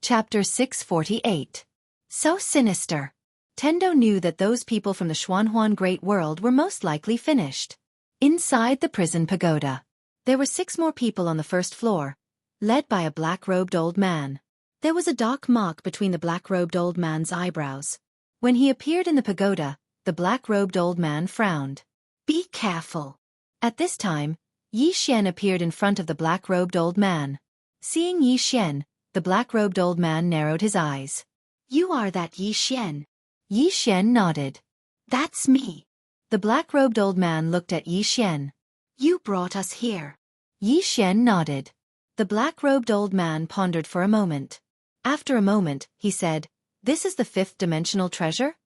Chapter 648. So sinister. Tendo knew that those people from the Xuanhuan Great World were most likely finished. Inside the prison pagoda, there were 6 more people on the first floor, led by a black-robed old man. There was a dark mark between the black-robed old man's eyebrows. When he appeared in the pagoda, the black-robed old man frowned. "Be careful." At this time, Yi Xian appeared in front of the black-robed old man. Seeing Yi Xian, the black-robed old man narrowed his eyes. "You are that Yi Xian?" Yi Xian nodded. "That's me." The black-robed old man looked at Yi Xian. "You brought us here." Yi Xian nodded. The black-robed old man pondered for a moment. After a moment, he said, "This is the 5th-dimensional treasure?"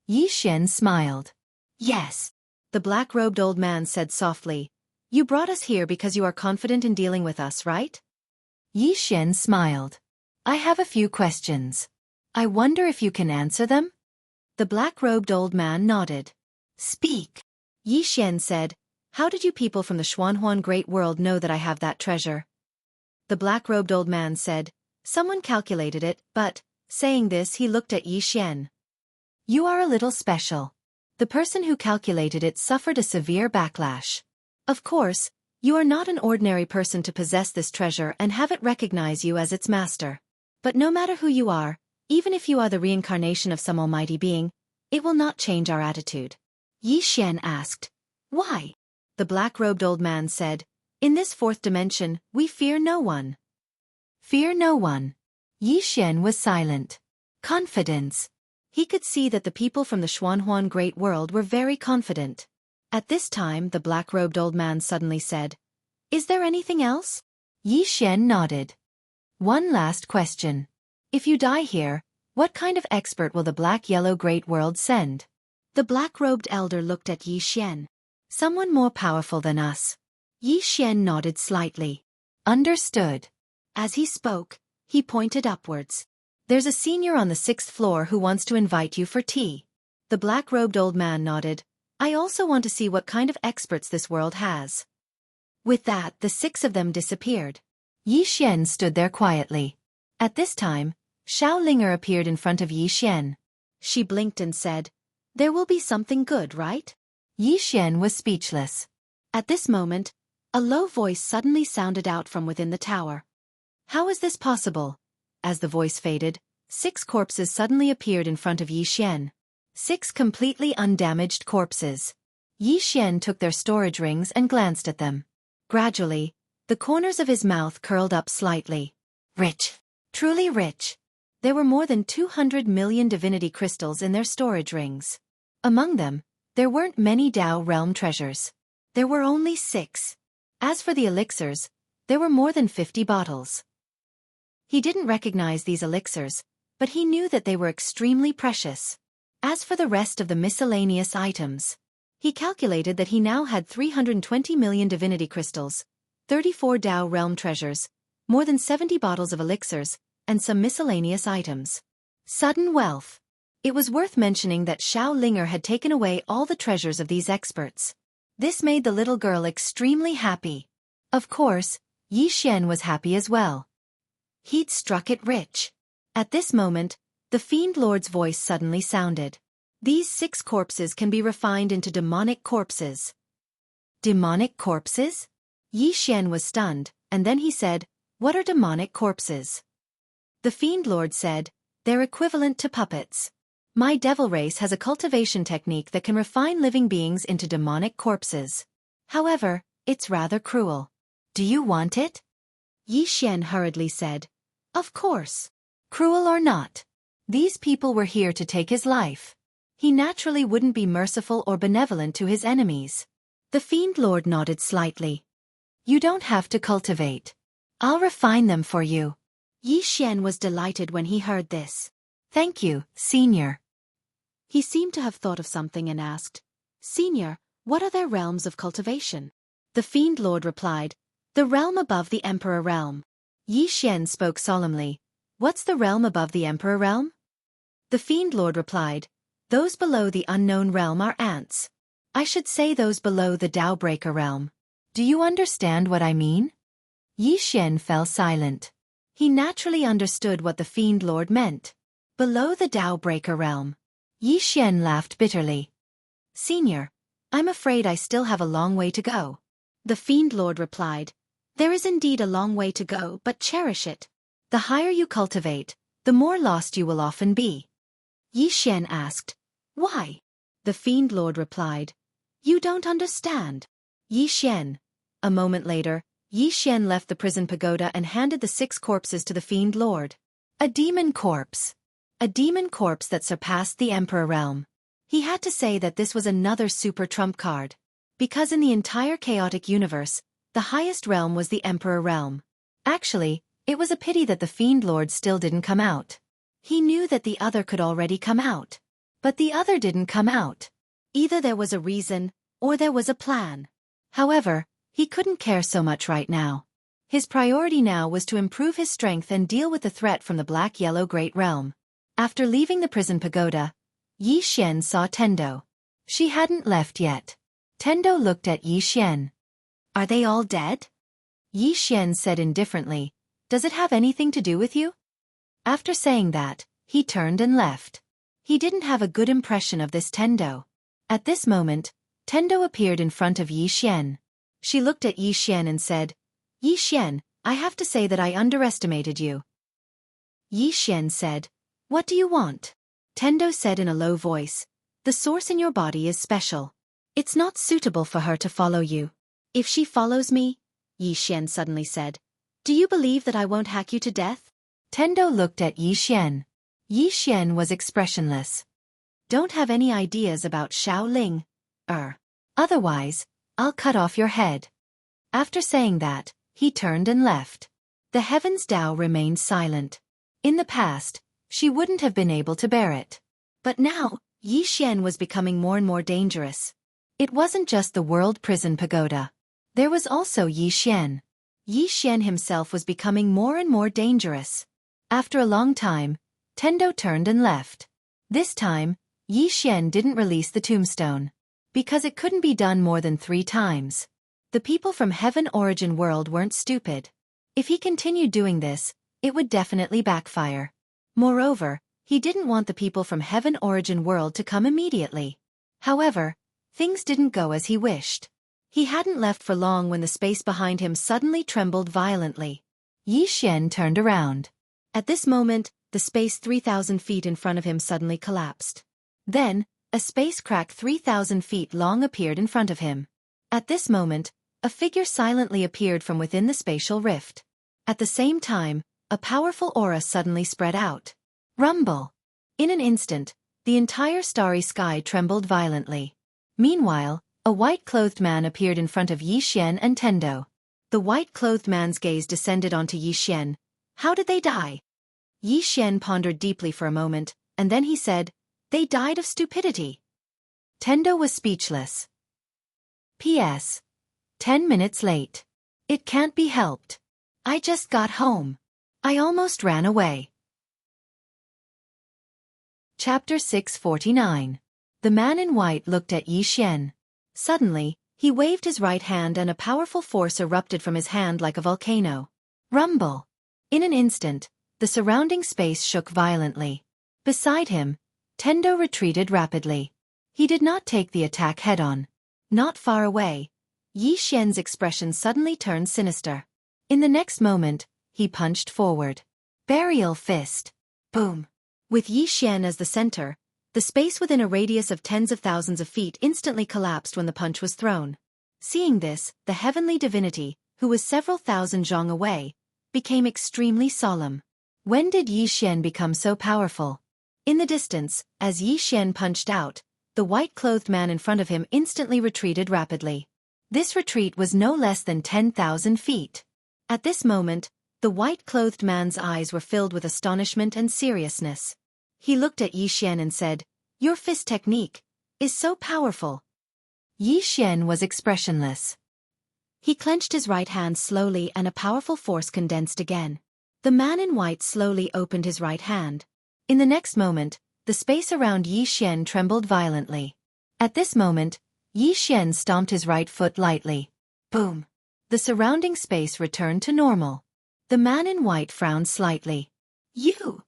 Yi Xian smiled. "Yes." The black-robed old man said softly, "You brought us here because you are confident in dealing with us, right?" Yi Xian smiled. "I have a few questions. I wonder if you can answer them?" The black-robed old man nodded. "Speak." Yi Xian said, "How did you people from the Xuanhuan Great World know that I have that treasure?" The black-robed old man said, "Someone calculated it, but," saying this he looked at Yi Xian. "You are a little special. The person who calculated it suffered a severe backlash. Of course, you are not an ordinary person to possess this treasure and have it recognize you as its master. But no matter who you are, even if you are the reincarnation of some almighty being, it will not change our attitude." Yi Xian asked, "Why?" The black-robed old man said, "In this 4th dimension, we fear no one." Fear no one. Yi Xian was silent. Confidence. He could see that the people from the Xuanhuan Great World were very confident. At this time the black-robed old man suddenly said, "Is there anything else?" Yi Xian nodded. "One last question. If you die here, what kind of expert will the Black-Yellow Great World send?" The black-robed elder looked at Yi Xian. "Someone more powerful than us." Yi Xian nodded slightly. "Understood." As he spoke, he pointed upwards. "There's a senior on the 6th floor who wants to invite you for tea." The black-robed old man nodded. "I also want to see what kind of experts this world has." With that, the 6 of them disappeared. Yi Xian stood there quietly. At this time, Xiao Linger appeared in front of Yi Xian. She blinked and said, "There will be something good, right?" Yi Xian was speechless. At this moment, a low voice suddenly sounded out from within the tower. "How is this possible?" As the voice faded, 6 corpses suddenly appeared in front of Yi Xian. 6 completely undamaged corpses. Yi Xian took their storage rings and glanced at them. Gradually, the corners of his mouth curled up slightly. Rich. Truly rich. There were more than 200 million divinity crystals in their storage rings. Among them, there weren't many Dao realm treasures. There were only 6. As for the elixirs, there were more than 50 bottles. He didn't recognize these elixirs, but he knew that they were extremely precious. As for the rest of the miscellaneous items, he calculated that he now had 320 million divinity crystals, 34 Dao realm treasures, more than 70 bottles of elixirs, and some miscellaneous items. Sudden wealth. It was worth mentioning that Xiao Linger had taken away all the treasures of these experts. This made the little girl extremely happy. Of course, Yi Xian was happy as well. He'd struck it rich. At this moment, the Fiend Lord's voice suddenly sounded. "These 6 corpses can be refined into demonic corpses." Demonic corpses? Yi Xian was stunned, and then he said, "What are demonic corpses?" The Fiend Lord said, "They're equivalent to puppets. My devil race has a cultivation technique that can refine living beings into demonic corpses. However, it's rather cruel. Do you want it?" Yi Xian hurriedly said, "Of course. Cruel or not. These people were here to take his life. He naturally wouldn't be merciful or benevolent to his enemies." The Fiend Lord nodded slightly. "You don't have to cultivate. I'll refine them for you." Yi Xian was delighted when he heard this. "Thank you, Senior." He seemed to have thought of something and asked, "Senior, what are their realms of cultivation?" The Fiend Lord replied, "The realm above the Emperor realm." Yi Xian spoke solemnly, "What's the realm above the Emperor realm?" The Fiend Lord replied, "Those below the unknown realm are ants. I should say those below the Tao Breaker realm. Do you understand what I mean?" Yi Xian fell silent. He naturally understood what the Fiend Lord meant. Below the Tao Breaker realm. Yi Xian laughed bitterly. Senior, I'm afraid I still have a long way to go. The Fiend Lord replied, There is indeed a long way to go, but cherish it. The higher you cultivate, the more lost you will often be. Yi Xian asked, Why? The Fiend Lord replied, You don't understand. Yi Xian. A moment later, Yi Xian left the prison pagoda and handed the 6 corpses to the Fiend Lord. A demon corpse. A demon corpse that surpassed the Emperor realm. He had to say that this was another super trump card. Because in the entire chaotic universe, the highest realm was the Emperor realm. Actually, it was a pity that the Fiend Lord still didn't come out. He knew that the other could already come out. But the other didn't come out. Either there was a reason, or there was a plan. However, he couldn't care so much right now. His priority now was to improve his strength and deal with the threat from the Black-Yellow Great Realm. After leaving the prison pagoda, Yi Xian saw Tendo. She hadn't left yet. Tendo looked at Yi Xian. Are they all dead? Yi Xian said indifferently, Does it have anything to do with you? After saying that, he turned and left. He didn't have a good impression of this Tendo. At this moment, Tendo appeared in front of Yi Xian. She looked at Yi Xian and said, Yi Xian, I have to say that I underestimated you. Yi Xian said, What do you want? Tendo said in a low voice, The source in your body is special. It's not suitable for her to follow you. If she follows me, Yi Xian suddenly said, Do you believe that I won't hack you to death? Tendo looked at Yi Xian. Yi Xian was expressionless. Don't have any ideas about Shaoling. Otherwise, I'll cut off your head. After saying that, he turned and left. The Heavens Tao remained silent. In the past, she wouldn't have been able to bear it. But now, Yi Xian was becoming more and more dangerous. It wasn't just the World Prison Pagoda. There was also Yi Xian. Yi Xian himself was becoming more and more dangerous. After a long time, Tendo turned and left. This time, Yi Xian didn't release the tombstone. Because it couldn't be done more than 3 times. The people from Heaven Origin World weren't stupid. If he continued doing this, it would definitely backfire. Moreover, he didn't want the people from Heaven Origin World to come immediately. However, things didn't go as he wished. He hadn't left for long when the space behind him suddenly trembled violently. Yi Xian turned around. At this moment, the space 3,000 feet in front of him suddenly collapsed. Then, a space crack 3,000 feet long appeared in front of him. At this moment, a figure silently appeared from within the spatial rift. At the same time, a powerful aura suddenly spread out. Rumble! In an instant, the entire starry sky trembled violently. Meanwhile, a white-clothed man appeared in front of Yi Xian and Tendo. The white-clothed man's gaze descended onto Yi Xian. How did they die? Yi Xian pondered deeply for a moment, and then he said, They died of stupidity. Tendo was speechless. P.S. 10 minutes late. It can't be helped. I just got home. I almost ran away. Chapter 649. The man in white looked at Yi Xian. Suddenly, he waved his right hand and a powerful force erupted from his hand like a volcano. Rumble! In an instant, the surrounding space shook violently. Beside him, Tendo retreated rapidly. He did not take the attack head-on. Not far away, Yi Xian's expression suddenly turned sinister. In the next moment, he punched forward. Burial fist. Boom! With Yi Xian as the center, the space within a radius of tens of thousands of feet instantly collapsed when the punch was thrown. Seeing this, the heavenly divinity, who was several thousand zhong away, became extremely solemn. When did Yi Xian become so powerful? In the distance, as Yi Xian punched out, the white-clothed man in front of him instantly retreated rapidly. This retreat was no less than 10,000 feet. At this moment, the white-clothed man's eyes were filled with astonishment and seriousness. He looked at Yi Xian and said, Your fist technique is so powerful. Yi Xian was expressionless. He clenched his right hand slowly and a powerful force condensed again. The man in white slowly opened his right hand. In the next moment, the space around Yi Xian trembled violently. At this moment, Yi Xian stomped his right foot lightly. Boom! The surrounding space returned to normal. The man in white frowned slightly. You!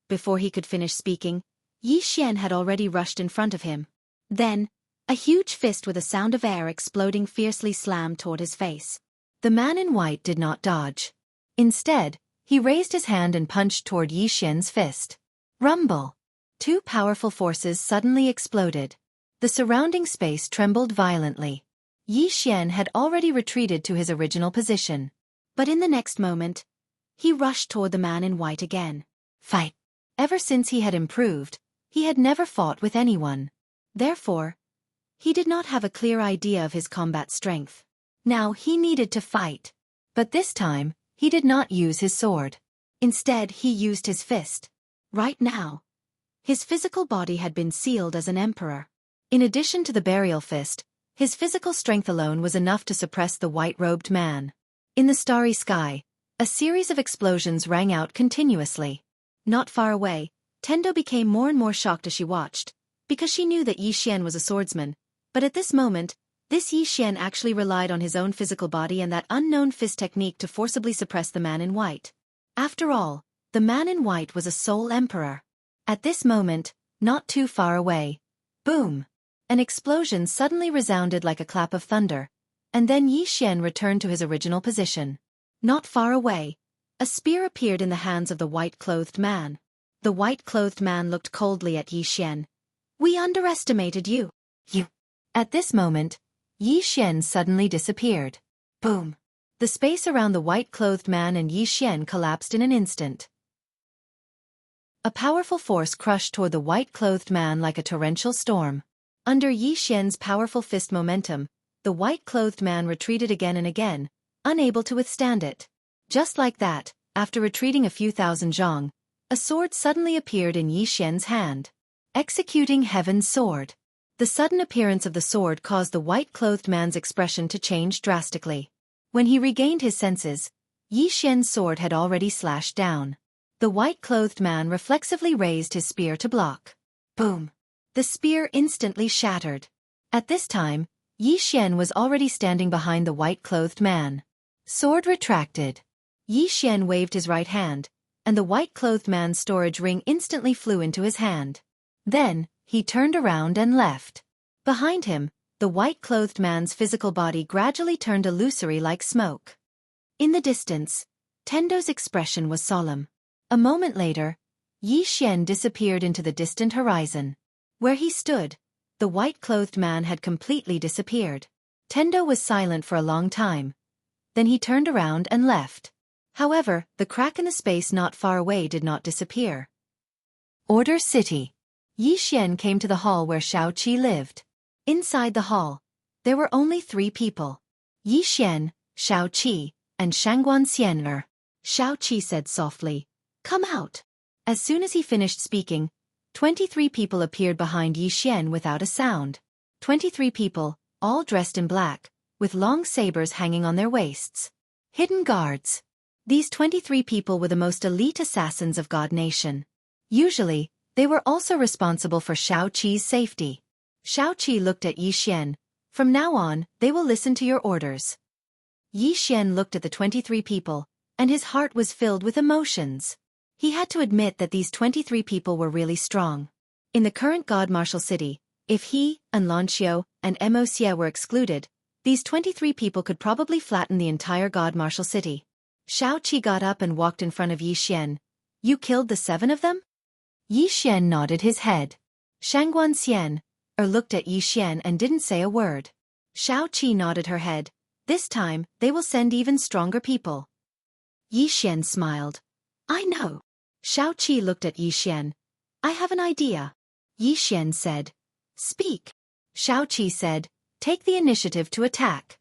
Before he could finish speaking, Yi Xian had already rushed in front of him. Then, a huge fist with a sound of air exploding fiercely slammed toward his face. The man in white did not dodge. Instead, he raised his hand and punched toward Yi Xian's fist. Rumble! Two powerful forces suddenly exploded. The surrounding space trembled violently. Yi Xian had already retreated to his original position. But in the next moment, he rushed toward the man in white again. Fight! Ever since he had improved, he had never fought with anyone. Therefore, he did not have a clear idea of his combat strength. Now he needed to fight. But this time, he did not use his sword. Instead, he used his fist. Right now, his physical body had been sealed as an emperor. In addition to the burial fist, his physical strength alone was enough to suppress the white-robed man. In the starry sky, a series of explosions rang out continuously. Not far away, Tendo became more and more shocked as she watched, because she knew that Yi Xian was a swordsman, but at this moment, this Yi Xian actually relied on his own physical body and that unknown fist technique to forcibly suppress the man in white. After all, the man in white was a sole emperor. At this moment, not too far away, boom! An explosion suddenly resounded like a clap of thunder, and then Yi Xian returned to his original position. Not far away, a spear appeared in the hands of the white-clothed man. The white-clothed man looked coldly at Yi Xian. We underestimated you. You. At this moment, Yi Xian suddenly disappeared. Boom! The space around the white-clothed man and Yi Xian collapsed in an instant. A powerful force crushed toward the white-clothed man like a torrential storm. Under Yi Xian's powerful fist momentum, the white-clothed man retreated again and again, unable to withstand it. Just like that, after retreating a few thousand zhang, a sword suddenly appeared in Yi Xian's hand. Executing Heaven's Sword. The sudden appearance of the sword caused the white-clothed man's expression to change drastically. When he regained his senses, Yi Xian's sword had already slashed down. The white-clothed man reflexively raised his spear to block. Boom! The spear instantly shattered. At this time, Yi Xian was already standing behind the white-clothed man. Sword retracted. Yi Xian waved his right hand, and the white-clothed man's storage ring instantly flew into his hand. Then, he turned around and left. Behind him, the white-clothed man's physical body gradually turned illusory like smoke. In the distance, Tendo's expression was solemn. A moment later, Yi Xian disappeared into the distant horizon. Where he stood, the white-clothed man had completely disappeared. Tendo was silent for a long time. Then he turned around and left. However, the crack in the space not far away did not disappear. Order City. Yi Xian came to the hall where Xueqi lived. Inside the hall, there were only 3 people. Yi Xian, Xueqi, and Shangguan Xian'er. Xueqi said softly, "Come out." As soon as he finished speaking, 23 people appeared behind Yi Xian without a sound. 23 people, all dressed in black, with long sabers hanging on their waists. Hidden guards. These 23 people were the most elite assassins of God Nation. Usually, they were also responsible for Xueqi's safety. Xueqi looked at Yi Xian. From now on, they will listen to your orders. Yi Xian looked at the 23 people, and his heart was filled with emotions. He had to admit that these 23 people were really strong. In the current God Martial City, if he, Anlanxiu, and Moxie were excluded, these 23 people could probably flatten the entire God Martial City. Xueqi got up and walked in front of Yi Xian. You killed the 7 of them? Yi Xian nodded his head. Shangguan Xian'er looked at Yi Xian and didn't say a word. Xueqi nodded her head. This time, they will send even stronger people. Yi Xian smiled. I know. Xueqi looked at Yi Xian. I have an idea. Yi Xian said. Speak. Xueqi said, take the initiative to attack.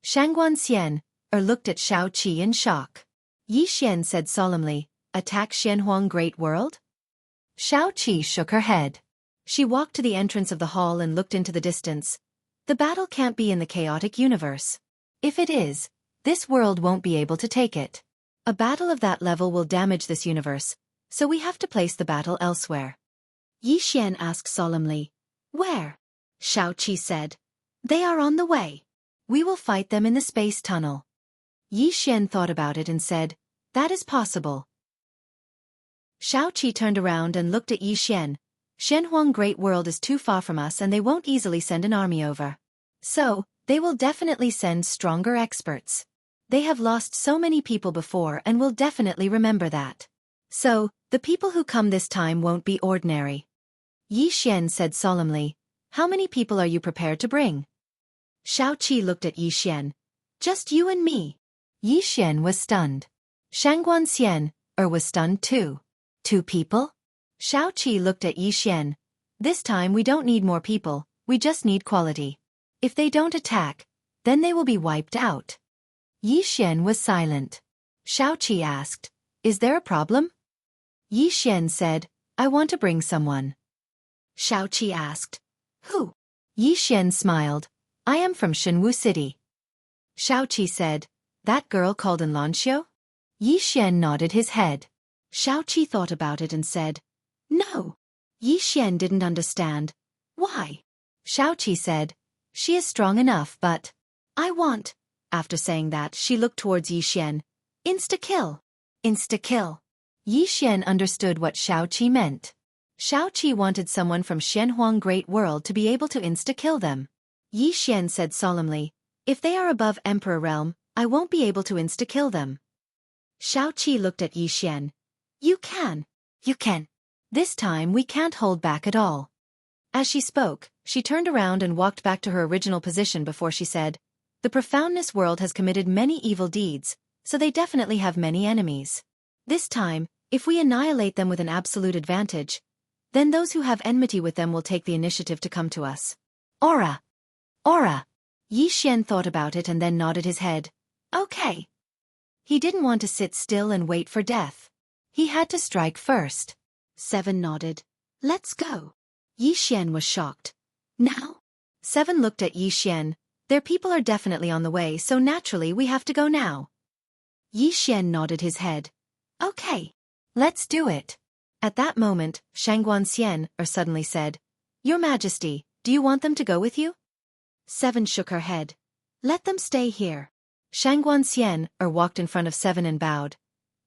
Shangguan Xian'er looked at Xueqi in shock. Yi Xian said solemnly, attack Xianhuang Great World? Xueqi shook her head. She walked to the entrance of the hall and looked into the distance. The battle can't be in the chaotic universe. If it is, this world won't be able to take it. A battle of that level will damage this universe, so we have to place the battle elsewhere. Yi Xian asked solemnly. Where? Xueqi said. They are on the way. We will fight them in the space tunnel. Yi Xian thought about it and said, That is possible. Xueqi turned around and looked at Yi Xian. Shenhuang Great World is too far from us and they won't easily send an army over. So, they will definitely send stronger experts. They have lost so many people before and will definitely remember that. So, the people who come this time won't be ordinary. Yi Xian said solemnly, "How many people are you prepared to bring?" Xueqi looked at Yi Xian. "Just you and me." Yi Xian was stunned. Shangguan Xian was stunned too. 2 people? Xueqi looked at Yi Xian. "This time we don't need more people, we just need quality. If they don't attack, then they will be wiped out." Yi Xian was silent. Xueqi asked, "Is there a problem?" Yi Xian said, "I want to bring someone." Xueqi asked, "Who?" Yi Xian smiled, "I am from Shenwu City." Xueqi said, "That girl called in Lanxiu?" Yi Xian nodded his head. Xueqi thought about it and said, "No." Yi Xian didn't understand. "Why?" Xueqi said, "She is strong enough but I want." After saying that, she looked towards Yi Xian. "Insta-kill." Insta-kill. Yi Xian understood what Xueqi meant. Xueqi wanted someone from Shenhuang Great World to be able to insta-kill them. Yi Xian said solemnly, "If they are above Emperor Realm, I won't be able to insta-kill them." Xueqi looked at Yi Xian. You can. This time we can't hold back at all." As she spoke, she turned around and walked back to her original position before she said, "The Profoundness world has committed many evil deeds, so they definitely have many enemies. This time, if we annihilate them with an absolute advantage, then those who have enmity with them will take the initiative to come to us." Aura! Aura! Yi Xian thought about it and then nodded his head. Okay. He didn't want to sit still and wait for death. He had to strike first. 7 nodded. "Let's go." Yi Xian was shocked. "Now?" 7 looked at Yi Xian. "Their people are definitely on the way, so naturally we have to go now." Yi Xian nodded his head. "Okay. Let's do it." At that moment, Shangguan Xian suddenly said, "Your Majesty, do you want them to go with you?" 7 shook her head. "Let them stay here." Shangguan Xian walked in front of 7 and bowed.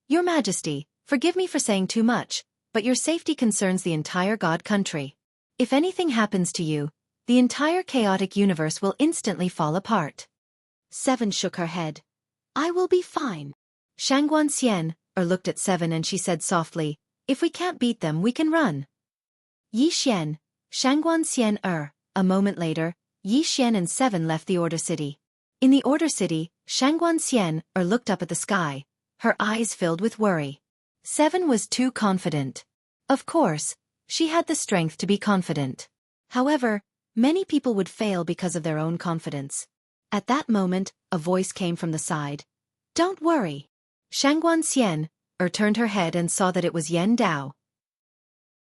"Your Majesty, forgive me for saying too much, but your safety concerns the entire God country. If anything happens to you, the entire chaotic universe will instantly fall apart." 7 shook her head. "I will be fine." Shangguan Xian looked at 7 and she said softly, "If we can't beat them, we can run." Yi Xian, Shangguan Xian A moment later, Yi Xian and 7 left the Order City. In the Order City, Shangguan Xian looked up at the sky, her eyes filled with worry. 7 was too confident. Of course, she had the strength to be confident. However, many people would fail because of their own confidence. At that moment, a voice came from the side. "Don't worry." Shangguan Xian turned her head and saw that it was Yan Dao.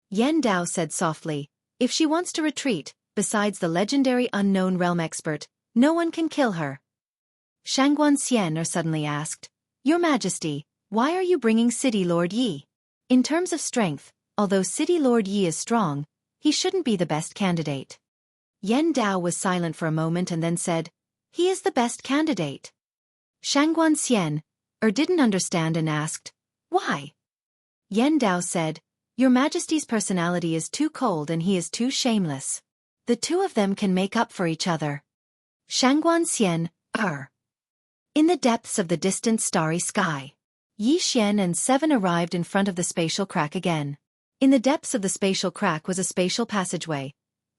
Yan Dao said softly, "If she wants to retreat, besides the legendary unknown realm expert, no one can kill her." Shangguan Xian suddenly asked, "Your Majesty, why are you bringing City Lord Yi? In terms of strength, although City Lord Yi is strong, he shouldn't be the best candidate." Yan Dao was silent for a moment and then said, "He is the best candidate." Shangguan Xian didn't understand and asked, "Why?" Yan Dao said, "Your Majesty's personality is too cold and he is too shameless. The 2 of them can make up for each other." Shangguan Xian, In the depths of the distant starry sky, Yi Xian and 7 arrived in front of the spatial crack again. In the depths of the spatial crack was a spatial passageway.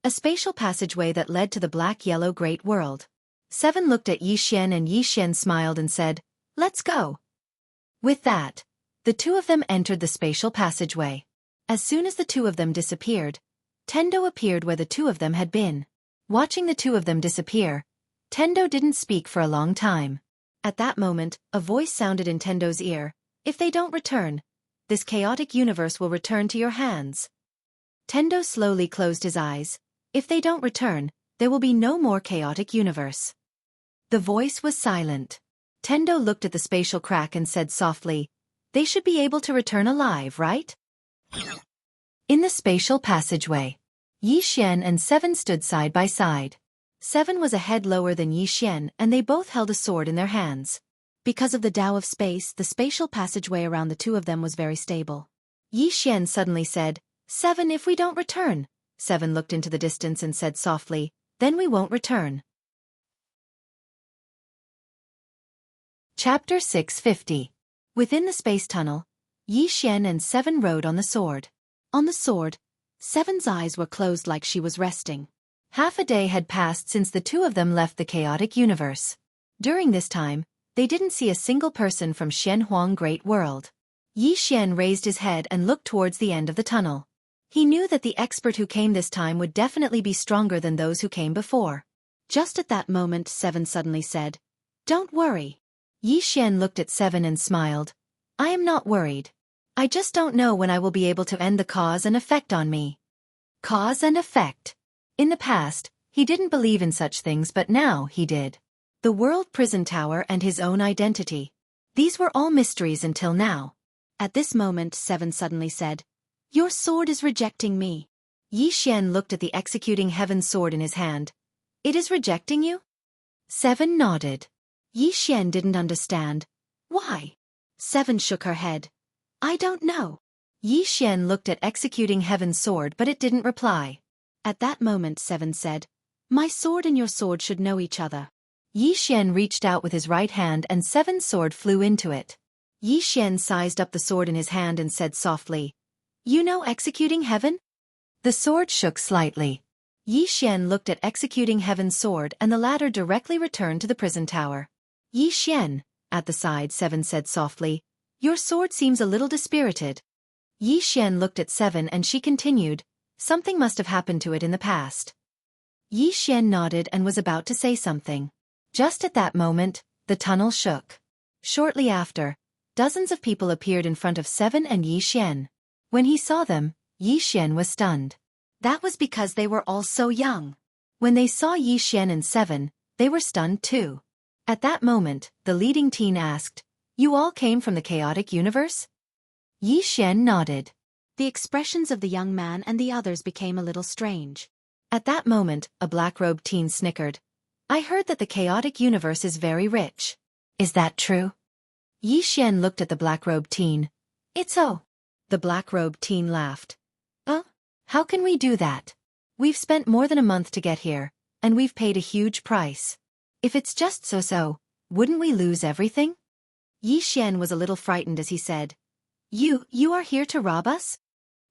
A spatial passageway that led to the black-yellow great world. 7 looked at Yi Xian and Yi Xian smiled and said, "Let's go." With that, the 2 of them entered the spatial passageway. As soon as the 2 of them disappeared, Tendo appeared where the 2 of them had been. Watching the 2 of them disappear, Tendo didn't speak for a long time. At that moment, a voice sounded in Tendo's ear, "If they don't return, this chaotic universe will return to your hands." Tendo slowly closed his eyes. "If they don't return, there will be no more chaotic universe." The voice was silent. Tendo looked at the spatial crack and said softly, "They should be able to return alive, right?" In the spatial passageway, Yi Xian and 7 stood side by side. 7 was a head lower than Yi Xian and they both held a sword in their hands. Because of the Tao of space, the spatial passageway around the two of them was very stable. Yi Xian suddenly said, "7 if we don't return." 7 looked into the distance and said softly, "Then we won't return." Chapter 650. Within the space tunnel, Yi Xian and 7 rode on the sword. On the sword, 7's eyes were closed like she was resting. Half a day had passed since the two of them left the chaotic universe. During this time, they didn't see a single person from Xueqi Great World. Yi Xian raised his head and looked towards the end of the tunnel. He knew that the expert who came this time would definitely be stronger than those who came before. Just at that moment, 7 suddenly said, "Don't worry." Yi Xian looked at 7 and smiled. "I am not worried. I just don't know when I will be able to end the cause and effect on me." Cause and effect. In the past, he didn't believe in such things, but now he did. The World Prison Tower and his own identity. These were all mysteries until now. At this moment, 7 suddenly said, "Your sword is rejecting me." Yi Xian looked at the executing heaven sword in his hand. "It is rejecting you?" 7 nodded. Yi Xian didn't understand. "Why?" 7 shook her head. "I don't know." Yi Xian looked at executing heaven's sword, but it didn't reply. At that moment, 7 said, "My sword and your sword should know each other." Yi Xian reached out with his right hand and 7's sword flew into it. Yi Xian sized up the sword in his hand and said softly, "You know executing heaven?" The sword shook slightly. Yi Xian looked at executing heaven's sword and the latter directly returned to the prison tower. "Yi Xian," at the side, 7 said softly, "Your sword seems a little dispirited." Yi Xian looked at 7 and she continued, "Something must have happened to it in the past." Yi Xian nodded and was about to say something. Just at that moment, the tunnel shook. Shortly after, dozens of people appeared in front of 7 and Yi Xian. When he saw them, Yi Xian was stunned. That was because they were all so young. When they saw Yi Xian and 7, they were stunned too. At that moment, the leading teen asked, "You all came from the chaotic universe?" Yi Xian nodded. The expressions of the young man and the others became a little strange. At that moment, a black-robed teen snickered. "I heard that the chaotic universe is very rich. Is that true?" Yi Xian looked at the black-robed teen. "It's so." The black-robed teen laughed. How can we do that? We've spent more than a month to get here, and we've paid a huge price. If it's just so, wouldn't we lose everything?" Yi Xian was a little frightened as he said, You are here to rob us?"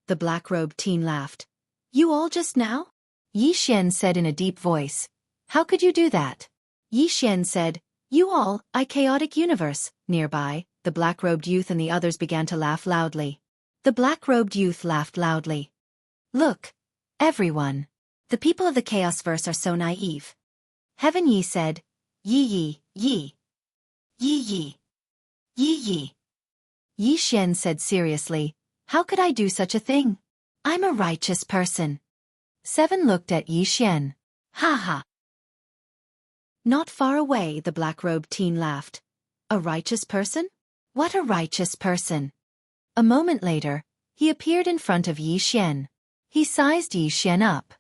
The black-robed teen laughed. "You all just now?" Yi Xian said in a deep voice. "How could you do that?" Yi Xian said, "You all, I chaotic universe." Nearby, the black-robed youth and the others began to laugh loudly. The black-robed youth laughed loudly. "Look, everyone. The people of the Chaosverse are so naive." Heaven Yi said, "Yi Yi, Yi. Yi Yi. Yi Yi." Yi Xian said seriously, "How could I do such a thing? I'm a righteous person." 7 looked at Yi Xian. "Ha ha." Not far away, the black-robed teen laughed. "A righteous person? What a righteous person." A moment later, he appeared in front of Yi Xian. He sized Yi Xian up.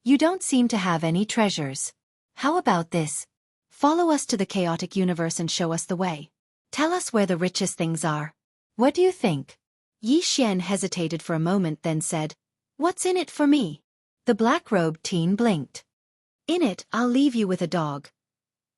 "You don't seem to have any treasures. How about this? Follow us to the chaotic universe and show us the way. Tell us where the richest things are. What do you think?" Yi Xian hesitated for a moment, then said, "What's in it for me?" The black-robed teen blinked. "In it, I'll leave you with a dog."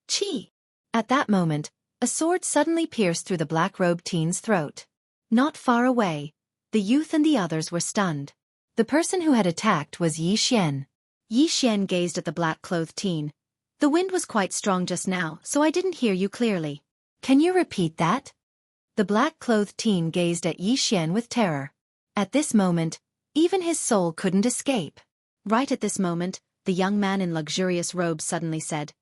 Chi! At that moment, a sword suddenly pierced through the black-robed teen's throat. Not far away, the youth and the others were stunned. The person who had attacked was Yi Xian. Yi Xian gazed at the black-clothed teen. "The wind was quite strong just now, so I didn't hear you clearly. Can you repeat that?" The black-clothed teen gazed at Yi Xian with terror. At this moment, even his soul couldn't escape. Right at this moment, the young man in luxurious robes suddenly said,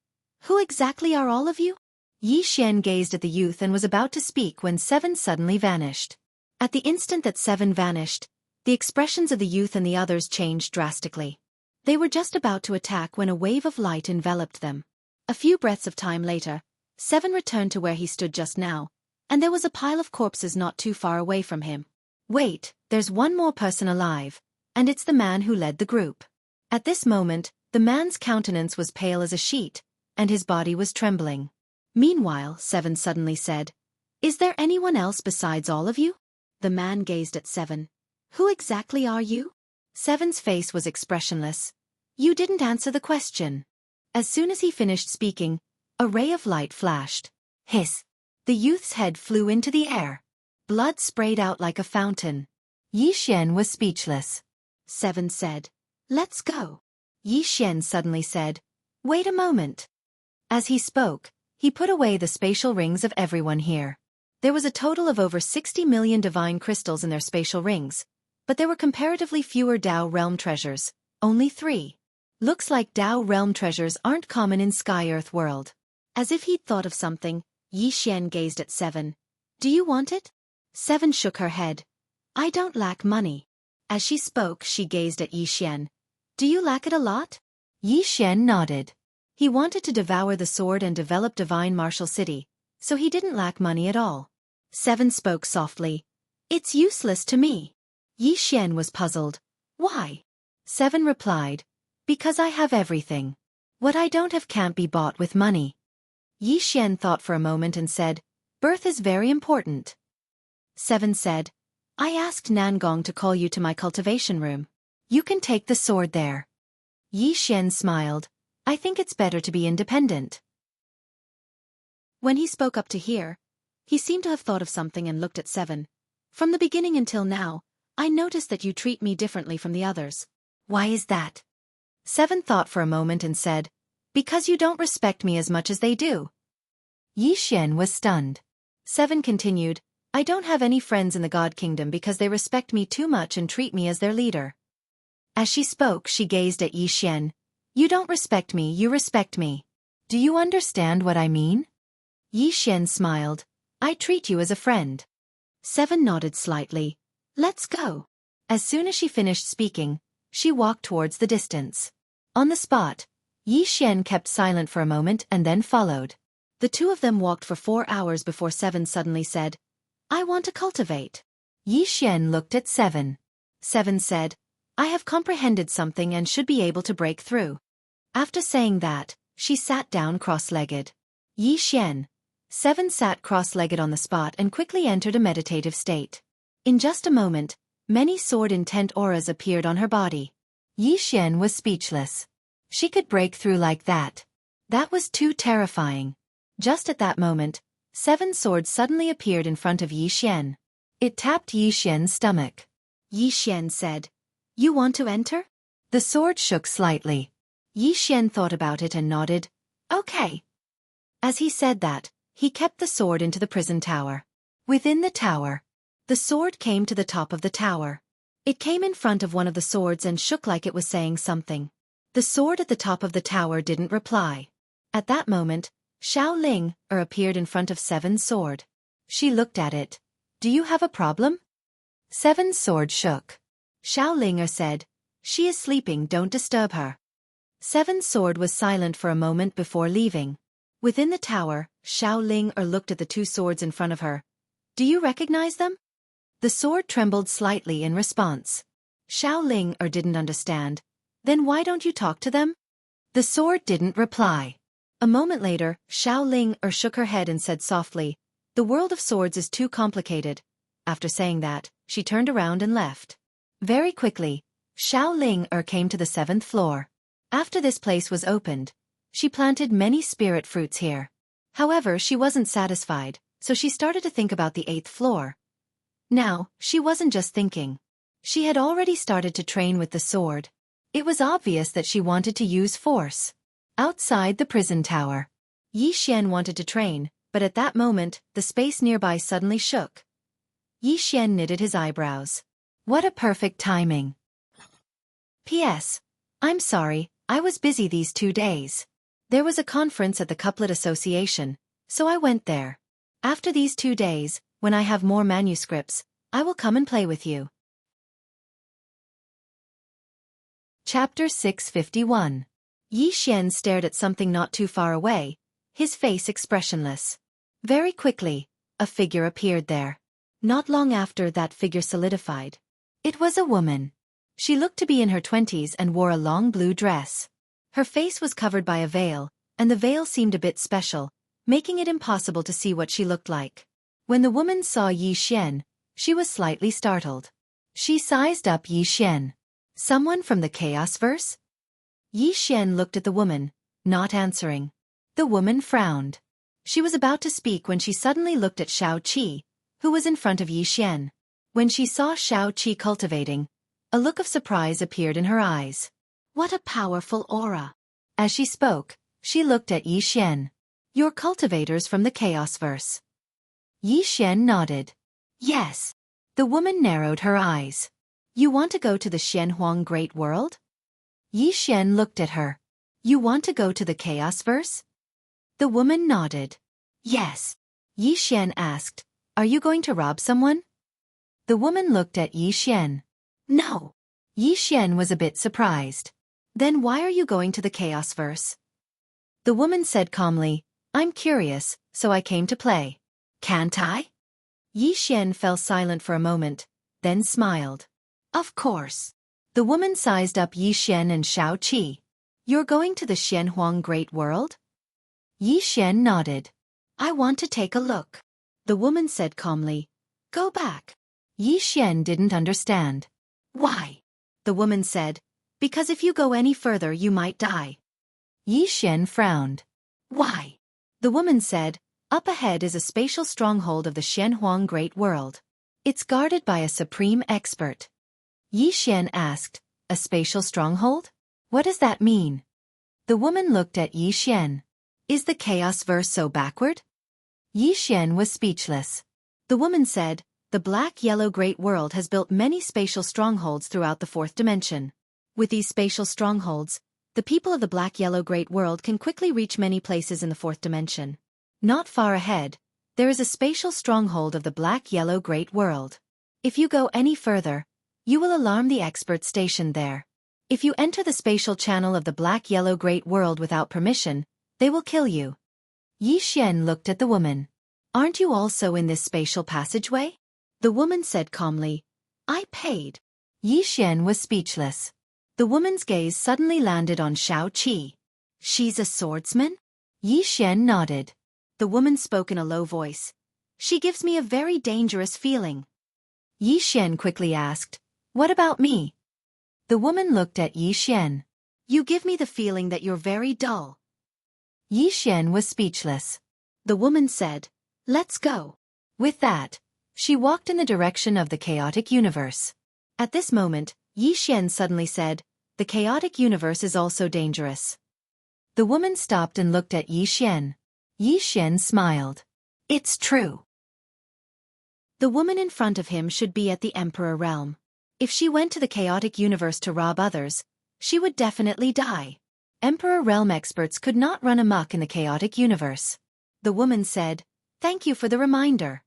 "Who exactly are all of you?" Yi Xian gazed at the youth and was about to speak when 7 suddenly vanished. At the instant that 7 vanished, the expressions of the youth and the others changed drastically. They were just about to attack when a wave of light enveloped them. A few breaths of time later, 7 returned to where he stood just now, and there was a pile of corpses not too far away from him. Wait, there's one more person alive, and it's the man who led the group. At this moment, the man's countenance was pale as a sheet, and his body was trembling. Meanwhile, 7 suddenly said, "Is there anyone else besides all of you?" The man gazed at 7. "Who exactly are you?" 7's face was expressionless. "You didn't answer the question." As soon as he finished speaking, a ray of light flashed. Hiss! The youth's head flew into the air. Blood sprayed out like a fountain. Yi Xian was speechless. 7 said, "Let's go." Yi Xian suddenly said, "Wait a moment." As he spoke, he put away the spatial rings of everyone here. There was a total of over 60 million divine crystals in their spatial rings, but there were comparatively fewer Dao realm treasures, only 3. Looks like Dao realm treasures aren't common in Sky-Earth world. As if he'd thought of something, Yi Xian gazed at 7. "Do you want it?" 7 shook her head. "I don't lack money." As she spoke, she gazed at Yi Xian. "Do you lack it a lot?" Yi Xian nodded. He wanted to devour the sword and develop divine martial city, so he didn't lack money at all. 7 spoke softly. "It's useless to me." Yi Xian was puzzled. "Why?" 7 replied, "Because I have everything. What I don't have can't be bought with money." Yi Xian thought for a moment and said, "Birth is very important." 7 said, "I asked Nangong to call you to my cultivation room. You can take the sword there." Yi Xian smiled. "I think it's better to be independent." When he spoke up to hear, he seemed to have thought of something and looked at 7. "From the beginning until now, I noticed that you treat me differently from the others. Why is that?" 7 thought for a moment and said, "Because you don't respect me as much as they do." Yi Xian was stunned. 7 continued, "I don't have any friends in the God Kingdom because they respect me too much and treat me as their leader." As she spoke, she gazed at Yi Xian. "You don't respect me, you respect me. Do you understand what I mean?" Yi Xian smiled. "I treat you as a friend." 7 nodded slightly. "Let's go." As soon as she finished speaking, she walked towards the distance. On the spot, Yi Xian kept silent for a moment and then followed. The two of them walked for 4 hours before 7 suddenly said, "I want to cultivate." Yi Xian looked at 7. 7 said, "I have comprehended something and should be able to break through." After saying that, she sat down cross-legged. Yi Xian. 7 sat cross-legged on the spot and quickly entered a meditative state. In just a moment, many sword-intent auras appeared on her body. Yi Xian was speechless. She could break through like that. That was too terrifying. Just at that moment, 7 swords suddenly appeared in front of Yi Xian. It tapped Yi Xian's stomach. Yi Xian said, "You want to enter?" The sword shook slightly. Yi Xian thought about it and nodded. "Okay." As he said that, he kept the sword into the prison tower. Within the tower, the sword came to the top of the tower. It came in front of one of the swords and shook like it was saying something. The sword at the top of the tower didn't reply. At that moment, Xiao Ling appeared in front of 7's sword. She looked at it. "Do you have a problem?" 7's sword shook. Xiao Ling said, "She is sleeping, don't disturb her." 7's sword was silent for a moment before leaving. Within the tower, Xiao Ling looked at the two swords in front of her. "Do you recognize them?" The sword trembled slightly in response. Xiao Ling didn't understand. "Then why don't you talk to them?" The sword didn't reply. A moment later, Xiao Ling shook her head and said softly, "The world of swords is too complicated." After saying that, she turned around and left. Very quickly, Xiao Ling came to the 7th floor. After this place was opened, she planted many spirit fruits here. However, she wasn't satisfied, so she started to think about the 8th floor. Now, she wasn't just thinking. She had already started to train with the sword. It was obvious that she wanted to use force. Outside the prison tower, Yi Xian wanted to train, but at that moment, the space nearby suddenly shook. Yi Xian knitted his eyebrows. What a perfect timing. P.S. I'm sorry, I was busy these 2 days. There was a conference at the Couplet Association, so I went there. After these 2 days, when I have more manuscripts, I will come and play with you. Chapter 651. Yi Xian stared at something not too far away, his face expressionless. Very quickly, a figure appeared there. Not long after, that figure solidified. It was a woman. She looked to be in her 20s and wore a long blue dress. Her face was covered by a veil, and the veil seemed a bit special, making it impossible to see what she looked like. When the woman saw Yi Xian, she was slightly startled. She sized up Yi Xian. Someone from the Chaos Verse? Yi Xian looked at the woman, not answering. The woman frowned. She was about to speak when she suddenly looked at Xueqi, who was in front of Yi Xian. When she saw Xueqi cultivating, a look of surprise appeared in her eyes. What a powerful aura! As she spoke, she looked at Yi Xian. You're cultivators from the Chaos Verse. Yi Xian nodded. Yes. The woman narrowed her eyes. You want to go to the Xianhuang Great World? Yi Xian looked at her. You want to go to the Chaos Verse? The woman nodded. Yes. Yi Xian asked, Are you going to rob someone? The woman looked at Yi Xian. No. Yi Xian was a bit surprised. Then why are you going to the Chaos Verse? The woman said calmly, I'm curious, so I came to play. Can't I? Yi Xian fell silent for a moment, then smiled. Of course. The woman sized up Yi Xian and Xueqi. You're going to the Xianhuang Great World? Yi Xian nodded. I want to take a look. The woman said calmly. Go back. Yi Xian didn't understand. Why? The woman said. Because if you go any further you might die. Yi Xian frowned. Why? The woman said. Up ahead is a spatial stronghold of the Xianhuang Great World. It's guarded by a supreme expert. Yi Xian asked, A spatial stronghold? What does that mean? The woman looked at Yi Xian. Is the Chaos Verse so backward? Yi Xian was speechless. The woman said, The Black-Yellow Great World has built many spatial strongholds throughout the fourth dimension. With these spatial strongholds, the people of the Black-Yellow Great World can quickly reach many places in the fourth dimension. Not far ahead, there is a spatial stronghold of the Black-Yellow Great World. If you go any further, you will alarm the experts stationed there. If you enter the spatial channel of the Black-Yellow Great World without permission, they will kill you. Yi Xian looked at the woman. Aren't you also in this spatial passageway? The woman said calmly, I paid. Yi Xian was speechless. The woman's gaze suddenly landed on Xueqi. She's a swordsman? Yi Xian nodded. The woman spoke in a low voice. She gives me a very dangerous feeling. Yi Xian quickly asked, What about me? The woman looked at Yi Xian. You give me the feeling that you're very dull. Yi Xian was speechless. The woman said, Let's go. With that, she walked in the direction of the chaotic universe. At this moment, Yi Xian suddenly said, The chaotic universe is also dangerous. The woman stopped and looked at Yi Xian. Yi Xian smiled. It's true. The woman in front of him should be at the Emperor realm. If she went to the chaotic universe to rob others, she would definitely die. Emperor realm experts could not run amok in the chaotic universe. The woman said, Thank you for the reminder.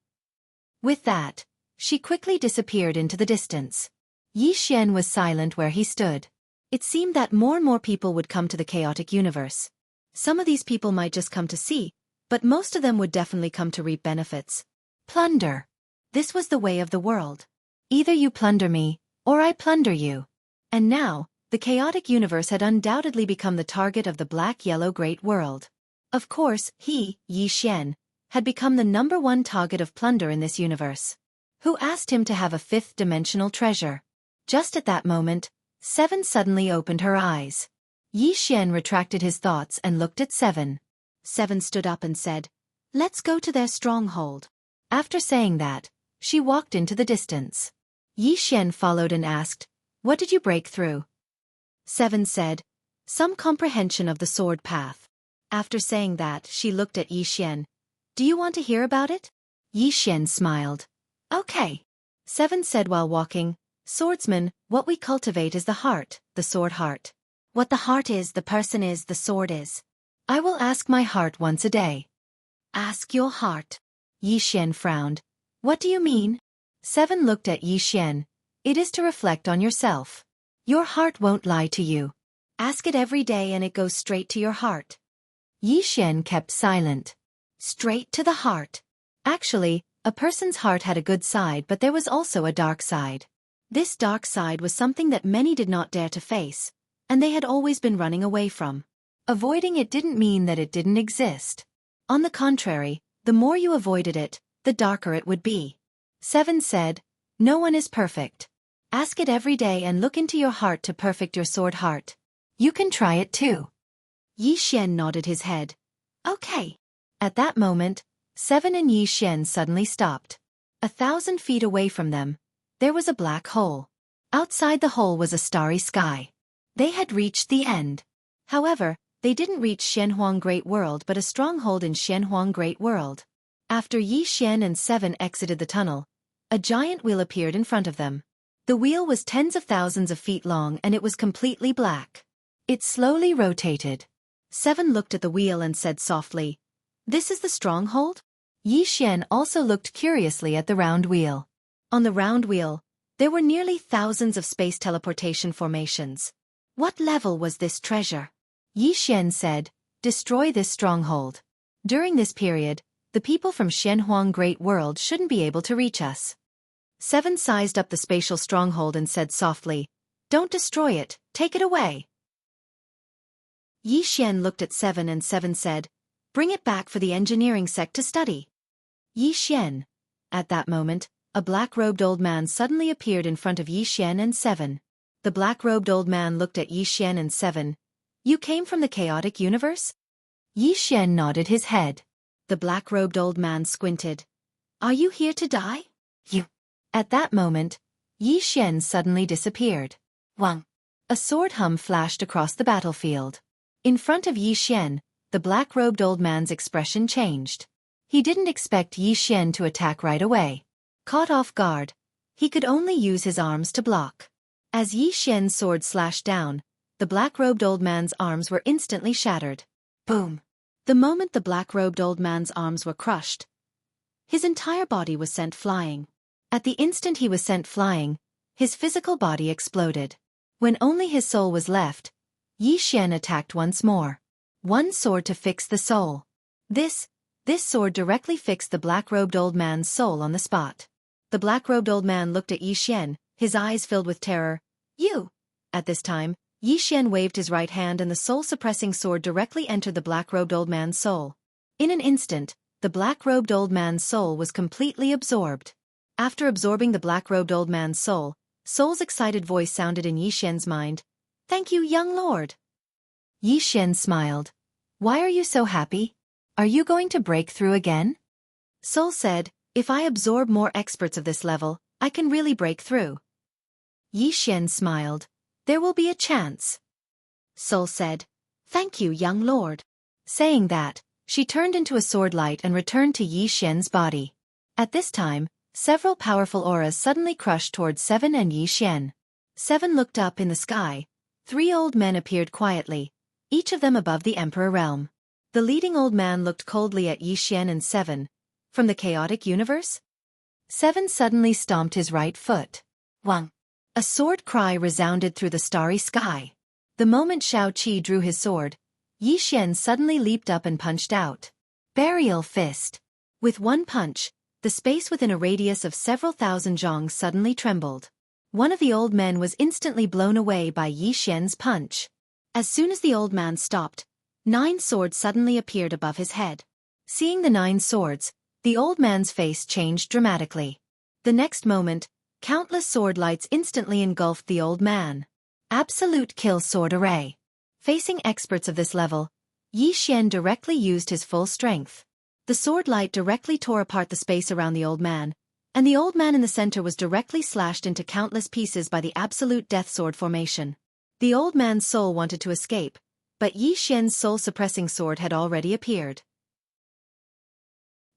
With that, she quickly disappeared into the distance. Yi Xian was silent where he stood. It seemed that more and more people would come to the chaotic universe. Some of these people might just come to see, but most of them would definitely come to reap benefits. Plunder. This was the way of the world. Either you plunder me, or I plunder you. And now, the chaotic universe had undoubtedly become the target of the Black-Yellow Great World. Of course, he, Yi Xian, had become the #1 target of plunder in this universe. Who asked him to have a fifth-dimensional treasure? Just at that moment, Seven suddenly opened her eyes. Yi Xian retracted his thoughts and looked at Seven. Seven stood up and said, Let's go to their stronghold. After saying that, she walked into the distance. Yi Xian followed and asked, What did you break through? Seven said, Some comprehension of the sword path. After saying that, she looked at Yi Xian. Do you want to hear about it? Yi Xian smiled. Okay. Seven said while walking, Swordsman, what we cultivate is the heart, the sword heart. What the heart is, the person is, the sword is. I will ask my heart once a day. Ask your heart. Yi Xian frowned. What do you mean? Seven looked at Yi Xian. It is to reflect on yourself. Your heart won't lie to you. Ask it every day and it goes straight to your heart. Yi Xian kept silent. Straight to the heart. Actually, a person's heart had a good side, but there was also a dark side. This dark side was something that many did not dare to face, and they had always been running away from. Avoiding it didn't mean that it didn't exist. On the contrary, the more you avoided it, the darker it would be. 7 said, "No one is perfect. Ask it every day and look into your heart to perfect your sword heart. You can try it too." Yi Xian nodded his head. "Okay." At that moment, 7 and Yi Xian suddenly stopped. 1,000 feet away from them, there was a black hole. Outside the hole was a starry sky. They had reached the end. However, they didn't reach Xianhuang Great World but a stronghold in Xianhuang Great World. After Yi Xian and 7 exited the tunnel, a giant wheel appeared in front of them. The wheel was tens of thousands of feet long and it was completely black. It slowly rotated. 7 looked at the wheel and said softly, "This is the stronghold?" Yi Xian also looked curiously at the round wheel. On the round wheel, there were nearly thousands of space teleportation formations. What level was this treasure? Yi Xian said, "Destroy this stronghold. During this period, the people from Xianhuang Great World shouldn't be able to reach us." 7 sized up the spatial stronghold and said softly, "Don't destroy it, take it away." Yi Xian looked at 7 and 7 said, "Bring it back for the engineering sect to study." Yi Xian. At that moment, a black-robed old man suddenly appeared in front of Yi Xian and 7. The black-robed old man looked at Yi Xian and 7. "You came from the chaotic universe?" Yi Xian nodded his head. The black-robed old man squinted. "Are you here to die?" "You." At that moment, Yi Xian suddenly disappeared. Wang. A sword hum flashed across the battlefield. In front of Yi Xian, the black-robed old man's expression changed. He didn't expect Yi Xian to attack right away. Caught off guard, he could only use his arms to block. As Yi Xian's sword slashed down, the black-robed old man's arms were instantly shattered. Boom! The moment the black-robed old man's arms were crushed, his entire body was sent flying. At the instant he was sent flying, his physical body exploded. When only his soul was left, Yi Xian attacked once more. One sword to fix the soul. This sword directly fixed the black-robed old man's soul on the spot. The black-robed old man looked at Yi Xian, his eyes filled with terror. "You!" At this time, Yi Xian waved his right hand and the soul-suppressing sword directly entered the black-robed old man's soul. In an instant, the black-robed old man's soul was completely absorbed. After absorbing the black-robed old man's soul, Soul's excited voice sounded in Yi Xian's mind. "Thank you, young lord." Yi Xian smiled. "Why are you so happy? Are you going to break through again?" Soul said, "If I absorb more experts of this level, I can really break through." Yi Xian smiled. "There will be a chance." Soul said, "Thank you, young lord." Saying that, she turned into a sword light and returned to Yi Xian's body. At this time, several powerful auras suddenly crushed towards 7 and Yi Xian. 7 looked up in the sky. 3 old men appeared quietly, each of them above the Emperor realm. The leading old man looked coldly at Yi Xian and 7. "From the chaotic universe?" 7 suddenly stomped his right foot. Wang. A sword cry resounded through the starry sky. The moment Xueqi drew his sword, Yi Xian suddenly leaped up and punched out. Burial fist. With one punch, the space within a radius of several thousand zhongs suddenly trembled. One of the old men was instantly blown away by Yi Xian's punch. As soon as the old man stopped, 9 swords suddenly appeared above his head. Seeing the 9 swords, the old man's face changed dramatically. The next moment, countless sword lights instantly engulfed the old man. Absolute kill sword array. Facing experts of this level, Yi Xian directly used his full strength. The sword light directly tore apart the space around the old man, and the old man in the center was directly slashed into countless pieces by the absolute death sword formation. The old man's soul wanted to escape, but Yi Xian's soul-suppressing sword had already appeared.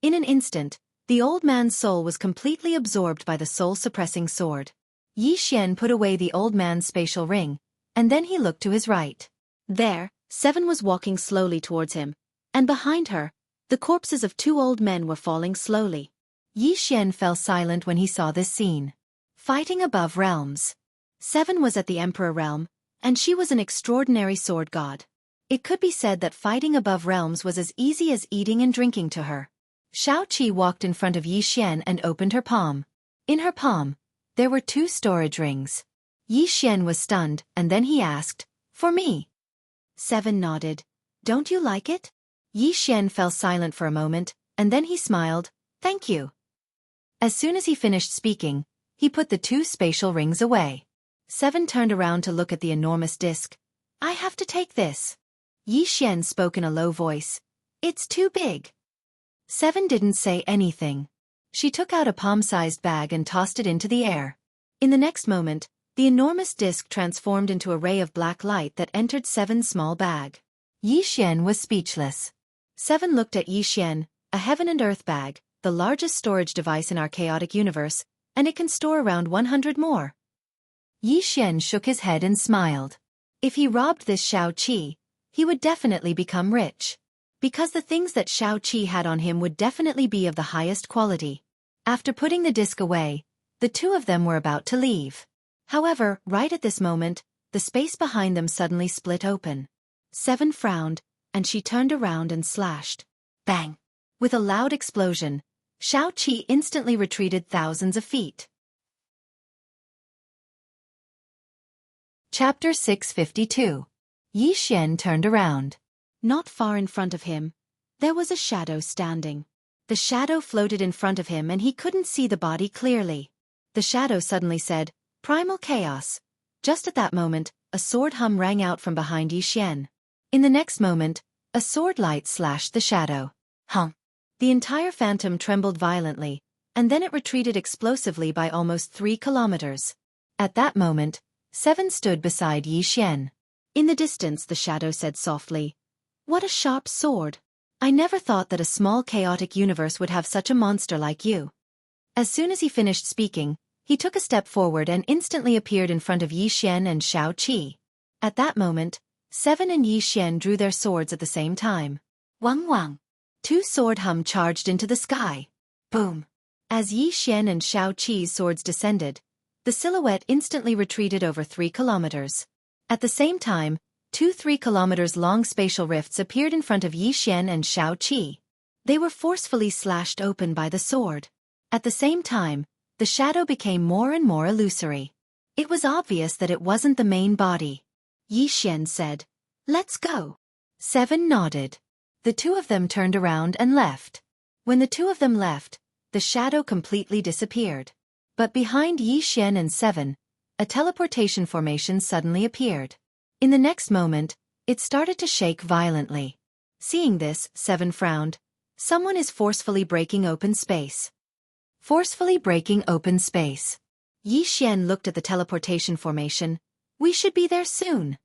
In an instant, the old man's soul was completely absorbed by the soul-suppressing sword. Yi Xian put away the old man's spatial ring, and then he looked to his right. There, 7 was walking slowly towards him, and behind her, the corpses of 2 old men were falling slowly. Yi Xian fell silent when he saw this scene. Fighting above realms. 7 was at the Emperor realm, and she was an extraordinary sword god. It could be said that fighting above realms was as easy as eating and drinking to her. Xueqi walked in front of Yi Xian and opened her palm. In her palm, there were 2 storage rings. Yi Xian was stunned, and then he asked, "For me?" 7 nodded. "Don't you like it?" Yi Xian fell silent for a moment, and then he smiled, "Thank you." As soon as he finished speaking, he put the 2 spatial rings away. 7 turned around to look at the enormous disc. "I have to take this." Yi Xian spoke in a low voice. "It's too big." 7 didn't say anything. She took out a palm-sized bag and tossed it into the air. In the next moment, the enormous disc transformed into a ray of black light that entered 7's small bag. Yi Xian was speechless. 7 looked at Yi Xian, a heaven and earth bag, the largest storage device in our chaotic universe, and it can store around 100 more. Yi Xian shook his head and smiled. If he robbed this Xueqi, he would definitely become rich. Because the things that Xueqi had on him would definitely be of the highest quality. After putting the disc away, the 2 of them were about to leave. However, right at this moment, the space behind them suddenly split open. 7 frowned, and she turned around and slashed. Bang! With a loud explosion, Xueqi instantly retreated thousands of feet. Chapter 652. Yi Xian turned around. Not far in front of him, there was a shadow standing. The shadow floated in front of him and he couldn't see the body clearly. The shadow suddenly said, "Primal chaos." Just at that moment, a sword hum rang out from behind Yi Xian. In the next moment, a sword light slashed the shadow. Hum! The entire phantom trembled violently, and then it retreated explosively by almost 3 kilometers. At that moment, 7 stood beside Yi Xian. In the distance, the shadow said softly, "What a sharp sword. I never thought that a small chaotic universe would have such a monster like you." As soon as he finished speaking, he took a step forward and instantly appeared in front of Yi Xian and Xueqi. At that moment, 7 and Yi Xian drew their swords at the same time. Wang wang! 2 sword hum charged into the sky. Boom! As Yi Xian and Xueqi's swords descended, the silhouette instantly retreated over 3 kilometers. At the same time, 2 3-kilometers-long spatial rifts appeared in front of Yi Xian and Xueqi. They were forcefully slashed open by the sword. At the same time, the shadow became more and more illusory. It was obvious that it wasn't the main body. Yi Xian said, "Let's go." 7 nodded. The 2 of them turned around and left. When the 2 of them left, the shadow completely disappeared. But behind Yi Xian and 7, a teleportation formation suddenly appeared. In the next moment, it started to shake violently. Seeing this, 7 frowned. Someone is forcefully breaking open space. Forcefully breaking open space. Yi Xian looked at the teleportation formation. "We should be there soon."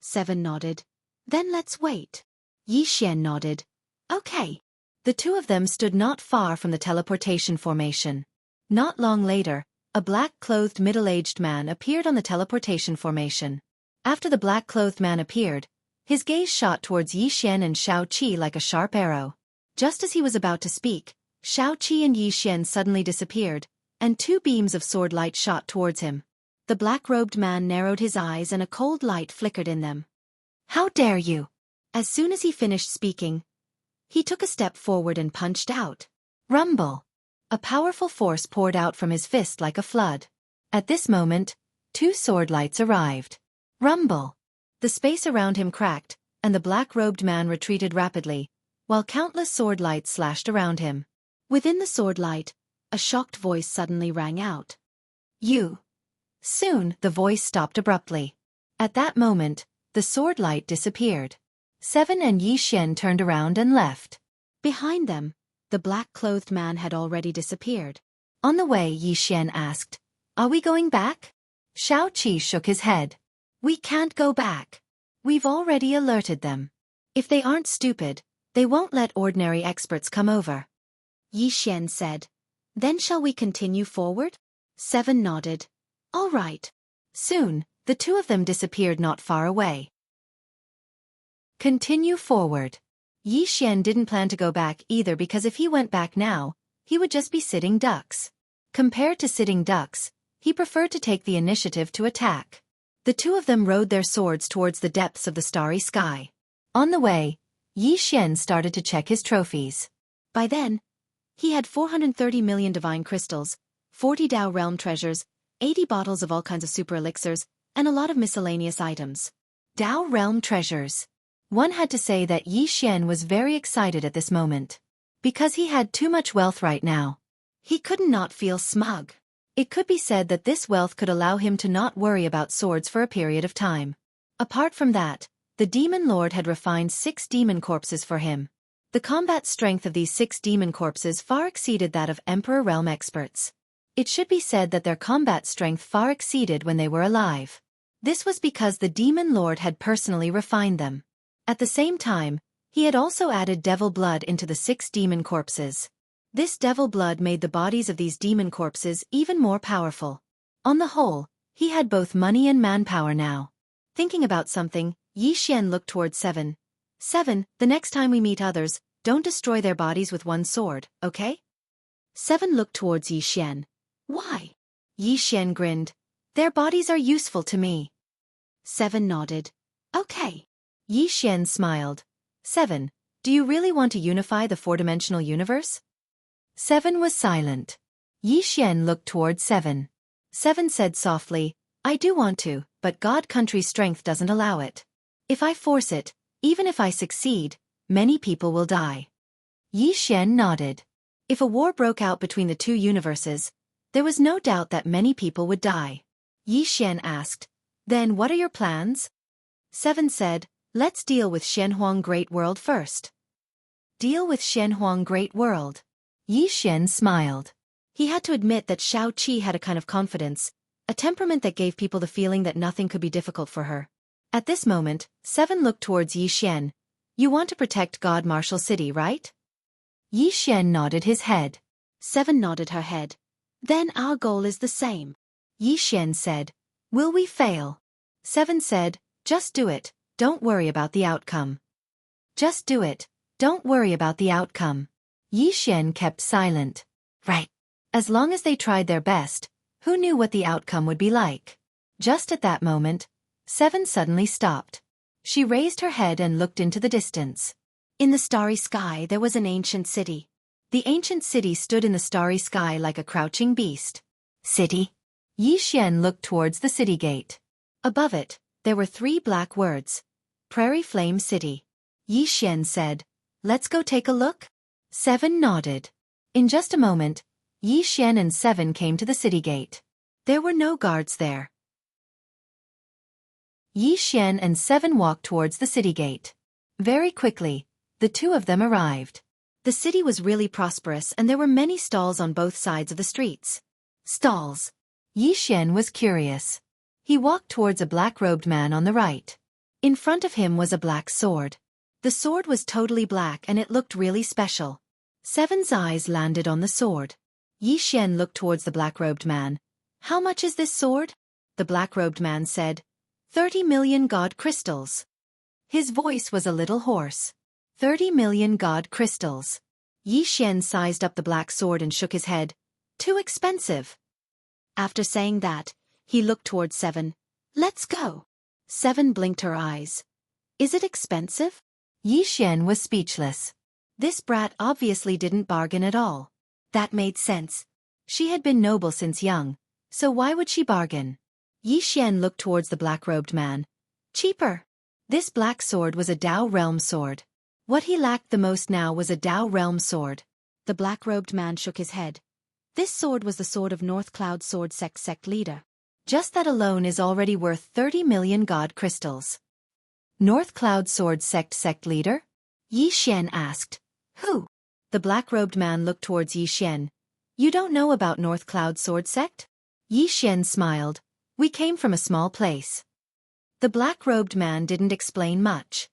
7 nodded. "Then let's wait." Yi Xian nodded. "Okay." The 2 of them stood not far from the teleportation formation. Not long later, a black-clothed middle-aged man appeared on the teleportation formation. After the black-clothed man appeared, his gaze shot towards Yi Xian and Xueqi like a sharp arrow. Just as he was about to speak, Xueqi and Yi Xian suddenly disappeared, and 2 beams of sword light shot towards him. The black-robed man narrowed his eyes and a cold light flickered in them. "How dare you!" As soon as he finished speaking, he took a step forward and punched out. Rumble! A powerful force poured out from his fist like a flood. At this moment, 2 sword lights arrived. Rumble! The space around him cracked, and the black-robed man retreated rapidly, while countless sword lights slashed around him. Within the sword light, a shocked voice suddenly rang out. "You!" Soon, the voice stopped abruptly. At that moment, the sword light disappeared. 7 and Yi Xian turned around and left. Behind them, the black-clothed man had already disappeared. On the way, Yi Xian asked, "Are we going back?" Xueqi shook his head. "We can't go back. We've already alerted them. If they aren't stupid, they won't let ordinary experts come over." Yi Xian said, "Then shall we continue forward?" 7 nodded. "All right." Soon, the 2 of them disappeared not far away. Continue forward. Yi Xian didn't plan to go back either because if he went back now, he would just be sitting ducks. Compared to sitting ducks, he preferred to take the initiative to attack. The 2 of them rode their swords towards the depths of the starry sky. On the way, Yi Xian started to check his trophies. By then, he had 430 million divine crystals, 40 Dao realm treasures, 80 bottles of all kinds of super elixirs, and a lot of miscellaneous items. Dao realm treasures. One had to say that Yi Xian was very excited at this moment. Because he had too much wealth right now. He could not feel smug. It could be said that this wealth could allow him to not worry about swords for a period of time. Apart from that, the demon lord had refined 6 demon corpses for him. The combat strength of these 6 demon corpses far exceeded that of Emperor Realm experts. It should be said that their combat strength far exceeded when they were alive. This was because the demon lord had personally refined them. At the same time, he had also added devil blood into the 6 demon corpses. This devil blood made the bodies of these demon corpses even more powerful. On the whole, he had both money and manpower now. Thinking about something, Yi Xian looked towards 7. 7, the next time we meet others, don't destroy their bodies with one sword, okay? 7 looked towards Yi Xian. Why? Yi Xian grinned. Their bodies are useful to me. 7 nodded. Okay. Yi Xian smiled. 7, do you really want to unify the 4-dimensional universe? 7 was silent. Yi Xian looked towards 7. 7 said softly, I do want to, but God country's strength doesn't allow it. If I force it, even if I succeed, many people will die. Yi Xian nodded. If a war broke out between the 2 universes, there was no doubt that many people would die. Yi Xian asked, then what are your plans? 7 said, let's deal with Shenhuang Great World first. Deal with Shenhuang Great World. Yi Xian smiled. He had to admit that Xueqi had a kind of confidence, a temperament that gave people the feeling that nothing could be difficult for her. At this moment, 7 looked towards Yi Xian. You want to protect God Martial City, right? Yi Xian nodded his head. 7 nodded her head. Then our goal is the same. Yi Xian said. Will we fail? 7 said, just do it, don't worry about the outcome. Just do it, don't worry about the outcome. Yi Xian kept silent. Right. As long as they tried their best, who knew what the outcome would be like? Just at that moment, 7 suddenly stopped. She raised her head and looked into the distance. In the starry sky there was an ancient city. The ancient city stood in the starry sky like a crouching beast. City? Yi Xian looked towards the city gate. Above it, there were 3 black words. Prairie Flame City. Yi Xian said, let's go take a look? 7 nodded. In just a moment, Yi Xian and 7 came to the city gate. There were no guards there. Yi Xian and 7 walked towards the city gate. Very quickly, the 2 of them arrived. The city was really prosperous and there were many stalls on both sides of the streets. Stalls. Yi Xian was curious. He walked towards a black-robed man on the right. In front of him was a black sword. The sword was totally black and it looked really special. 7's eyes landed on the sword. Yi Xian looked towards the black-robed man. How much is this sword? The black-robed man said, 30 million god crystals. His voice was a little hoarse. 30 million god crystals. Yi Xian sized up the black sword and shook his head. Too expensive. After saying that, he looked towards 7. Let's go. 7 blinked her eyes. Is it expensive? Yi Xian was speechless. This brat obviously didn't bargain at all. That made sense. She had been noble since young, so why would she bargain? Yi Xian looked towards the black-robed man. Cheaper. This black sword was a Dao Realm sword. What he lacked the most now was a Dao Realm sword. The black-robed man shook his head. This sword was the sword of North Cloud Sword sect leader. Just that alone is already worth 30 million god crystals. North Cloud Sword sect leader? Yi Xian asked. Who? The black-robed man looked towards Yi Xian. You don't know about North Cloud Sword sect? Yi Xian smiled. We came from a small place. The black-robed man didn't explain much.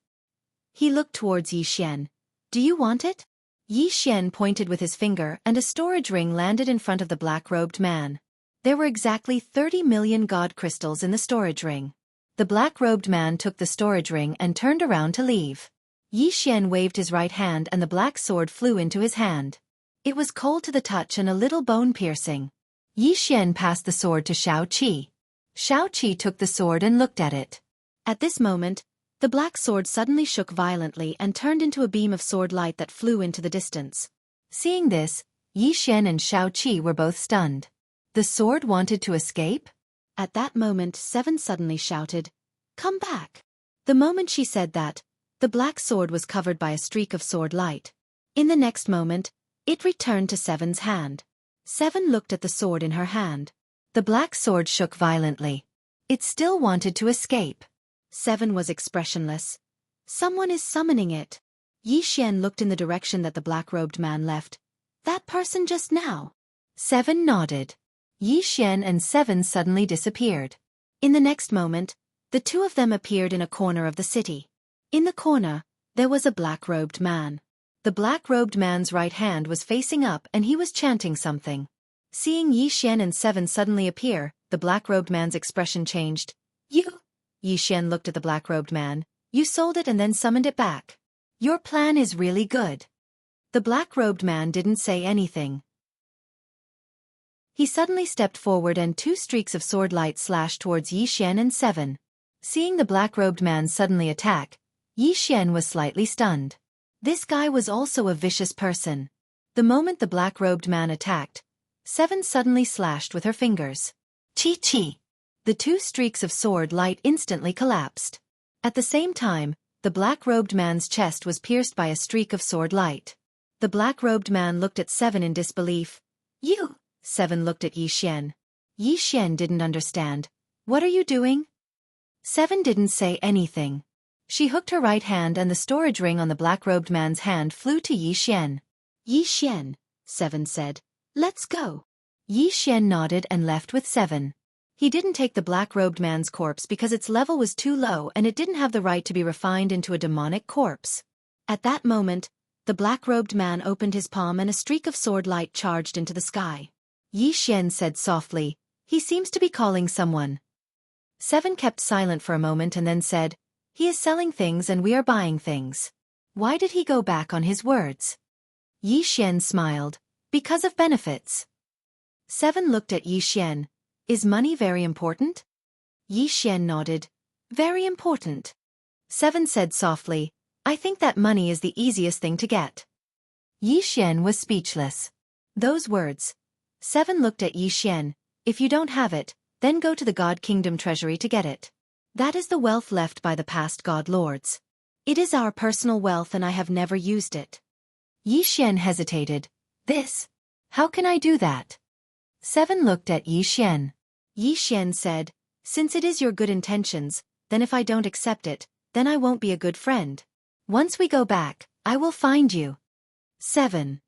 He looked towards Yi Xian. Do you want it? Yi Xian pointed with his finger and a storage ring landed in front of the black-robed man. There were exactly 30 million god crystals in the storage ring. The black-robed man took the storage ring and turned around to leave. Yi Xian waved his right hand and the black sword flew into his hand. It was cold to the touch and a little bone-piercing. Yi Xian passed the sword to Xueqi. Xueqi took the sword and looked at it. At this moment, the black sword suddenly shook violently and turned into a beam of sword light that flew into the distance. Seeing this, Yi Xian and Xueqi were both stunned. The sword wanted to escape? At that moment 7 suddenly shouted, Come back! The moment she said that, The black sword was covered by a streak of sword light. In the next moment, it returned to Seven's hand. Seven looked at the sword in her hand. The black sword shook violently. It still wanted to escape. Seven was expressionless. Someone is summoning it. Yi Xian looked in the direction that the black-robed man left. That person just now. Seven nodded. Yi Xian and Seven suddenly disappeared. In the next moment, the two of them appeared in a corner of the city. In the corner, there was a black-robed man. The black-robed man's right hand was facing up and he was chanting something. Seeing Yi Xian and Seven suddenly appear, the black-robed man's expression changed. You? Yi Xian looked at the black-robed man. You sold it and then summoned it back. Your plan is really good. The black-robed man didn't say anything. He suddenly stepped forward and two streaks of sword light slashed towards Yi Xian and Seven. Seeing the black-robed man suddenly attack, Yi Xian was slightly stunned. This guy was also a vicious person. The moment the black-robed man attacked, Seven suddenly slashed with her fingers. Chi-chi! The two streaks of sword light instantly collapsed. At the same time, the black-robed man's chest was pierced by a streak of sword light. The black-robed man looked at Seven in disbelief. You! Seven looked at Yi Xian. Yi Xian didn't understand. What are you doing? Seven didn't say anything. She hooked her right hand and the storage ring on the black-robed man's hand flew to Yi Xian. Yi Xian, Seven said. Let's go. Yi Xian nodded and left with Seven. He didn't take the black-robed man's corpse because its level was too low and it didn't have the right to be refined into a demonic corpse. At that moment, the black-robed man opened his palm and a streak of sword light charged into the sky. Yi Xian said softly, he seems to be calling someone. Seven kept silent for a moment and then said, he is selling things and we are buying things. Why did he go back on his words? Yi Xian smiled, because of benefits. Seven looked at Yi Xian. Is money very important? Yi Xian nodded. Very important. Seven said softly, I think that money is the easiest thing to get. Yi Xian was speechless. Those words. Seven looked at Yi Xian. If you don't have it, then go to the God Kingdom treasury to get it. That is the wealth left by the past God Lords. It is our personal wealth and I have never used it. Yi Xian hesitated. This? How can I do that? Seven looked at Yi Xian. Yi Xian said, since it is your good intentions, then if I don't accept it, then I won't be a good friend. Once we go back, I will find you. 7.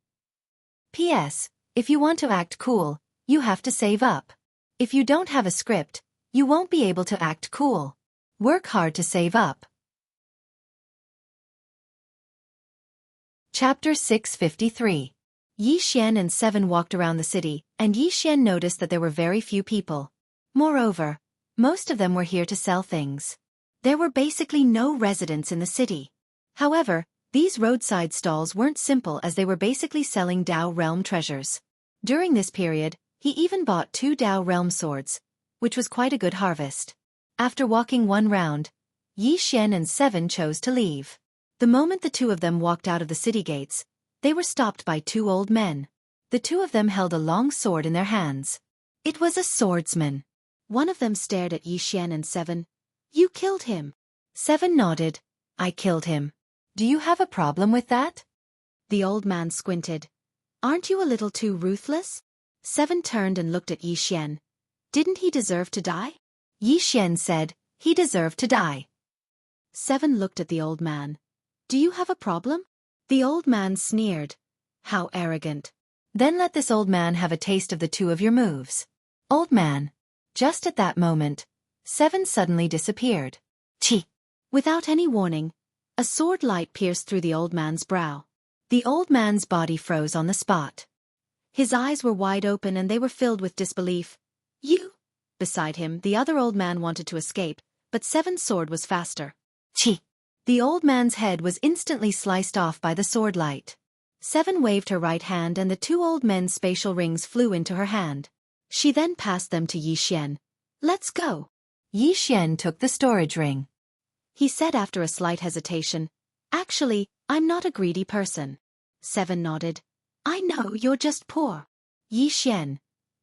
P.S. If you want to act cool, you have to save up. If you don't have a script, you won't be able to act cool. Work hard to save up. Chapter 653. Yi Xian and Seven walked around the city, and Yi Xian noticed that there were very few people. Moreover, most of them were here to sell things. There were basically no residents in the city. However, these roadside stalls weren't simple as they were basically selling Dao Realm treasures. During this period, he even bought 2 Dao Realm swords, which was quite a good harvest. After walking one round, Yi Xian and Seven chose to leave. The moment the two of them walked out of the city gates, they were stopped by 2 old men. The two of them held a long sword in their hands. It was a swordsman. One of them stared at Yi Xian and Seven. You killed him. Seven nodded. I killed him. Do you have a problem with that? The old man squinted. Aren't you a little too ruthless? Seven turned and looked at Yi Xian. Didn't he deserve to die? Yi Xian said, he deserved to die. Seven looked at the old man. Do you have a problem? The old man sneered. How arrogant. Then let this old man have a taste of the 2 of your moves. Old man. Just at that moment, Seven suddenly disappeared. Chi. Without any warning, a sword light pierced through the old man's brow. The old man's body froze on the spot. His eyes were wide open and they were filled with disbelief. You? Beside him, the other old man wanted to escape, but Seven's sword was faster. Chi. The old man's head was instantly sliced off by the sword light. Seven waved her right hand and the 2 old men's spatial rings flew into her hand. She then passed them to Yi Xian. Let's go. Yi Xian took the storage ring. He said after a slight hesitation, Actually, I'm not a greedy person. Seven nodded. I know, you're just poor. Yi Xian.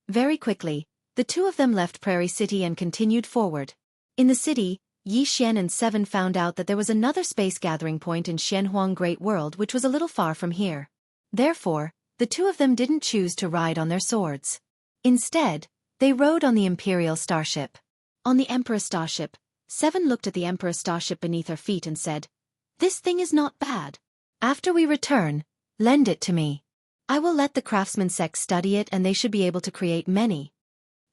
Very quickly, the 2 of them left Prairie City and continued forward. In the city, Yi Xian and 7 found out that there was another space gathering point in Xianhuang Great World which was a little far from here. Therefore, the two of them didn't choose to ride on their swords. Instead, they rode on the Imperial starship. On the Emperor starship, 7 looked at the Emperor starship beneath her feet and said, "This thing is not bad. After we return, lend it to me. I will let the craftsman sect study it and they should be able to create many."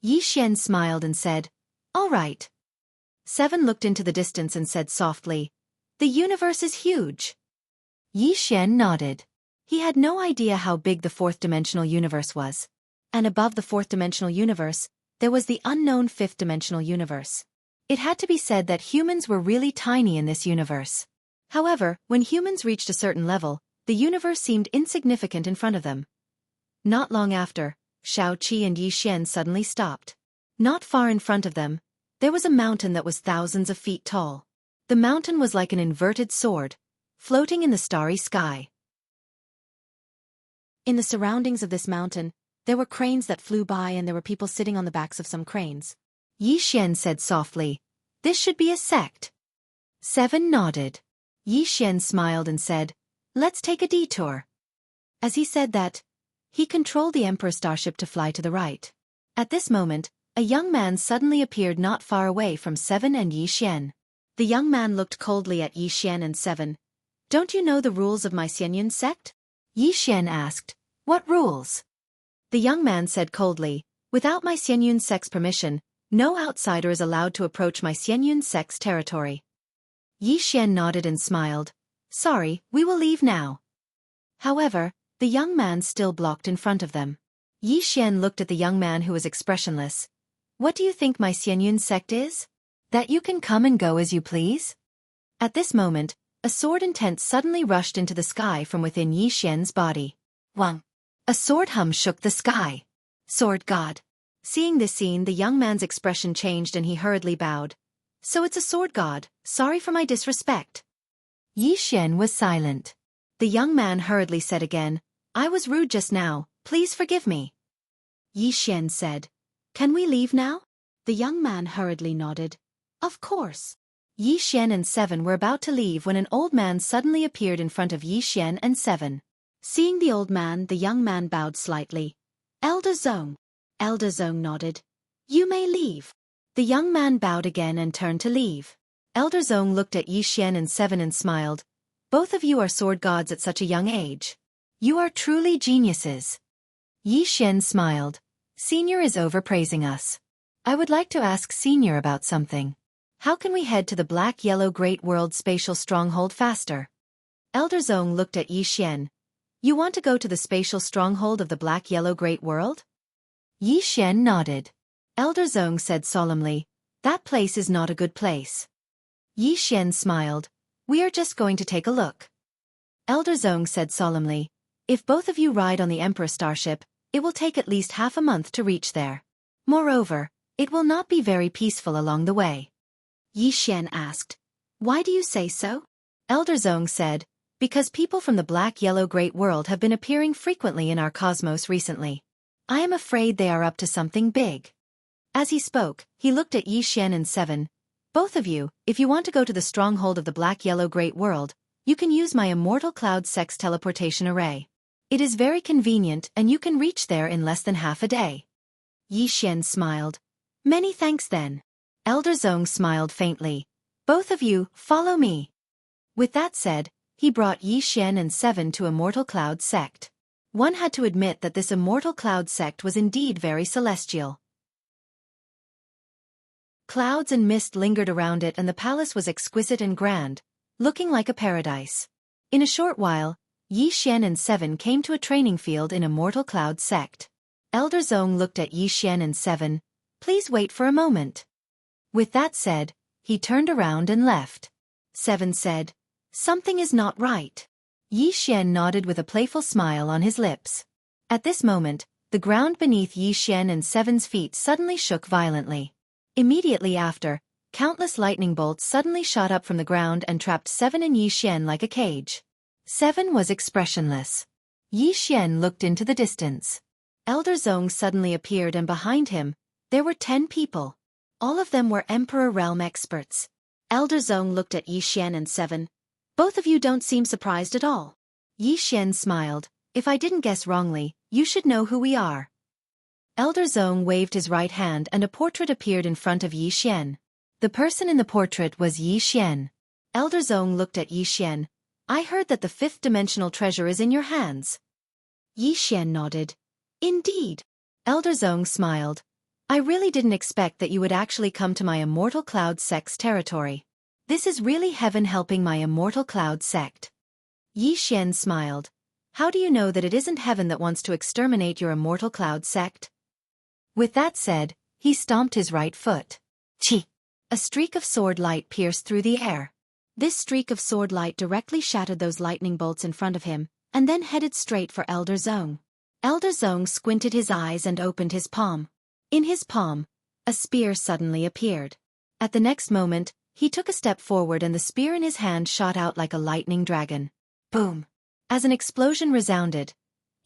Yi Xian smiled and said, "All right." 7 looked into the distance and said softly, "The universe is huge." Yi Xian nodded. He had no idea how big the fourth-dimensional universe was. And above the fourth-dimensional universe, there was the unknown fifth-dimensional universe. It had to be said that humans were really tiny in this universe. However, when humans reached a certain level, the universe seemed insignificant in front of them. Not long after, Xueqi and Yi Xian suddenly stopped. Not far in front of them, there was a mountain that was thousands of feet tall. The mountain was like an inverted sword, floating in the starry sky. In the surroundings of this mountain, there were cranes that flew by and there were people sitting on the backs of some cranes. Yi Xian said softly, "This should be a sect." 7 nodded. Yi Xian smiled and said, "Let's take a detour." As he said that, he controlled the Emperor starship to fly to the right. At this moment, a young man suddenly appeared not far away from 7 and Yi Xian. The young man looked coldly at Yi Xian and 7. "Don't you know the rules of my Xianyun sect?" Yi Xian asked, "What rules?" The young man said coldly, "Without my Xianyun sect's permission, no outsider is allowed to approach my Xianyun sect's territory." Yi Xian nodded and smiled. "Sorry, we will leave now." However, the young man still blocked in front of them. Yi Xian looked at the young man who was expressionless. "What do you think my Xianyun sect is? That you can come and go as you please?" At this moment, a sword intent suddenly rushed into the sky from within Yi Xian's body. Wang! A sword hum shook the sky. "Sword God." Seeing this scene, the young man's expression changed and he hurriedly bowed. "So it's a sword god, sorry for my disrespect." Yi Xian was silent. The young man hurriedly said again, "I was rude just now, please forgive me." Yi Xian said, "Can we leave now?" The young man hurriedly nodded. "Of course." Yi Xian and 7 were about to leave when an old man suddenly appeared in front of Yi Xian and 7. Seeing the old man, the young man bowed slightly. "Elder Zong." Elder Zong nodded. "You may leave." The young man bowed again and turned to leave. Elder Zong looked at Yi Xian and 7 and smiled. "Both of you are sword gods at such a young age. You are truly geniuses." Yi Xian smiled. "Senior is overpraising us. I would like to ask Senior about something. How can we head to the Black-Yellow Great World Spatial Stronghold faster?" Elder Zong looked at Yi Xian. "You want to go to the spatial stronghold of the Black-Yellow Great World?" Yi Xian nodded. Elder Zong said solemnly, "That place is not a good place." Yi Xian smiled. "We are just going to take a look." Elder Zong said solemnly, "If both of you ride on the Emperor starship, it will take at least half a month to reach there. Moreover, it will not be very peaceful along the way." Yi Xian asked, "Why do you say so?" Elder Zong said, "Because people from the Black-Yellow Great World have been appearing frequently in our cosmos recently. I am afraid they are up to something big." As he spoke, he looked at Yi Xian and 7. "Both of you, if you want to go to the stronghold of the Black-Yellow Great World, you can use my Immortal Cloud Sex teleportation array. It is very convenient and you can reach there in less than half a day." Yi Xian smiled. "Many thanks then." Elder Zong smiled faintly. "Both of you, follow me." With that said, he brought Yi Xian and 7 to Immortal Cloud Sect. One had to admit that this Immortal Cloud Sect was indeed very celestial. Clouds and mist lingered around it and the palace was exquisite and grand, looking like a paradise. In a short while, Yi Xian and 7 came to a training field in Immortal Cloud Sect. Elder Zong looked at Yi Xian and 7. "Please wait for a moment." With that said, he turned around and left. 7 said, "Something is not right." Yi Xian nodded with a playful smile on his lips. At this moment, the ground beneath Yi Xian and 7's feet suddenly shook violently. Immediately after, countless lightning bolts suddenly shot up from the ground and trapped 7 and Yi Xian like a cage. 7 was expressionless. Yi Xian looked into the distance. Elder Zong suddenly appeared and behind him, there were 10 people. All of them were Emperor Realm experts. Elder Zong looked at Yi Xian and Seven. Both of you don't seem surprised at all. Yi Xian smiled. If I didn't guess wrongly, you should know who we are. Elder Zong waved his right hand and a portrait appeared in front of Yi Xian. The person in the portrait was Yi Xian. Elder Zong looked at Yi Xian. I heard that the fifth dimensional treasure is in your hands. Yi Xian nodded. Indeed. Elder Zong smiled. I really didn't expect that you would actually come to my Immortal Cloud Sect's territory. This is really heaven helping my Immortal Cloud Sect. Yi Xian smiled. How do you know that it isn't heaven that wants to exterminate your Immortal Cloud Sect? With that said, he stomped his right foot. Chi! A streak of sword light pierced through the air. This streak of sword light directly shattered those lightning bolts in front of him, and then headed straight for Elder Zong. Elder Zong squinted his eyes and opened his palm. In his palm, a spear suddenly appeared. At the next moment, he took a step forward and the spear in his hand shot out like a lightning dragon. Boom! As an explosion resounded,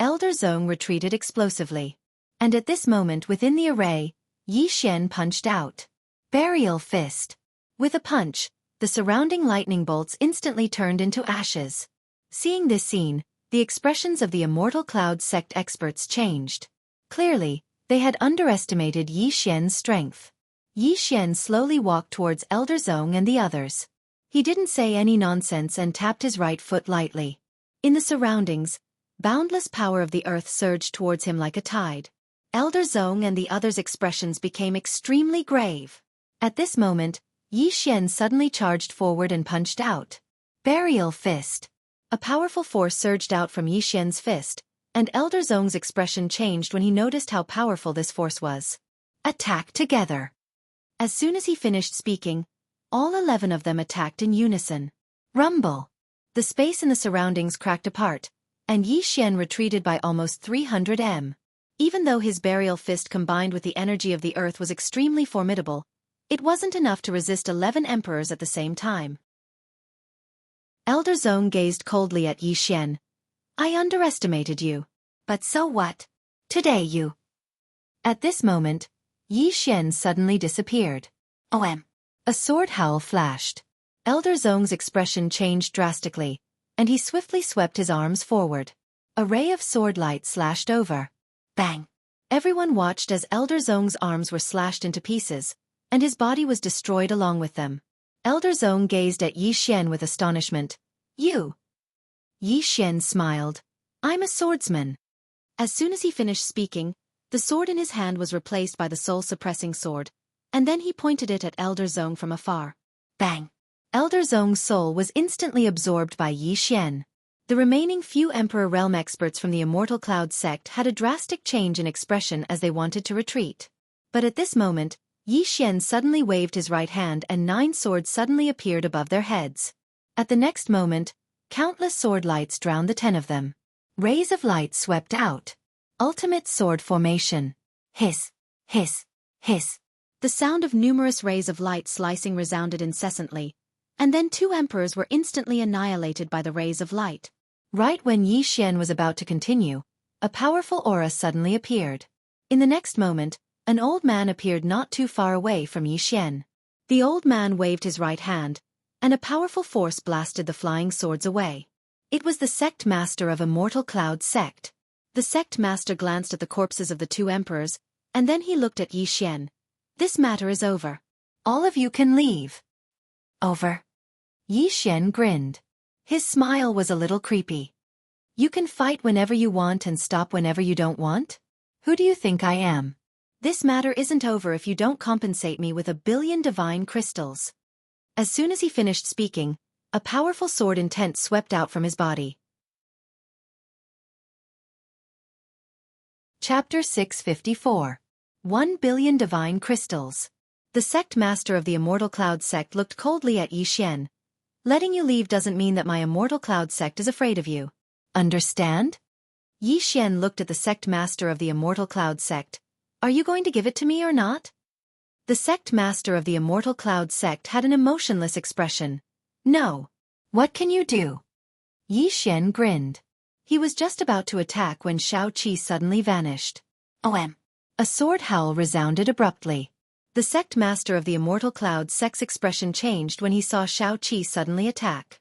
Elder Zong retreated explosively. And at this moment within the array, Yi Xian punched out. Burial Fist. With a punch, the surrounding lightning bolts instantly turned into ashes. Seeing this scene, the expressions of the Immortal Cloud Sect experts changed. Clearly, they had underestimated Yi Xian's strength. Yi Xian slowly walked towards Elder Zong and the others. He didn't say any nonsense and tapped his right foot lightly. In the surroundings, boundless power of the earth surged towards him like a tide. Elder Zong and the others' expressions became extremely grave. At this moment, Yi Xian suddenly charged forward and punched out. Burial Fist. A powerful force surged out from Yi Xian's fist, and Elder Zong's expression changed when he noticed how powerful this force was. Attack together. As soon as he finished speaking, all 11 of them attacked in unison. Rumble. The space in the surroundings cracked apart, and Yi Xian retreated by almost 300 m. Even though his burial fist combined with the energy of the earth was extremely formidable, it wasn't enough to resist 11 emperors at the same time. Elder Zong gazed coldly at Yi Xian. I underestimated you. But so what? Today you. At this moment, Yi Xian suddenly disappeared. OM. A sword howl flashed. Elder Zong's expression changed drastically, and he swiftly swept his arms forward. A ray of sword light slashed over. Bang! Everyone watched as Elder Zong's arms were slashed into pieces, and his body was destroyed along with them. Elder Zong gazed at Yi Xian with astonishment. You! Yi Xian smiled. I'm a swordsman. As soon as he finished speaking, the sword in his hand was replaced by the soul-suppressing sword, and then he pointed it at Elder Zong from afar. Bang! Elder Zong's soul was instantly absorbed by Yi Xian. The remaining few Emperor Realm experts from the Immortal Cloud Sect had a drastic change in expression as they wanted to retreat. But at this moment, Yi Xian suddenly waved his right hand and 9 swords suddenly appeared above their heads. At the next moment, countless sword lights drowned the 10 of them. Rays of light swept out. Ultimate sword formation. Hiss, hiss, hiss. The sound of numerous rays of light slicing resounded incessantly, and then 2 emperors were instantly annihilated by the rays of light. Right when Yi Xian was about to continue, a powerful aura suddenly appeared. In the next moment, an old man appeared not too far away from Yi Xian. The old man waved his right hand, and a powerful force blasted the flying swords away. It was the sect master of Immortal Cloud Sect. The sect master glanced at the corpses of the 2 emperors, and then he looked at Yi Xian. This matter is over. All of you can leave. Over. Yi Xian grinned. His smile was a little creepy. You can fight whenever you want and stop whenever you don't want? Who do you think I am? This matter isn't over if you don't compensate me with 1 billion divine crystals. As soon as he finished speaking, a powerful sword intent swept out from his body. Chapter 654. 1 billion divine crystals. The sect master of the Immortal Cloud Sect looked coldly at Yi Xian. Letting you leave doesn't mean that my Immortal Cloud Sect is afraid of you. Understand? Yi Xian looked at the sect master of the Immortal Cloud Sect. Are you going to give it to me or not? The sect master of the Immortal Cloud Sect had an emotionless expression. No. What can you do? Yi Xian grinned. He was just about to attack when Xueqi suddenly vanished. OM. A sword howl resounded abruptly. The sect master of the Immortal Cloud sect's expression changed when he saw Xueqi suddenly attack.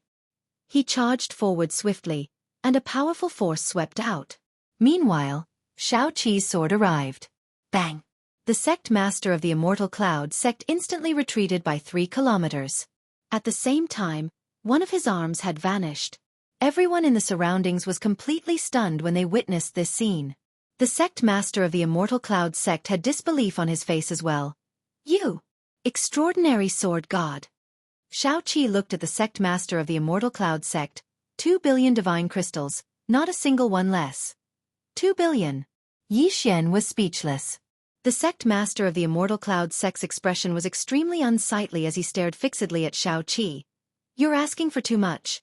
He charged forward swiftly, and a powerful force swept out. Meanwhile, Xueqi's sword arrived. Bang! The sect master of the Immortal Cloud sect instantly retreated by 3 kilometers. At the same time, one of his arms had vanished. Everyone in the surroundings was completely stunned when they witnessed this scene. The sect master of the Immortal Cloud sect had disbelief on his face as well. "You! Extraordinary sword god!" Xueqi looked at the sect master of the Immortal Cloud sect. 2 billion divine crystals, not a single one less. 2 billion. Yi Xian was speechless. The sect master of the Immortal Cloud sect's expression was extremely unsightly as he stared fixedly at Xueqi. "You're asking for too much.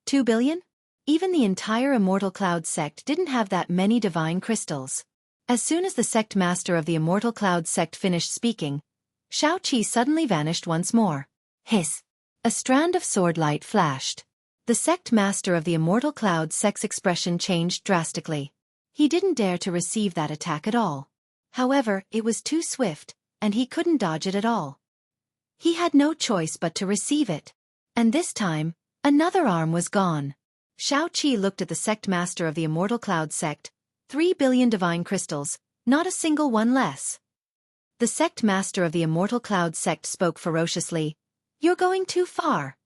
2 billion? Even the entire Immortal Cloud sect didn't have that many divine crystals." As soon as the sect master of the Immortal Cloud sect finished speaking, Xueqi suddenly vanished once more. Hiss! A strand of sword light flashed. The sect master of the Immortal Cloud sect's expression changed drastically. He didn't dare to receive that attack at all. However, it was too swift, and he couldn't dodge it at all. He had no choice but to receive it. And this time, another arm was gone. Xueqi looked at the sect master of the Immortal Cloud sect. 3 billion divine crystals, not a single one less. The sect master of the Immortal Cloud sect spoke ferociously. "You're going too far."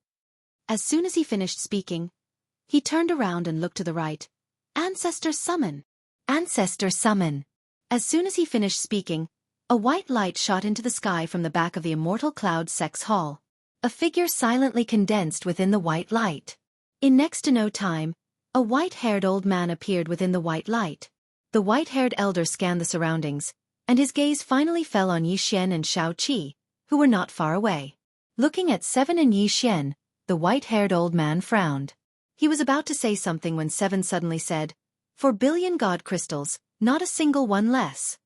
As soon as he finished speaking, he turned around and looked to the right. "Ancestor summon! Ancestor summon!" As soon as he finished speaking, a white light shot into the sky from the back of the Immortal Cloud sect's hall. A figure silently condensed within the white light. In next to no time, a white-haired old man appeared within the white light. The white-haired elder scanned the surroundings, and his gaze finally fell on Yi Xian and Xueqi, who were not far away. Looking at Seven and Yi Xian, the white-haired old man frowned. He was about to say something when Seven suddenly said, "4 billion god crystals, not a single one less."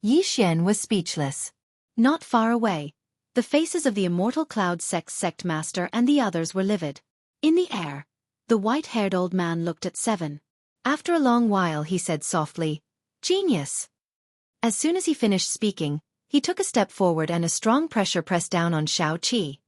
Yi Xian was speechless. Not far away, the faces of the Immortal Cloud sect's sect master and the others were livid. In the air, the white-haired old man looked at Seven. After a long while he said softly, "Genius." As soon as he finished speaking, he took a step forward and a strong pressure pressed down on Xueqi.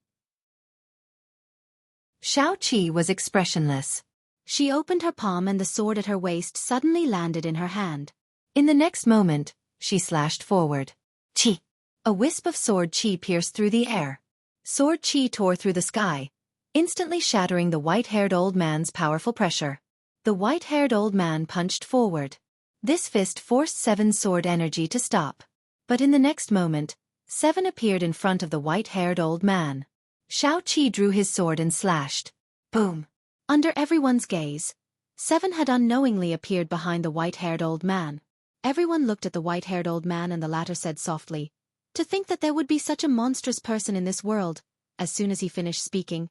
Xueqi was expressionless. She opened her palm and the sword at her waist suddenly landed in her hand. In the next moment, she slashed forward. Chi! A wisp of sword chi pierced through the air. Sword chi tore through the sky, instantly shattering the white-haired old man's powerful pressure. The white-haired old man punched forward. This fist forced Seven's sword energy to stop. But in the next moment, Seven appeared in front of the white-haired old man. Xueqi drew his sword and slashed. Boom! Under everyone's gaze, Seven had unknowingly appeared behind the white-haired old man. Everyone looked at the white-haired old man and the latter said softly, "To think that there would be such a monstrous person in this world." As soon as he finished speaking,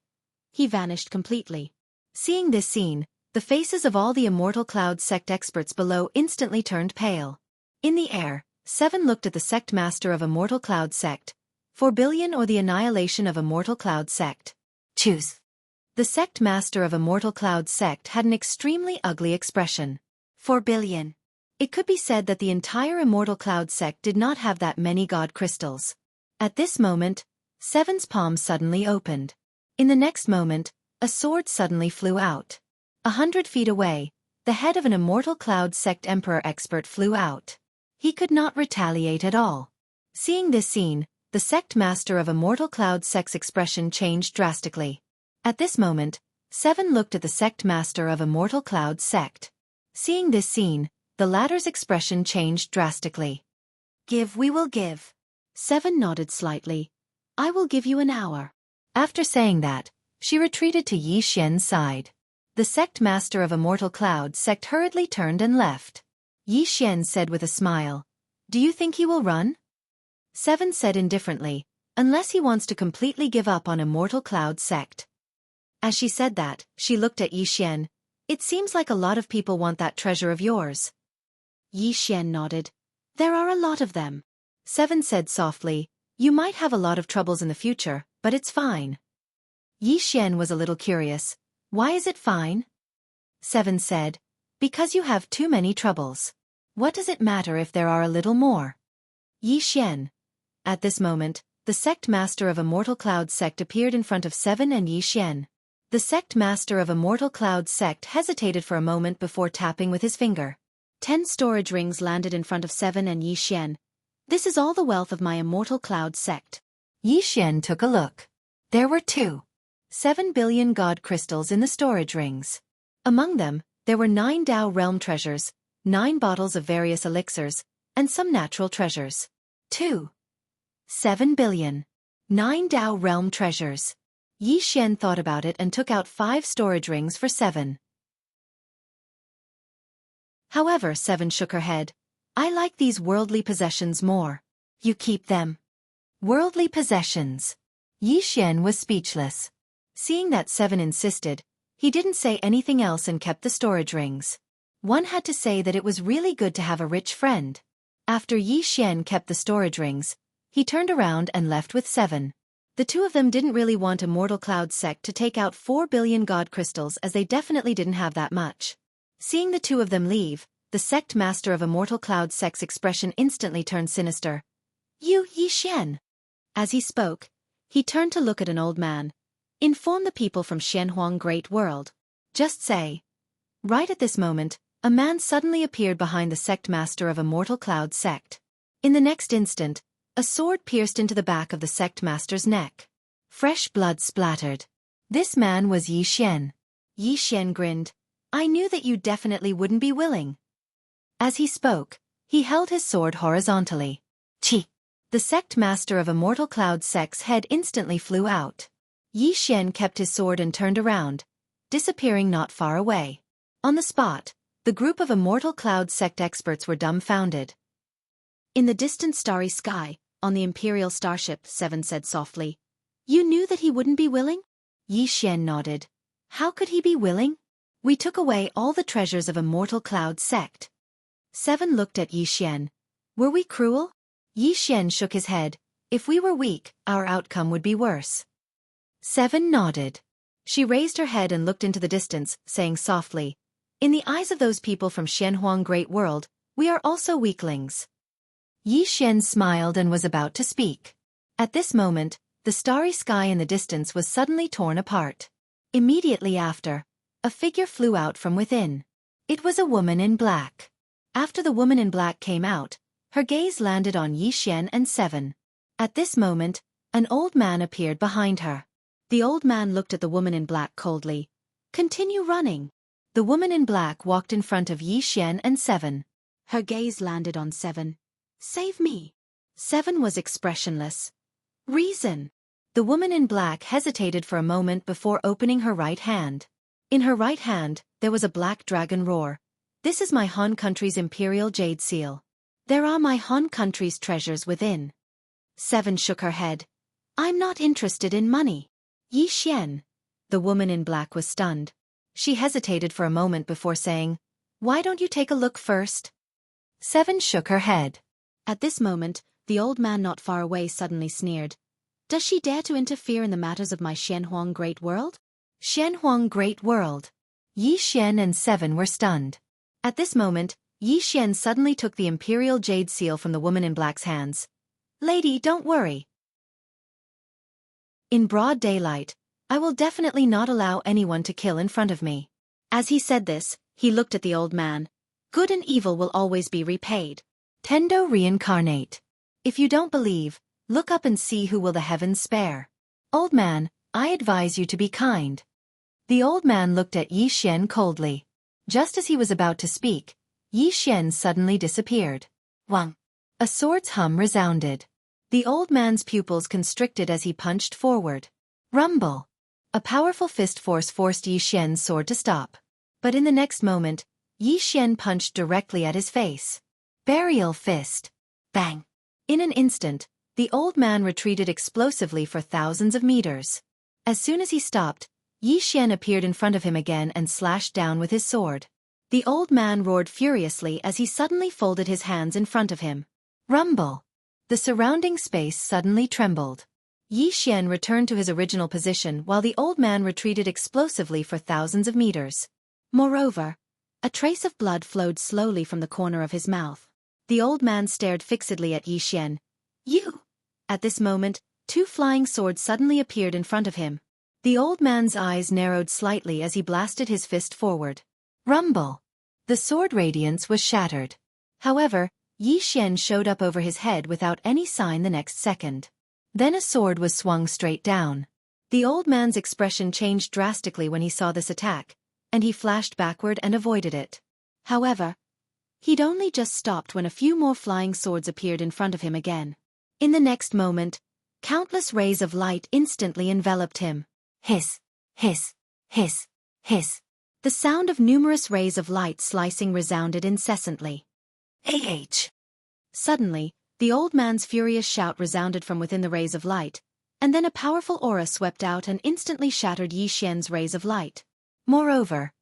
he vanished completely. Seeing this scene, the faces of all the Immortal Cloud sect experts below instantly turned pale. In the air, Seven looked at the sect master of Immortal Cloud sect. 4 billion or the annihilation of Immortal Cloud sect. Choose. The sect master of Immortal Cloud sect had an extremely ugly expression. 4 billion. It could be said that the entire Immortal Cloud sect did not have that many god crystals. At this moment, Seven's palm suddenly opened. In the next moment, a sword suddenly flew out. 100 feet away, the head of an Immortal Cloud sect emperor expert flew out. He could not retaliate at all. Seeing this scene, the sect master of Immortal Cloud sect's expression changed drastically. At this moment, Seven looked at the sect master of Immortal Cloud sect. Seeing this scene, the latter's expression changed drastically. "Give, we will give." Seven nodded slightly. "I will give you an hour." After saying that, she retreated to Yi Xian's side. The sect master of Immortal Cloud sect hurriedly turned and left. Yi Xian said with a smile, "Do you think he will run?" Seven said indifferently, "Unless he wants to completely give up on Immortal Cloud sect." As she said that, she looked at Yi Xian. "It seems like a lot of people want that treasure of yours." Yi Xian nodded. "There are a lot of them." Seven said softly, "You might have a lot of troubles in the future, but it's fine." Yi Xian was a little curious. "Why is it fine?" Seven said, "Because you have too many troubles. What does it matter if there are a little more?" Yi Xian, At this moment, the sect master of Immortal Cloud sect appeared in front of Seven and Yi Xian. The sect master of Immortal Cloud sect hesitated for a moment before tapping with his finger. 10 storage rings landed in front of Seven and Yi Xian. This is all the wealth of my Immortal Cloud sect. Yi Xian took a look. There were 7 billion god crystals in the storage rings. Among them, there were 9 Dao realm treasures, 9 bottles of various elixirs, and some natural treasures. 7 billion. 9 Dao realm treasures. Yi Xian thought about it and took out 5 storage rings for Seven. However, Seven shook her head. I like these worldly possessions more. You keep them. Worldly possessions. Yi Xian was speechless. Seeing that Seven insisted, he didn't say anything else and kept the storage rings. One had to say that it was really good to have a rich friend. After Yi Xian kept the storage rings, he turned around and left with Seven. The two of them didn't really want Immortal Cloud sect to take out 4 billion god crystals as they definitely didn't have that much. Seeing the two of them leave, the sect master of Immortal Cloud sect's expression instantly turned sinister. You, Yi Xian. As he spoke, he turned to look at an old man. Inform the people from Xianhuang Great World. Just say. Right at this moment, a man suddenly appeared behind the sect master of Immortal Cloud sect. In the next instant, a sword pierced into the back of the sect master's neck. Fresh blood splattered. This man was Yi Xian. Yi Xian grinned. I knew that you definitely wouldn't be willing. As he spoke, he held his sword horizontally. Chi! The sect master of Immortal Cloud sect's head instantly flew out. Yi Xian kept his sword and turned around, disappearing not far away. On the spot, the group of Immortal Cloud sect experts were dumbfounded. In the distant starry sky, on the Imperial starship, Seven said softly. You knew that he wouldn't be willing? Yi Xian nodded. How could he be willing? We took away all the treasures of Immortal Cloud sect. Seven looked at Yi Xian. Were we cruel? Yi Xian shook his head. If we were weak, our outcome would be worse. Seven nodded. She raised her head and looked into the distance, saying softly, in the eyes of those people from Xianhuang Great World, we are also weaklings. Yi Xian smiled and was about to speak. At this moment, the starry sky in the distance was suddenly torn apart. Immediately after, a figure flew out from within. It was a woman in black. After the woman in black came out, her gaze landed on Yi Xian and Seven. At this moment, an old man appeared behind her. The old man looked at the woman in black coldly. Continue running. The woman in black walked in front of Yi Xian and Seven. Her gaze landed on Seven. Save me. Seven was expressionless. Reason. The woman in black hesitated for a moment before opening her right hand. In her right hand, there was a black dragon roar. This is my Han country's imperial jade seal. There are my Han country's treasures within. Seven shook her head. I'm not interested in money. Yi Xian. The woman in black was stunned. She hesitated for a moment before saying, why don't you take a look first? Seven shook her head. At this moment, the old man not far away suddenly sneered. Does she dare to interfere in the matters of my Xianhuang Great World? Xianhuang Great World. Yi Xian and Seven were stunned. At this moment, Yi Xian suddenly took the imperial jade seal from the woman in black's hands. Lady, don't worry. In broad daylight, I will definitely not allow anyone to kill in front of me. As he said this, he looked at the old man. Good and evil will always be repaid. Tendo reincarnate. If you don't believe, look up and see who will the heavens spare. Old man, I advise you to be kind. The old man looked at Yi Xian coldly. Just as he was about to speak, Yi Xian suddenly disappeared. Wang. A sword's hum resounded. The old man's pupils constricted as he punched forward. Rumble. A powerful fist force forced Yi Xian's sword to stop. But in the next moment, Yi Xian punched directly at his face. Burial fist. Bang. In an instant, the old man retreated explosively for thousands of meters. As soon as he stopped, Yi Xian appeared in front of him again and slashed down with his sword. The old man roared furiously as he suddenly folded his hands in front of him. Rumble. The surrounding space suddenly trembled. Yi Xian returned to his original position while the old man retreated explosively for thousands of meters. Moreover, a trace of blood flowed slowly from the corner of his mouth. The old man stared fixedly at Yi Xian. You! At this moment, two flying swords suddenly appeared in front of him. The old man's eyes narrowed slightly as he blasted his fist forward. Rumble! The sword radiance was shattered. However, Yi Xian showed up over his head without any sign the next second. Then a sword was swung straight down. The old man's expression changed drastically when he saw this attack, and he flashed backward and avoided it. However, he'd only just stopped when a few more flying swords appeared in front of him again. In the next moment, countless rays of light instantly enveloped him. Hiss, hiss, hiss, hiss. The sound of numerous rays of light slicing resounded incessantly. Suddenly, the old man's furious shout resounded from within the rays of light, and then a powerful aura swept out and instantly shattered Yi Xian's rays of light. Moreover,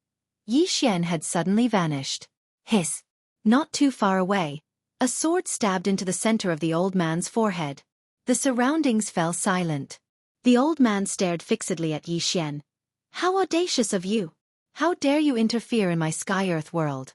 Yi Xian had suddenly vanished. Hiss! Not too far away, a sword stabbed into the center of the old man's forehead. The surroundings fell silent. The old man stared fixedly at Yi Xian. How audacious of you! How dare you interfere in my sky-earth world?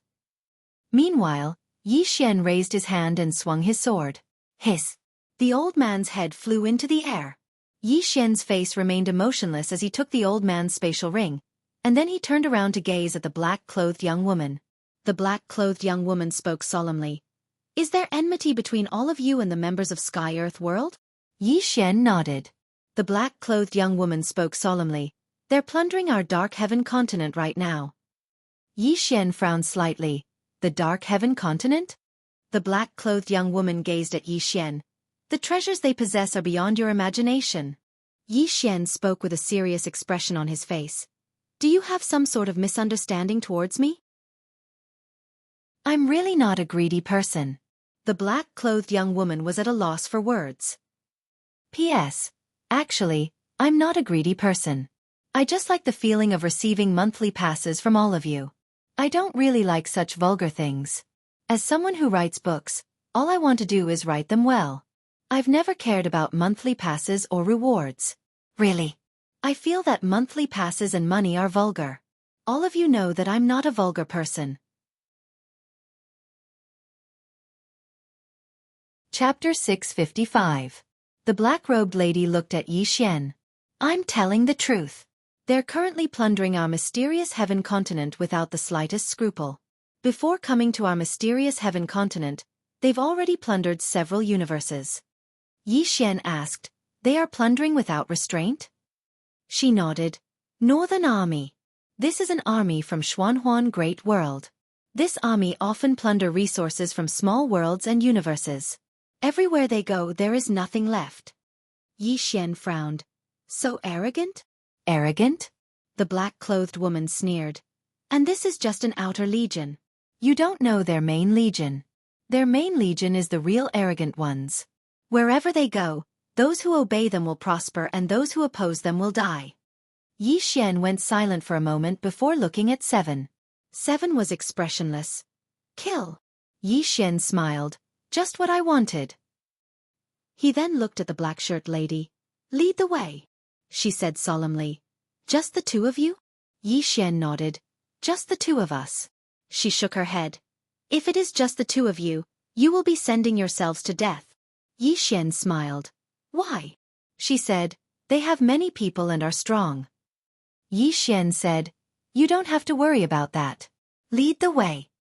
Meanwhile, Yi Xian raised his hand and swung his sword. Hiss! The old man's head flew into the air. Yi Xian's face remained emotionless as he took the old man's spatial ring, and then he turned around to gaze at the black-clothed young woman. The black-clothed young woman spoke solemnly. Is there enmity between all of you and the members of Sky-Earth World? Yi Xian nodded. The black-clothed young woman spoke solemnly. They're plundering our Dark Heaven continent right now. Yi Xian frowned slightly. The Dark Heaven continent? The black-clothed young woman gazed at Yi Xian. The treasures they possess are beyond your imagination. Yi Xian spoke with a serious expression on his face. Do you have some sort of misunderstanding towards me? I'm really not a greedy person. The black-clothed young woman was at a loss for words. P.S. Actually, I'm not a greedy person. I just like the feeling of receiving monthly passes from all of you. I don't really like such vulgar things. As someone who writes books, all I want to do is write them well. I've never cared about monthly passes or rewards. Really? I feel that monthly passes and money are vulgar. All of you know that I'm not a vulgar person. Chapter 655. The black-robed lady looked at Yi Xian. I'm telling the truth. They're currently plundering our mysterious heaven continent without the slightest scruple. Before coming to our mysterious heaven continent, they've already plundered several universes. Yi Xian asked, They are plundering without restraint? She nodded. Northern Army. This is an army from Xuanhuan Great World. This army often plunder resources from small worlds and universes. Everywhere they go there is nothing left. Yi Xian frowned. So arrogant? Arrogant? The black-clothed woman sneered. And this is just an outer legion. You don't know their main legion. Their main legion is the real arrogant ones. Wherever they go, those who obey them will prosper and those who oppose them will die. Yi Xian went silent for a moment before looking at Seven. Seven was expressionless. Kill. Yi Xian smiled. Just what I wanted. He then looked at the black-shirt lady. Lead the way, she said solemnly. Just the two of you? Yi Xian nodded. Just the two of us. She shook her head. If it is just the two of you, you will be sending yourselves to death. Yi Xian smiled. Why? She said. They have many people and are strong. Yi Xian said. You don't have to worry about that. Lead the way.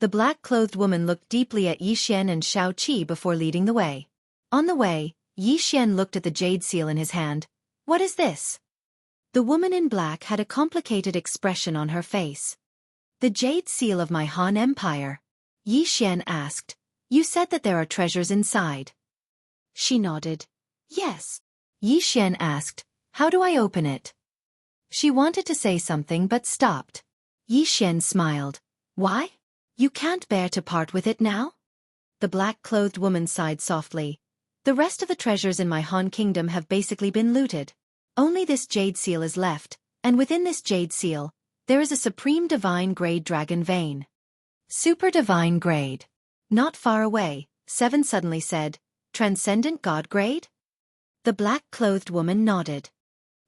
The black-clothed woman looked deeply at Yi Xian and Xueqi before leading the way. On the way, Yi Xian looked at the jade seal in his hand. What is this? The woman in black had a complicated expression on her face. The jade seal of my Han Empire. Yi Xian asked. You said that there are treasures inside. She nodded. Yes. Yi Xian asked. How do I open it? She wanted to say something but stopped. Yi Xian smiled. Why? You can't bear to part with it now? The black-clothed woman sighed softly. The rest of the treasures in my Han kingdom have basically been looted. Only this jade seal is left, and within this jade seal, there is a supreme divine grade dragon vein. Super divine grade. Not far away, Seven suddenly said, Transcendent god grade? The black-clothed woman nodded.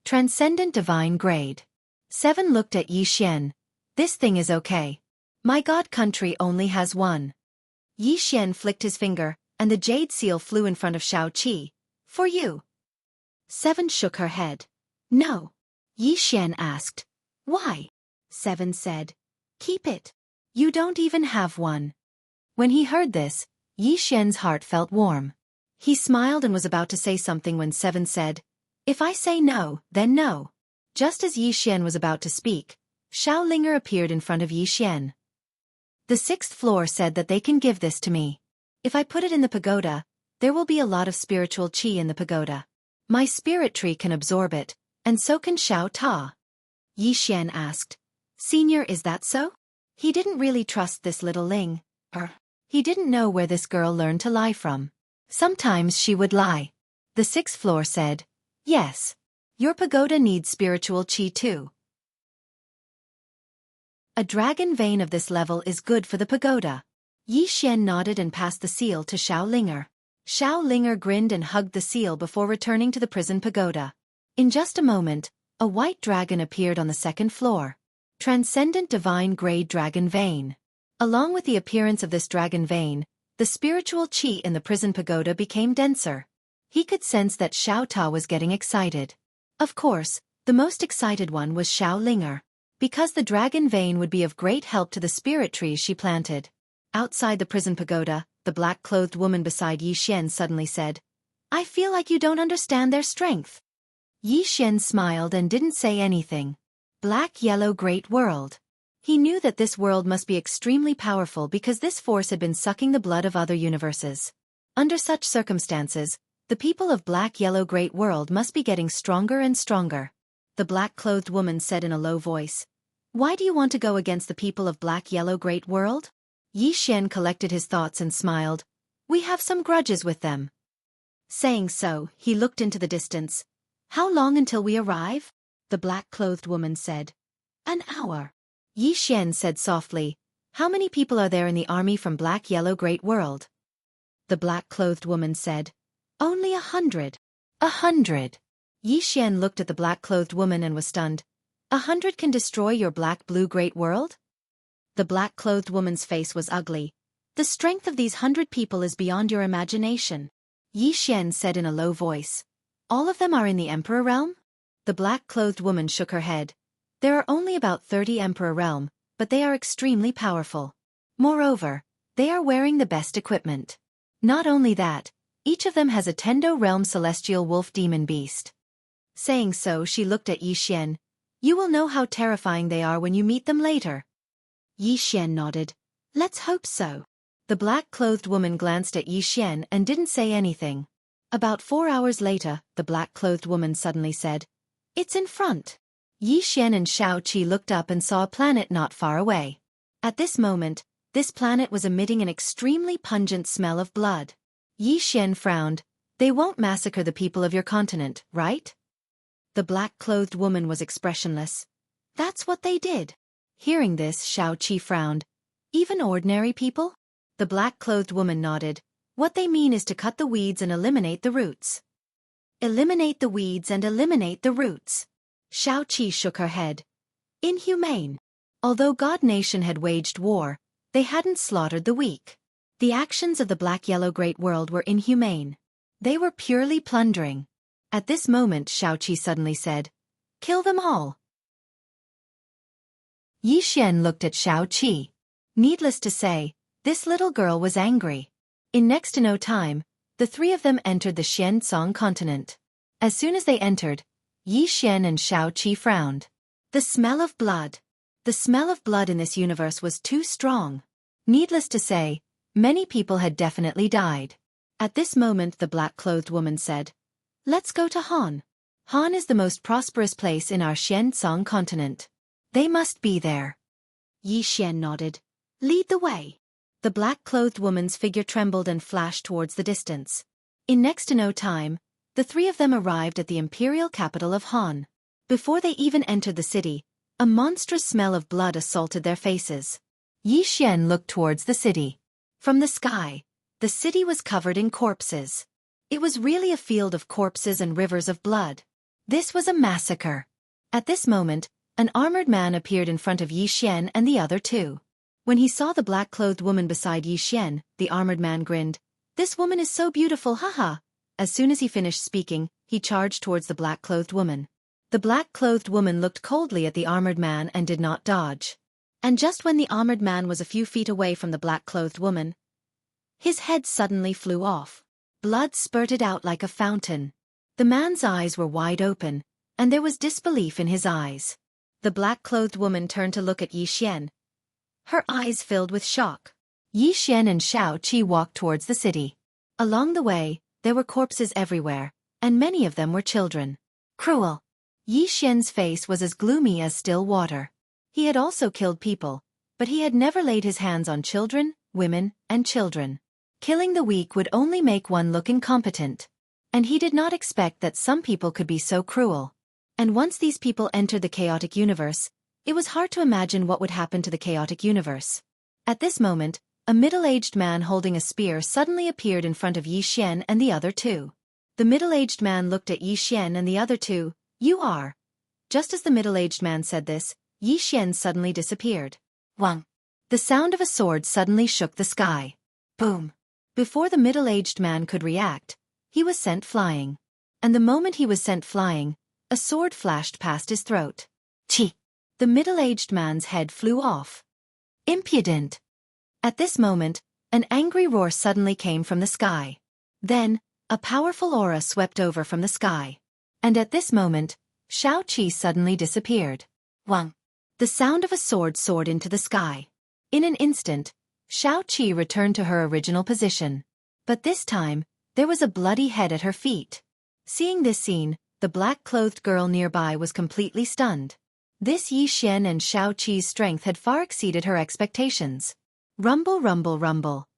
Transcendent divine grade. Seven looked at Yi Xian. This thing is okay. My god country only has one. Yi Xian flicked his finger, and the jade seal flew in front of Xueqi, For you. 7 shook her head. No. Yi Xian asked. Why? 7 said. Keep it. You don't even have one. When he heard this, Yi Xian's heart felt warm. He smiled and was about to say something when 7 said, If I say no, then no. Just as Yi Xian was about to speak, Xiao Linger appeared in front of Yi Xian. The 6th floor said that they can give this to me. If I put it in the pagoda, there will be a lot of spiritual qi in the pagoda. My spirit tree can absorb it, and so can Xiao Ta. Yi Xian asked, Senior, is that so? He didn't really trust this little Ling. He didn't know where this girl learned to lie from. Sometimes she would lie. The 6th floor said, Yes. Your pagoda needs spiritual qi too. A dragon vein of this level is good for the pagoda. Yi Xian nodded and passed the seal to Xiao Linger. Xiao Linger grinned and hugged the seal before returning to the prison pagoda. In just a moment, a white dragon appeared on the 2nd floor. Transcendent divine grade dragon vein. Along with the appearance of this dragon vein, the spiritual qi in the prison pagoda became denser. He could sense that Xiao Ta was getting excited. Of course, the most excited one was Xiao Linger, because the dragon vein would be of great help to the spirit trees she planted. Outside the prison pagoda, the black-clothed woman beside Yi Xian suddenly said, I feel like you don't understand their strength. Yi Xian smiled and didn't say anything. Black-yellow great world. He knew that this world must be extremely powerful because this force had been sucking the blood of other universes. Under such circumstances, the people of black-yellow great world must be getting stronger and stronger. The black-clothed woman said in a low voice, Why do you want to go against the people of black-yellow great world? Yi Xian collected his thoughts and smiled. We have some grudges with them. Saying so, he looked into the distance. How long until we arrive? The black-clothed woman said. An hour. Yi Xian said softly, How many people are there in the army from black-yellow great world? The black-clothed woman said. Only 100. 100. Yi Xian looked at the black-clothed woman and was stunned. 100 can destroy your black-blue great world? The black-clothed woman's face was ugly. The strength of these 100 people is beyond your imagination. Yi Xian said in a low voice. All of them are in the Emperor realm? The black-clothed woman shook her head. There are only about 30 Emperor realm, but they are extremely powerful. Moreover, they are wearing the best equipment. Not only that, each of them has a Tendo realm celestial wolf demon beast. Saying so, she looked at Yi Xian. You will know how terrifying they are when you meet them later. Yi Xian nodded. Let's hope so. The black-clothed woman glanced at Yi Xian and didn't say anything. About 4 hours later, the black-clothed woman suddenly said, It's in front. Yi Xian and Xiao Qi looked up and saw a planet not far away. At this moment, this planet was emitting an extremely pungent smell of blood. Yi Xian frowned. They won't massacre the people of your continent, right? The black-clothed woman was expressionless. That's what they did. Hearing this, Xiao Qi frowned. Even ordinary people? The black-clothed woman nodded. What they mean is to cut the weeds and eliminate the roots. Eliminate the weeds and eliminate the roots. Xiao Qi shook her head. Inhumane. Although God Nation had waged war, they hadn't slaughtered the weak. The actions of the black-yellow great world were inhumane. They were purely plundering. At this moment, Xiao Qi suddenly said, Kill them all. Yi Xian looked at Xiao Qi. Needless to say, this little girl was angry. In next to no time, the 3 of them entered the Xiansong continent. As soon as they entered, Yi Xian and Xiao Qi frowned. The smell of blood. The smell of blood in this universe was too strong. Needless to say, many people had definitely died. At this moment, the black-clothed woman said, Let's go to Han. Han is the most prosperous place in our Xiansong continent. They must be there. Yi Xian nodded. Lead the way. The black-clothed woman's figure trembled and flashed towards the distance. In next to no time, the 3 of them arrived at the imperial capital of Han. Before they even entered the city, a monstrous smell of blood assaulted their faces. Yi Xian looked towards the city. From the sky, the city was covered in corpses. It was really a field of corpses and rivers of blood. This was a massacre. At this moment, an armored man appeared in front of Yi Xian and the other 2. When he saw the black-clothed woman beside Yi Xian, the armored man grinned. This woman is so beautiful, haha. As soon as he finished speaking, he charged towards the black-clothed woman. The black-clothed woman looked coldly at the armored man and did not dodge. And just when the armored man was a few feet away from the black-clothed woman, his head suddenly flew off. Blood spurted out like a fountain. The man's eyes were wide open, and there was disbelief in his eyes. The black-clothed woman turned to look at Yi Xian. Her eyes filled with shock. Yi Xian and Xueqi walked towards the city. Along the way, there were corpses everywhere, and many of them were children. Cruel. Yi Xian's face was as gloomy as still water. He had also killed people, but he had never laid his hands on children, women, and children. Killing the weak would only make one look incompetent. And he did not expect that some people could be so cruel. And once these people entered the chaotic universe, it was hard to imagine what would happen to the chaotic universe. At this moment, a middle-aged man holding a spear suddenly appeared in front of Yi Xian and the other two. The middle-aged man looked at Yi Xian and the other two. You are. Just as the middle-aged man said this, Yi Xian suddenly disappeared. Wang. The sound of a sword suddenly shook the sky. Boom. Before the middle-aged man could react, he was sent flying. And the moment he was sent flying, a sword flashed past his throat. Chi! The middle-aged man's head flew off. Impudent! At this moment, an angry roar suddenly came from the sky. Then, a powerful aura swept over from the sky. And at this moment, Xueqi suddenly disappeared. Wang! The sound of a sword soared into the sky. In an instant, Xueqi returned to her original position. But this time, there was a bloody head at her feet. Seeing this scene, the black-clothed girl nearby was completely stunned. This Yi Xian and Xueqi's strength had far exceeded her expectations. Rumble, rumble, rumble.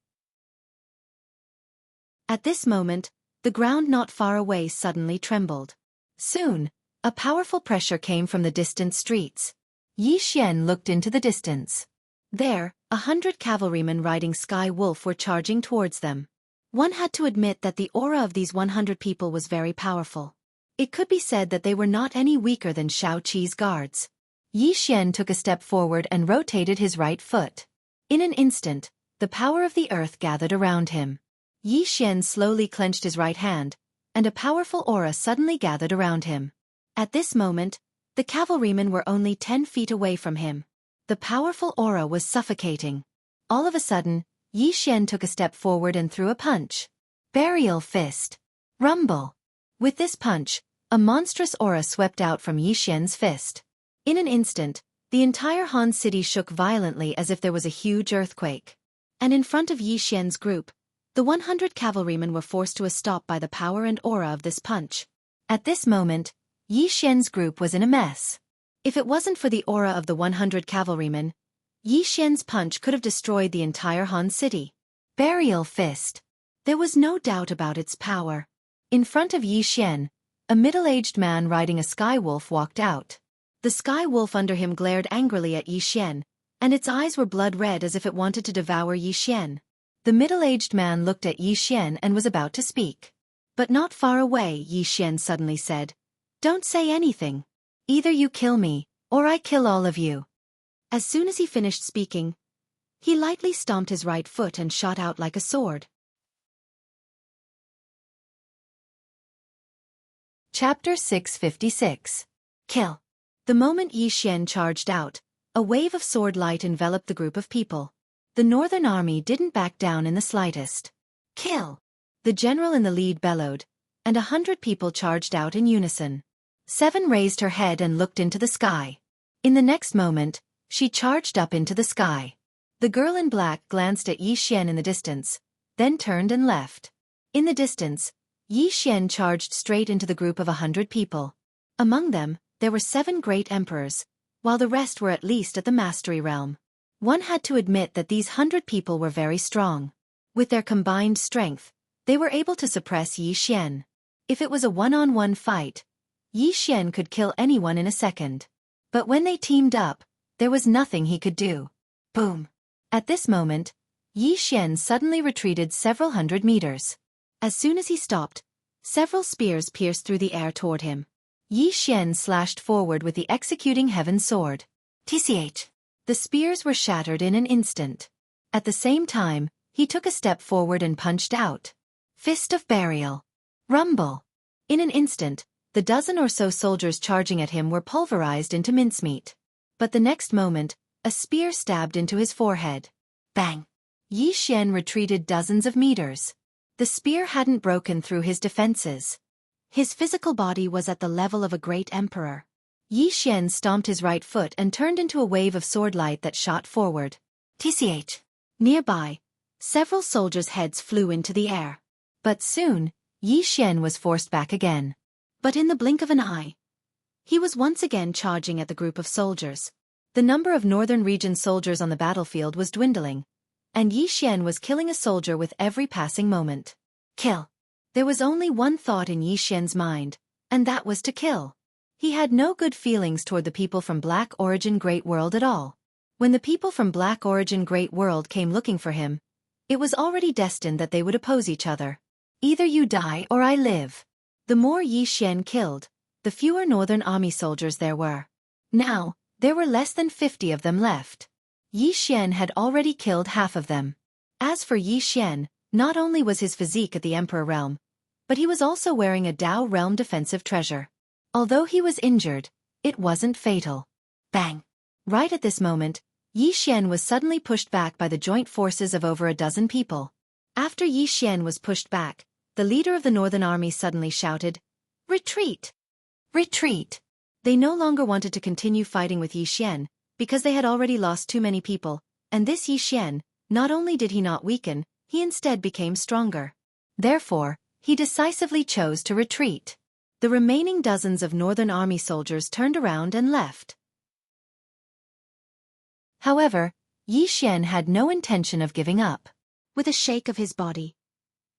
At this moment, the ground not far away suddenly trembled. Soon, a powerful pressure came from the distant streets. Yi Xian looked into the distance. There, 100 cavalrymen riding Sky Wolf were charging towards them. One had to admit that the aura of these 100 people was very powerful. It could be said that they were not any weaker than Xueqi's guards. Yi Xian took a step forward and rotated his right foot. In an instant, the power of the earth gathered around him. Yi Xian slowly clenched his right hand, and a powerful aura suddenly gathered around him. At this moment, the cavalrymen were only 10 feet away from him. The powerful aura was suffocating. All of a sudden, Yi Xian took a step forward and threw a punch. Burial fist. Rumble. With this punch, a monstrous aura swept out from Yi Xian's fist. In an instant, the entire Han city shook violently as if there was a huge earthquake. And in front of Yi Xian's group, the 100 cavalrymen were forced to a stop by the power and aura of this punch. At this moment, Yi Xian's group was in a mess. If it wasn't for the aura of the 100 cavalrymen, Yi Xian's punch could have destroyed the entire Han city. Burial fist. There was no doubt about its power. In front of Yi Xian, a middle-aged man riding a sky wolf walked out. The sky wolf under him glared angrily at Yi Xian, and its eyes were blood-red as if it wanted to devour Yi Xian. The middle-aged man looked at Yi Xian and was about to speak. But not far away, Yi Xian suddenly said, "Don't say anything. Either you kill me, or I kill all of you." As soon as he finished speaking, he lightly stomped his right foot and shot out like a sword. Chapter 656. Kill. The moment Yi Xian charged out, a wave of sword light enveloped the group of people. The Northern Army didn't back down in the slightest. Kill! The general in the lead bellowed, and 100 people charged out in unison. Seven raised her head and looked into the sky. In the next moment, she charged up into the sky. The girl in black glanced at Yi Xian in the distance, then turned and left. In the distance, Yi Xian charged straight into the group of 100 people. Among them, there were 7 great emperors, while the rest were at least at the mastery realm. One had to admit that these 100 people were very strong. With their combined strength, they were able to suppress Yi Xian. If it was a one-on-one fight, Yi Xian could kill anyone in a second. But when they teamed up, there was nothing he could do. Boom! At this moment, Yi Xian suddenly retreated several hundred meters. As soon as he stopped, several spears pierced through the air toward him. Yi Xian slashed forward with the executing heaven sword. TCH! The spears were shattered in an instant. At the same time, he took a step forward and punched out. Fist of burial. Rumble! In an instant, the dozen or so soldiers charging at him were pulverized into mincemeat. But the next moment, a spear stabbed into his forehead. Bang! Yi Xian retreated dozens of meters. The spear hadn't broken through his defenses. His physical body was at the level of a great emperor. Yi Xian stomped his right foot and turned into a wave of sword light that shot forward. TCH. Nearby, several soldiers' heads flew into the air. But soon, Yi Xian was forced back again. But in the blink of an eye, he was once again charging at the group of soldiers. The number of northern region soldiers on the battlefield was dwindling, and Yi Xian was killing a soldier with every passing moment. Kill. There was only one thought in Yi Xian's mind, and that was to kill. He had no good feelings toward the people from Black Origin Great World at all. When the people from Black Origin Great World came looking for him, it was already destined that they would oppose each other. Either you die or I live. The more Yi Xian killed, the fewer Northern Army soldiers there were. Now, there were less than 50 of them left. Yi Xian had already killed half of them. As for Yi Xian, not only was his physique at the Emperor realm, but he was also wearing a Dao realm defensive treasure. Although he was injured, it wasn't fatal. Bang! Right at this moment, Yi Xian was suddenly pushed back by the joint forces of over a dozen people. After Yi Xian was pushed back, the leader of the Northern Army suddenly shouted, "Retreat! Retreat!" They no longer wanted to continue fighting with Yi Xian, because they had already lost too many people, and this Yi Xian, not only did he not weaken, he instead became stronger. Therefore, he decisively chose to retreat. The remaining dozens of Northern Army soldiers turned around and left. However, Yi Xian had no intention of giving up. With a shake of his body,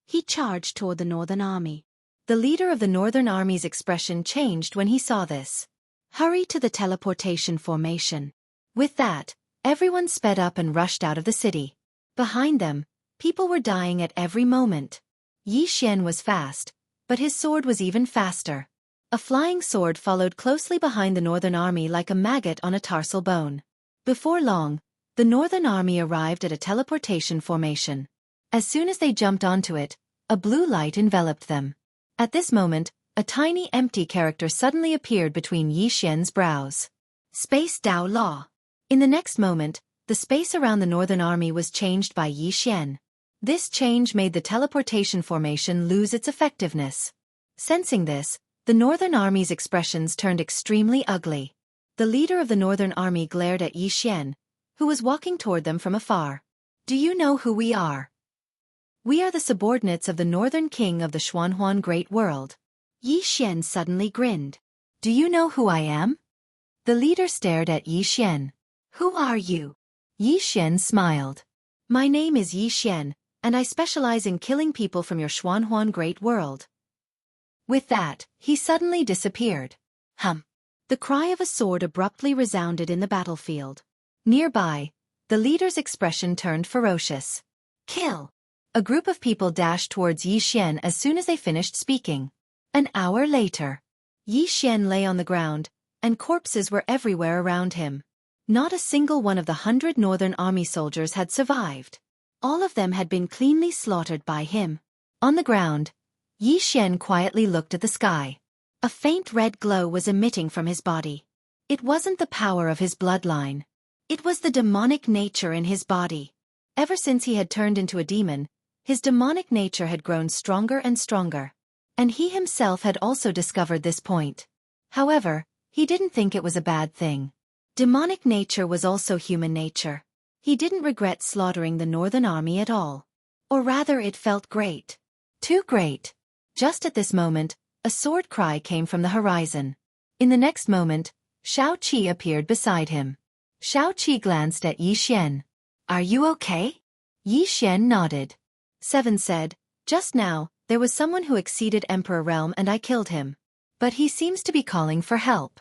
he charged toward the Northern Army. The leader of the Northern Army's expression changed when he saw this. Hurry to the teleportation formation. With that, everyone sped up and rushed out of the city. Behind them, people were dying at every moment. Yi Xian was fast, but his sword was even faster. A flying sword followed closely behind the Northern Army like a maggot on a tarsal bone. Before long, the Northern Army arrived at a teleportation formation. As soon as they jumped onto it, a blue light enveloped them. At this moment, a tiny empty character suddenly appeared between Yi Xian's brows. Space Dao Law. In the next moment, the space around the Northern Army was changed by Yi Xian. This change made the teleportation formation lose its effectiveness. Sensing this, the Northern Army's expressions turned extremely ugly. The leader of the Northern Army glared at Yi Xian, who was walking toward them from afar. "Do you know who we are?" "We are the subordinates of the Northern King of the Xuanhuan Great World." Yi Xian suddenly grinned. "Do you know who I am?" The leader stared at Yi Xian. "Who are you?" Yi Xian smiled. "My name is Yi Xian, and I specialize in killing people from your Xuanhuan Great World." With that, he suddenly disappeared. The cry of a sword abruptly resounded in the battlefield. Nearby, the leader's expression turned ferocious. "Kill!" A group of people dashed towards Yi Xian as soon as they finished speaking. An hour later, Yi Xian lay on the ground, and corpses were everywhere around him. Not a single one of the 100 Northern Army soldiers had survived. All of them had been cleanly slaughtered by him. On the ground, Yi Xian quietly looked at the sky. A faint red glow was emitting from his body. It wasn't the power of his bloodline. It was the demonic nature in his body. Ever since he had turned into a demon, his demonic nature had grown stronger and stronger. And he himself had also discovered this point. However, he didn't think it was a bad thing. Demonic nature was also human nature. He didn't regret slaughtering the Northern Army at all. Or rather, it felt great. Too great. Just at this moment, a sword cry came from the horizon. In the next moment, Xueqi appeared beside him. Xueqi glanced at Yi Xian. "Are you okay?" Yi Xian nodded. Seven said, "Just now, there was someone who exceeded Emperor Realm and I killed him. But he seems to be calling for help."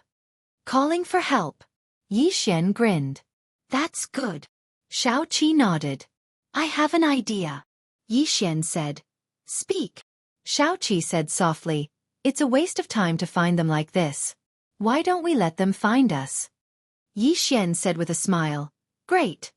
"Calling for help?" Yi Xian grinned. "That's good." Xueqi nodded. "I have an idea." Yi Xian said. "Speak." Xueqi said softly, "It's a waste of time to find them like this. Why don't we let them find us?" Yi Xian said with a smile, "Great."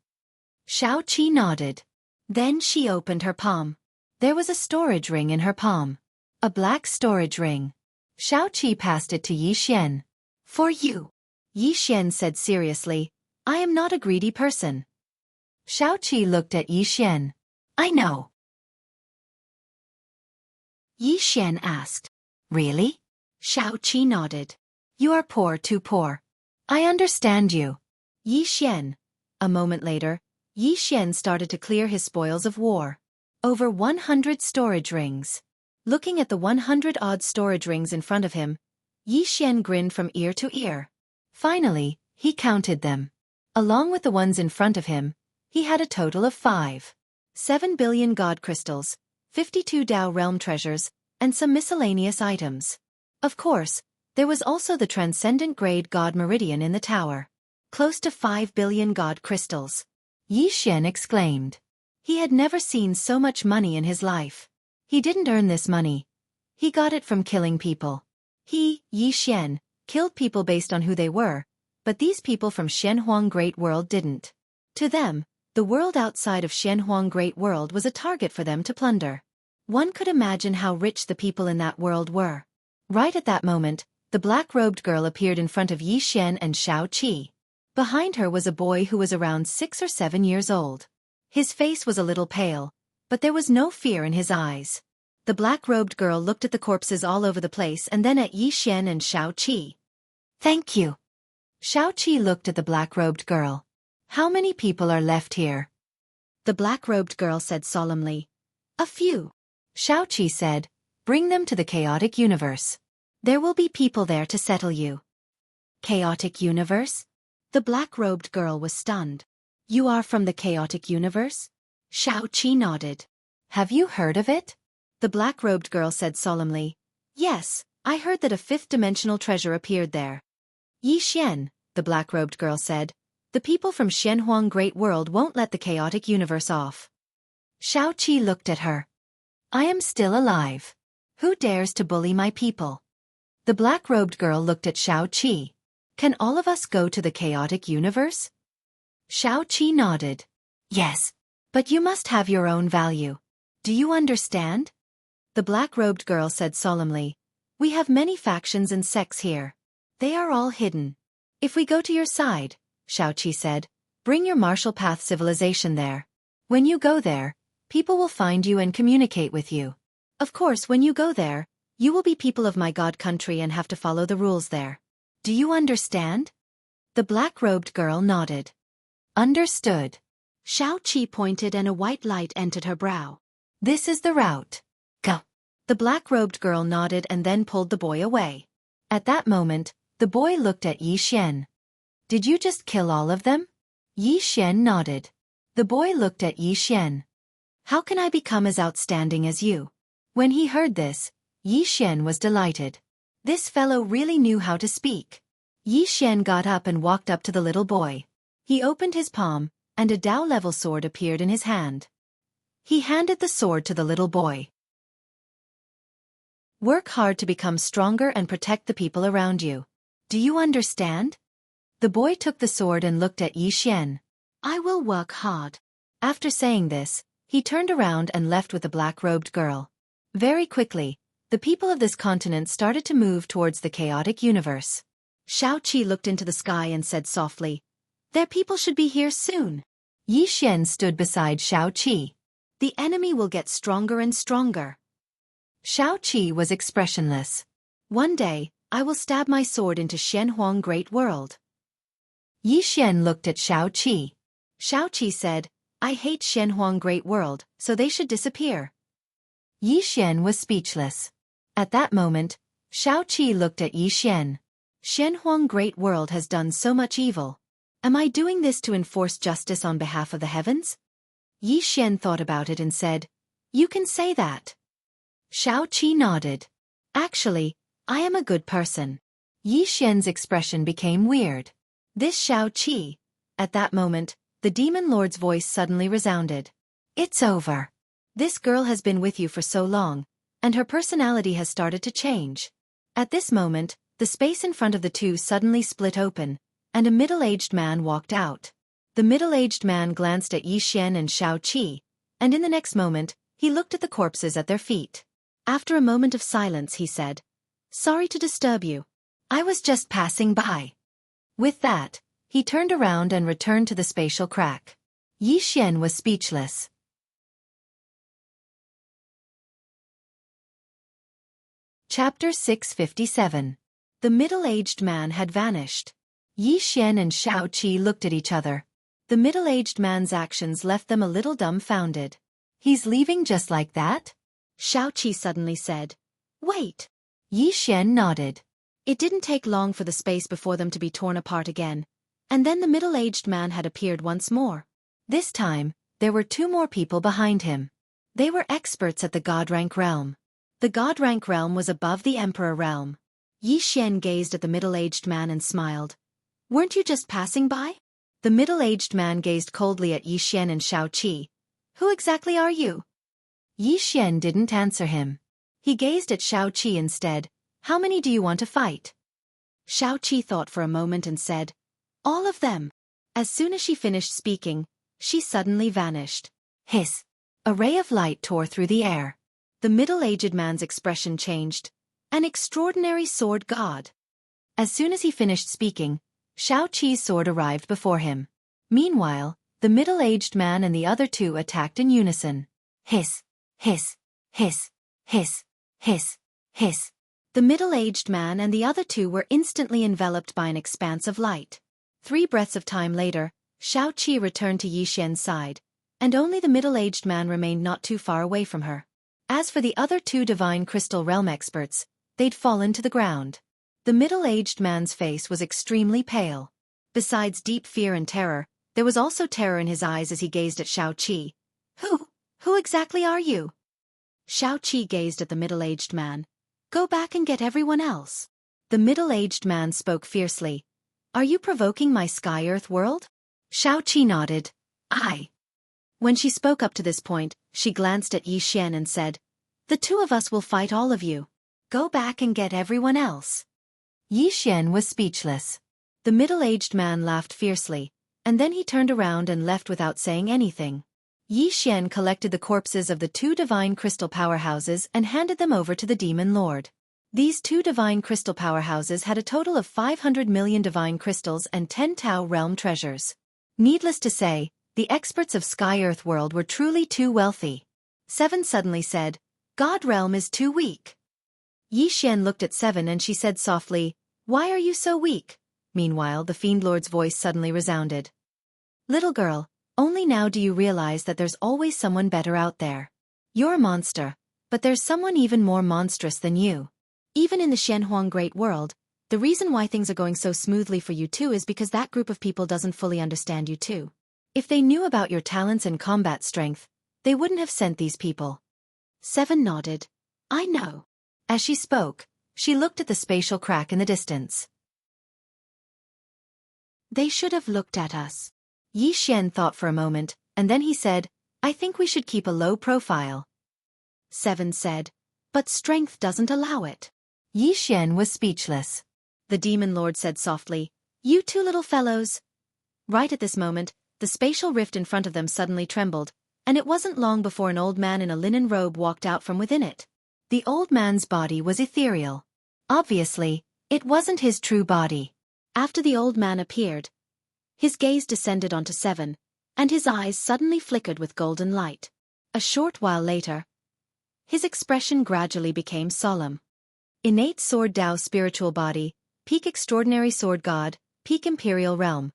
Xueqi nodded. Then she opened her palm. There was a storage ring in her palm. A black storage ring. Xueqi passed it to Yi Xian. For you. Yi Xian said seriously, I am not a greedy person. Xueqi looked at Yi Xian. I know. Yi Xian asked. Really? Xueqi nodded. You are poor, too poor. I understand you. Yi Xian. A moment later, Yi Xian started to clear his spoils of war. Over 100 storage rings. Looking at the 100-odd storage rings in front of him, Yi Xian grinned from ear to ear. Finally, he counted them. Along with the ones in front of him, he had a total of 7 billion god crystals, 52 Dao realm treasures, and some miscellaneous items. Of course, there was also the transcendent grade god meridian in the tower. Close to 5 billion god crystals. Yi Xian exclaimed. He had never seen so much money in his life. He didn't earn this money. He got it from killing people. He, Yi Xian, killed people based on who they were, but these people from Xuanhuang Great World didn't. To them, the world outside of Xuanhuang Great World was a target for them to plunder. One could imagine how rich the people in that world were. Right at that moment, the black-robed girl appeared in front of Yi Xian and Xueqi. Behind her was a boy who was around 6 or 7 years old. His face was a little pale, but there was no fear in his eyes. The black-robed girl looked at the corpses all over the place and then at Yi Xian and Xueqi. Thank you. Xueqi looked at the black-robed girl. How many people are left here? The black-robed girl said solemnly. A few. Xueqi said, bring them to the chaotic universe. There will be people there to settle you. Chaotic universe? The black-robed girl was stunned. You are from the chaotic universe? Xueqi nodded. Have you heard of it? The black-robed girl said solemnly. Yes, I heard that a fifth-dimensional treasure appeared there. Yi Xian, the black-robed girl said, the people from Xuanhuang Great World won't let the chaotic universe off. Xueqi looked at her. I am still alive. Who dares to bully my people? The black-robed girl looked at Xueqi. Can all of us go to the chaotic universe? Xueqi nodded. Yes, but you must have your own value. Do you understand? The black-robed girl said solemnly. We have many factions and sects here. They are all hidden. If we go to your side, Xueqi said, bring your martial path civilization there. When you go there, people will find you and communicate with you. Of course, when you go there, you will be people of my god country and have to follow the rules there. Do you understand? The black-robed girl nodded. Understood. Xueqi pointed and a white light entered her brow. This is the route. Go. The black-robed girl nodded and then pulled the boy away. At that moment, the boy looked at Yi Xian. Did you just kill all of them? Yi Xian nodded. The boy looked at Yi Xian. How can I become as outstanding as you? When he heard this, Yi Xian was delighted. This fellow really knew how to speak. Yi Xian got up and walked up to the little boy. He opened his palm, and a Dao-level sword appeared in his hand. He handed the sword to the little boy. Work hard to become stronger and protect the people around you. Do you understand? The boy took the sword and looked at Yi Xian. I will work hard. After saying this, he turned around and left with the black-robed girl. Very quickly, the people of this continent started to move towards the chaotic universe. Xueqi looked into the sky and said softly, their people should be here soon. Yi Xian stood beside Xueqi. The enemy will get stronger and stronger. Xueqi was expressionless. One day, I will stab my sword into Xuanhuang Great World. Yi Xian looked at Xueqi. Xueqi said, I hate Xuanhuang Great World, so they should disappear. Yi Xian was speechless. At that moment, Xueqi looked at Yi Xian. Xuanhuang Great World has done so much evil. Am I doing this to enforce justice on behalf of the heavens? Yi Xian thought about it and said, you can say that. Xueqi nodded. Actually, I am a good person. Yi Xian's expression became weird. This Xueqi. At that moment, the demon lord's voice suddenly resounded. It's over. This girl has been with you for so long, and her personality has started to change. At this moment, the space in front of the two suddenly split open, and a middle-aged man walked out. The middle-aged man glanced at Yi Xian and Xueqi, and in the next moment, he looked at the corpses at their feet. After a moment of silence he said, "Sorry to disturb you. I was just passing by." With that, he turned around and returned to the spatial crack. Yi Xian was speechless. Chapter 657. The middle-aged man had vanished. Yi Xian and Xueqi looked at each other. The middle-aged man's actions left them a little dumbfounded. "He's leaving just like that?" Xueqi suddenly said. "Wait." Yi Xian nodded. It didn't take long for the space before them to be torn apart again, and then the middle-aged man had appeared once more. This time, there were two more people behind him. They were experts at the God-rank realm. The God-rank realm was above the Emperor realm. Yi Xian gazed at the middle-aged man and smiled. "Weren't you just passing by?" The middle-aged man gazed coldly at Yi Xian and Xueqi. "Who exactly are you?" Yi Xian didn't answer him. He gazed at Xueqi instead. "How many do you want to fight?" Xueqi thought for a moment and said, "All of them." As soon as she finished speaking, she suddenly vanished. Hiss! A ray of light tore through the air. The middle-aged man's expression changed. An extraordinary sword god. As soon as he finished speaking, Xueqi's sword arrived before him. Meanwhile, the middle-aged man and the other two attacked in unison. Hiss! Hiss! Hiss! Hiss! Hiss! Hiss! The middle-aged man and the other two were instantly enveloped by an expanse of light. 3 breaths of time later, Xueqi returned to Yi Xian's side, and only the middle-aged man remained not too far away from her. As for the other two Divine Crystal Realm experts, they'd fallen to the ground. The middle-aged man's face was extremely pale. Besides deep fear and terror, there was also terror in his eyes as he gazed at Xueqi. Who exactly are you?" Xueqi gazed at the middle-aged man. "Go back and get everyone else." The middle-aged man spoke fiercely. "Are you provoking my Sky-Earth world?" Xueqi nodded. "Aye." When she spoke up to this point, she glanced at Yi Xian and said, "The two of us will fight all of you. Go back and get everyone else." Yi Xian was speechless. The middle-aged man laughed fiercely, and then he turned around and left without saying anything. Yi Xian collected the corpses of the 2 divine crystal powerhouses and handed them over to the demon lord. These 2 divine crystal powerhouses had a total of 500 million divine crystals and 10 Tao realm treasures. Needless to say, the experts of Sky-Earth world were truly too wealthy. 7 suddenly said, "God realm is too weak." Yi Xian looked at 7 and she said softly, "Why are you so weak?" Meanwhile, the Fiend Lord's voice suddenly resounded. "Little girl, only now do you realize that there's always someone better out there. You're a monster, but there's someone even more monstrous than you. Even in the Xuanhuang Great World, the reason why things are going so smoothly for you too is because that group of people doesn't fully understand you too. If they knew about your talents and combat strength, they wouldn't have sent these people." 7 nodded. "I know." As she spoke, she looked at the spatial crack in the distance. "They should have looked at us." Yi Xian thought for a moment, and then he said, "I think we should keep a low profile." 7 said, "But strength doesn't allow it." Yi Xian was speechless. The demon lord said softly, "You 2 little fellows." Right at this moment, the spatial rift in front of them suddenly trembled, and it wasn't long before an old man in a linen robe walked out from within it. The old man's body was ethereal. Obviously, it wasn't his true body. After the old man appeared, his gaze descended onto 7, and his eyes suddenly flickered with golden light. A short while later, his expression gradually became solemn. Innate Sword Dao spiritual body, peak extraordinary sword god, peak imperial realm.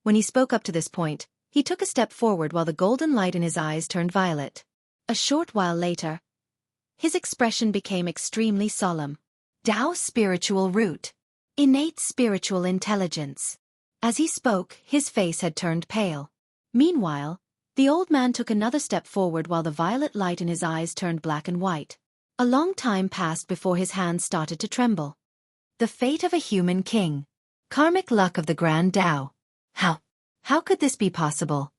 When he spoke up to this point, he took a step forward while the golden light in his eyes turned violet. A short while later, his expression became extremely solemn. Dao spiritual root. Innate spiritual intelligence. As he spoke, his face had turned pale. Meanwhile, the old man took another step forward while the violet light in his eyes turned black and white. A long time passed before his hands started to tremble. The fate of a human king. Karmic luck of the Grand Dao. How could this be possible?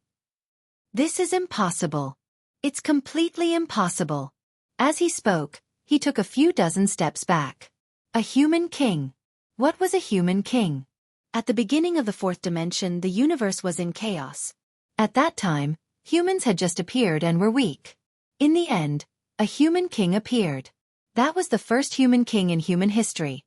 This is impossible. It's completely impossible. As he spoke, he took a few dozen steps back. A human king. What was a human king? At the beginning of the 4th dimension, the universe was in chaos. At that time, humans had just appeared and were weak. In the end, a human king appeared. That was the first human king in human history.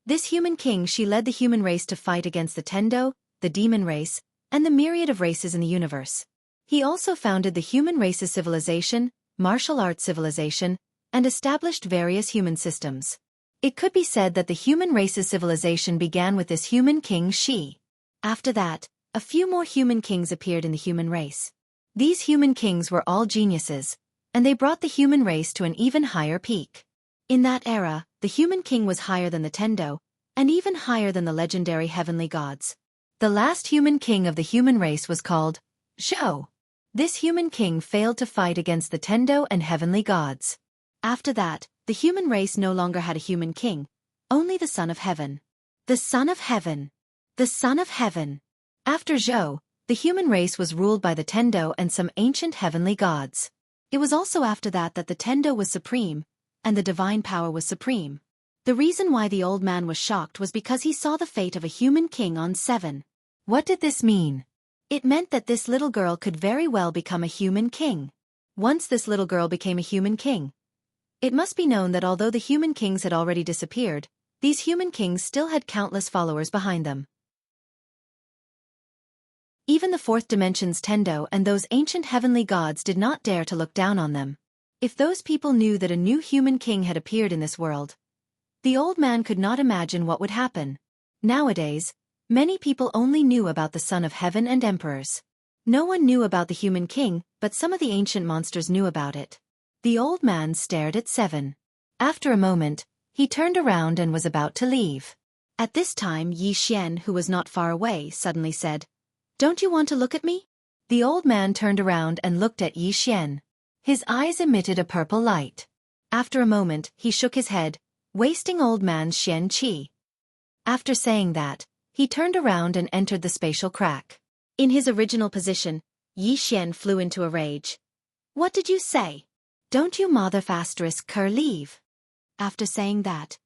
This human king, she led the human race to fight against the Tendo, the demon race, and the myriad of races in the universe. He also founded the human race's civilization, martial arts civilization, and established various human systems. It could be said that the human race's civilization began with this human king Shi. After that, a few more human kings appeared in the human race. These human kings were all geniuses, and they brought the human race to an even higher peak. In that era, the human king was higher than the Tendo, and even higher than the legendary heavenly gods. The last human king of the human race was called Zhou. This human king failed to fight against the Tendo and heavenly gods. After that, the human race no longer had a human king, only the Son of Heaven. The Son of Heaven. The Son of Heaven. After Zhou, the human race was ruled by the Tendo and some ancient heavenly gods. It was also after that that the Tendo was supreme, and the divine power was supreme. The reason why the old man was shocked was because he saw the fate of a human king on 7. What did this mean? It meant that this little girl could very well become a human king. Once this little girl became a human king, it must be known that although the human kings had already disappeared, these human kings still had countless followers behind them. Even the fourth dimension's Tendo and those ancient heavenly gods did not dare to look down on them. If those people knew that a new human king had appeared in this world, the old man could not imagine what would happen. Nowadays, many people only knew about the Son of Heaven and emperors. No one knew about the human king, but some of the ancient monsters knew about it. The old man stared at 7. After a moment, he turned around and was about to leave. At this time Yi Xian, who was not far away, suddenly said, "Don't you want to look at me?" The old man turned around and looked at Yi Xian. His eyes emitted a purple light. After a moment, he shook his head, wasting old man's Xian qi. After saying that, he turned around and entered the spatial crack. In his original position, Yi Xian flew into a rage. "What did you say? Don't you mother *cur leave?" After saying that,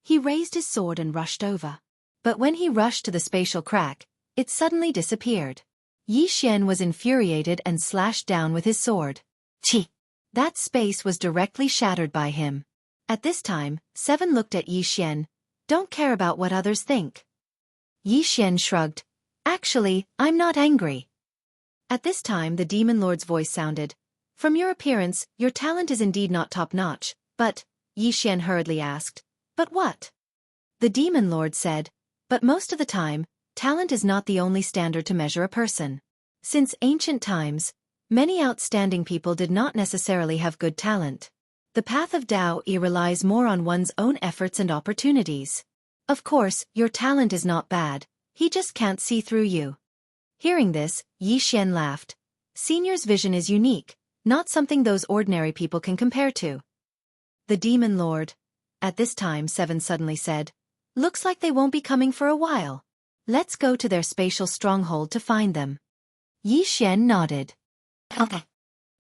he raised his sword and rushed over. But when he rushed to the spatial crack, it suddenly disappeared. Yi Xian was infuriated and slashed down with his sword. Chi! That space was directly shattered by him. At this time, 7 looked at Yi Xian. "Don't care about what others think." Yi Xian shrugged. "Actually, I'm not angry." At this time the demon lord's voice sounded. "From your appearance, your talent is indeed not top-notch, but," Yi Xian hurriedly asked, "but what?" The demon lord said, "But most of the time, talent is not the only standard to measure a person. Since ancient times, many outstanding people did not necessarily have good talent. The path of Tao relies more on one's own efforts and opportunities. Of course, your talent is not bad, he just can't see through you." Hearing this, Yi Xian laughed. "Senior's vision is unique, not something those ordinary people can compare to." The demon lord. At this time 7 suddenly said, "Looks like they won't be coming for a while. Let's go to their spatial stronghold to find them." Yi Xian nodded. Okay.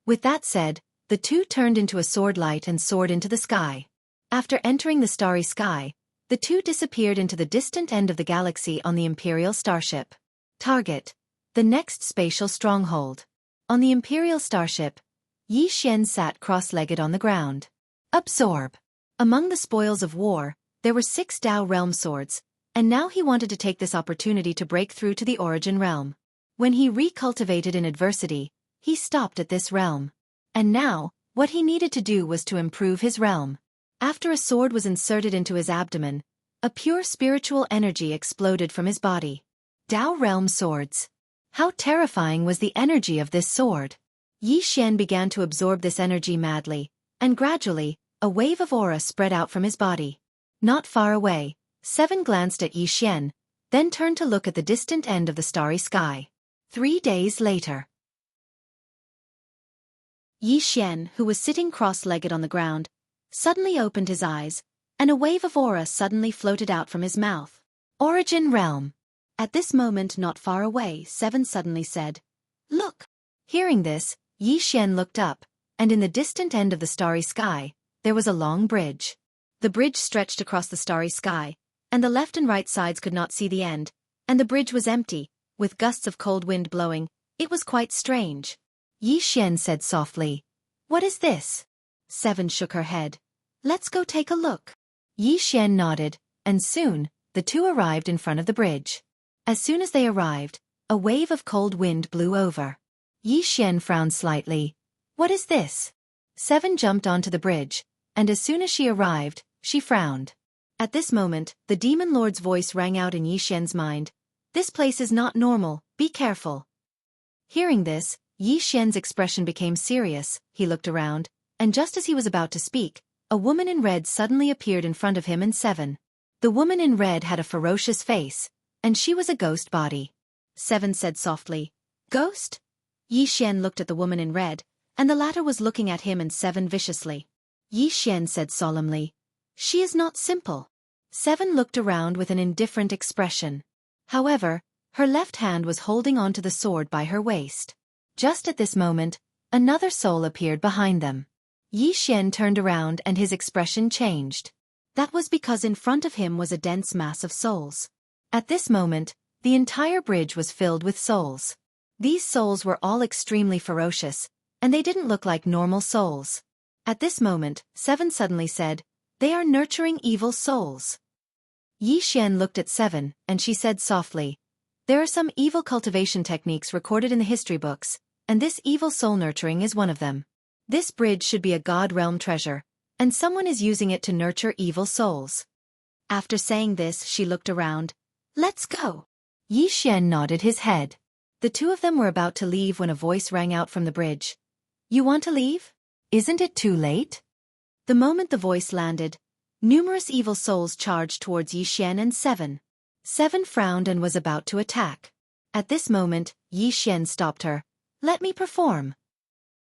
With that said, the two turned into a sword light and soared into the sky. After entering the starry sky, the two disappeared into the distant end of the galaxy on the Imperial starship. Target: the next spatial stronghold. On the Imperial starship, Yi Xian sat cross-legged on the ground. Absorb. Among the spoils of war, there were 6 Tao realm swords, and now he wanted to take this opportunity to break through to the origin realm. When he recultivated in adversity, he stopped at this realm. And now, what he needed to do was to improve his realm. After a sword was inserted into his abdomen, a pure spiritual energy exploded from his body. Tao realm swords. How terrifying was the energy of this sword! Yi Xian began to absorb this energy madly, and gradually, a wave of aura spread out from his body. Not far away, 7 glanced at Yi Xian, then turned to look at the distant end of the starry sky. 3 days later. Yi Xian, who was sitting cross-legged on the ground, suddenly opened his eyes, and a wave of aura suddenly floated out from his mouth. Origin realm. At this moment not far away, 7 suddenly said, "Look." Hearing this, Yi Xian looked up, and in the distant end of the starry sky, there was a long bridge. The bridge stretched across the starry sky, and the left and right sides could not see the end, and the bridge was empty, with gusts of cold wind blowing. It was quite strange. Yi Xian said softly, "What is this?" 7 shook her head. Let's go take a look. Yi Xian nodded, and soon, the two arrived in front of the bridge. As soon as they arrived, a wave of cold wind blew over. Yi Xian frowned slightly. What is this? 7 jumped onto the bridge, and as soon as she arrived, she frowned. At this moment, the demon lord's voice rang out in Yi Xian's mind. This place is not normal, be careful. Hearing this, Yi Xian's expression became serious. He looked around, and just as he was about to speak, a woman in red suddenly appeared in front of him and 7. The woman in red had a ferocious face, and she was a ghost body. 7 said softly, Ghost? Yi Xian looked at the woman in red, and the latter was looking at him and 7 viciously. Yi Xian said solemnly, She is not simple. 7 looked around with an indifferent expression. However, her left hand was holding onto the sword by her waist. Just at this moment, another soul appeared behind them. Yi Xian turned around and his expression changed. That was because in front of him was a dense mass of souls. At this moment, the entire bridge was filled with souls. These souls were all extremely ferocious, and they didn't look like normal souls. At this moment, 7 suddenly said, They are nurturing evil souls. Yi Xian looked at 7, and she said softly, There are some evil cultivation techniques recorded in the history books, and this evil soul nurturing is one of them. This bridge should be a god realm treasure, and someone is using it to nurture evil souls. After saying this, she looked around. Let's go. Yi Xian nodded his head. The two of them were about to leave when a voice rang out from the bridge. You want to leave? Isn't it too late? The moment the voice landed, numerous evil souls charged towards Yi Xian and 7. 7 frowned and was about to attack. At this moment, Yi Xian stopped her. Let me perform.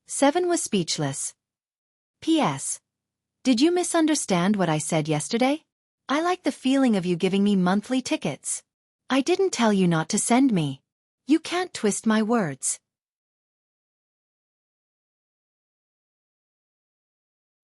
7 was speechless. P.S. Did you misunderstand what I said yesterday? I like the feeling of you giving me monthly tickets. I didn't tell you not to send me. You can't twist my words.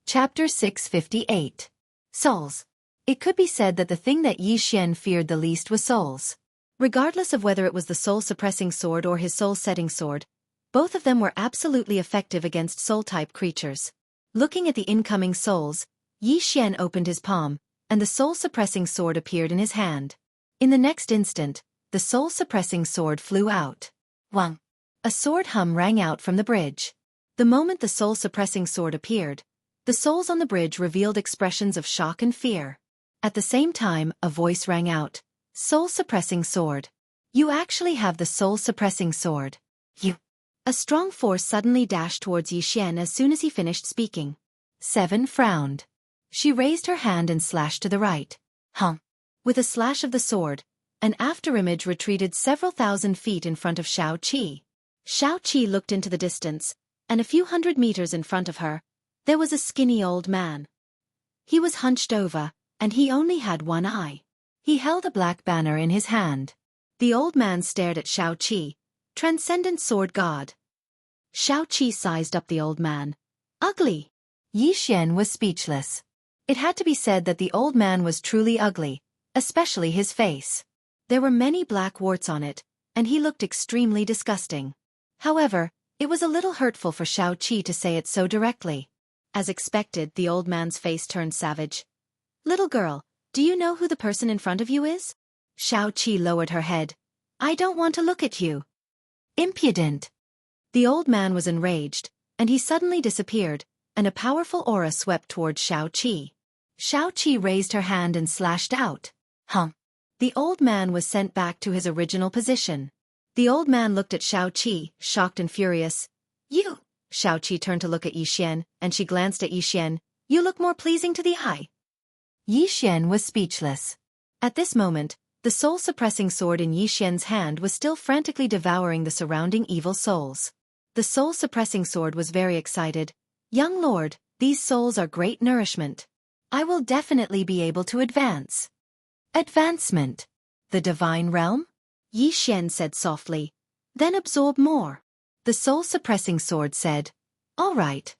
Chapter 658. Souls. It could be said that the thing that Yi Xian feared the least was souls. Regardless of whether it was the soul-suppressing sword or his soul-setting sword, both of them were absolutely effective against soul-type creatures. Looking at the incoming souls, Yi Xian opened his palm, and the soul-suppressing sword appeared in his hand. In the next instant, the soul-suppressing sword flew out. Wang! A sword hum rang out from the bridge. The moment the soul-suppressing sword appeared, the souls on the bridge revealed expressions of shock and fear. At the same time, a voice rang out. Soul-suppressing sword. You actually have the soul-suppressing sword. You. A strong force suddenly dashed towards Yi Xian as soon as he finished speaking. 7 frowned. She raised her hand and slashed to the right. With a slash of the sword, an afterimage retreated several thousand feet in front of Xueqi. Xueqi looked into the distance, and a few hundred meters in front of her, there was a skinny old man. He was hunched over, and he only had one eye. He held a black banner in his hand. The old man stared at Xueqi. Transcendent sword god. Xueqi sized up the old man. Ugly. Yi Xian was speechless. It had to be said that the old man was truly ugly, especially his face. There were many black warts on it, and he looked extremely disgusting. However, it was a little hurtful for Xueqi to say it so directly. As expected, the old man's face turned savage. Little girl, do you know who the person in front of you is? Xueqi lowered her head. I don't want to look at you. Impudent! The old man was enraged, and he suddenly disappeared, and a powerful aura swept towards Xueqi. Xueqi raised her hand and slashed out. The old man was sent back to his original position. The old man looked at Xueqi, shocked and furious. You! Xueqi turned to look at Yi Xian, and she glanced at Yi Xian. You look more pleasing to the eye. Yi Xian was speechless. At this moment, the soul-suppressing sword in Yi Xian's hand was still frantically devouring the surrounding evil souls. The soul-suppressing sword was very excited. Young lord, these souls are great nourishment. I will definitely be able to advance. Advancement. The divine realm? Yi Xian said softly. Then absorb more. The soul-suppressing sword said. All right.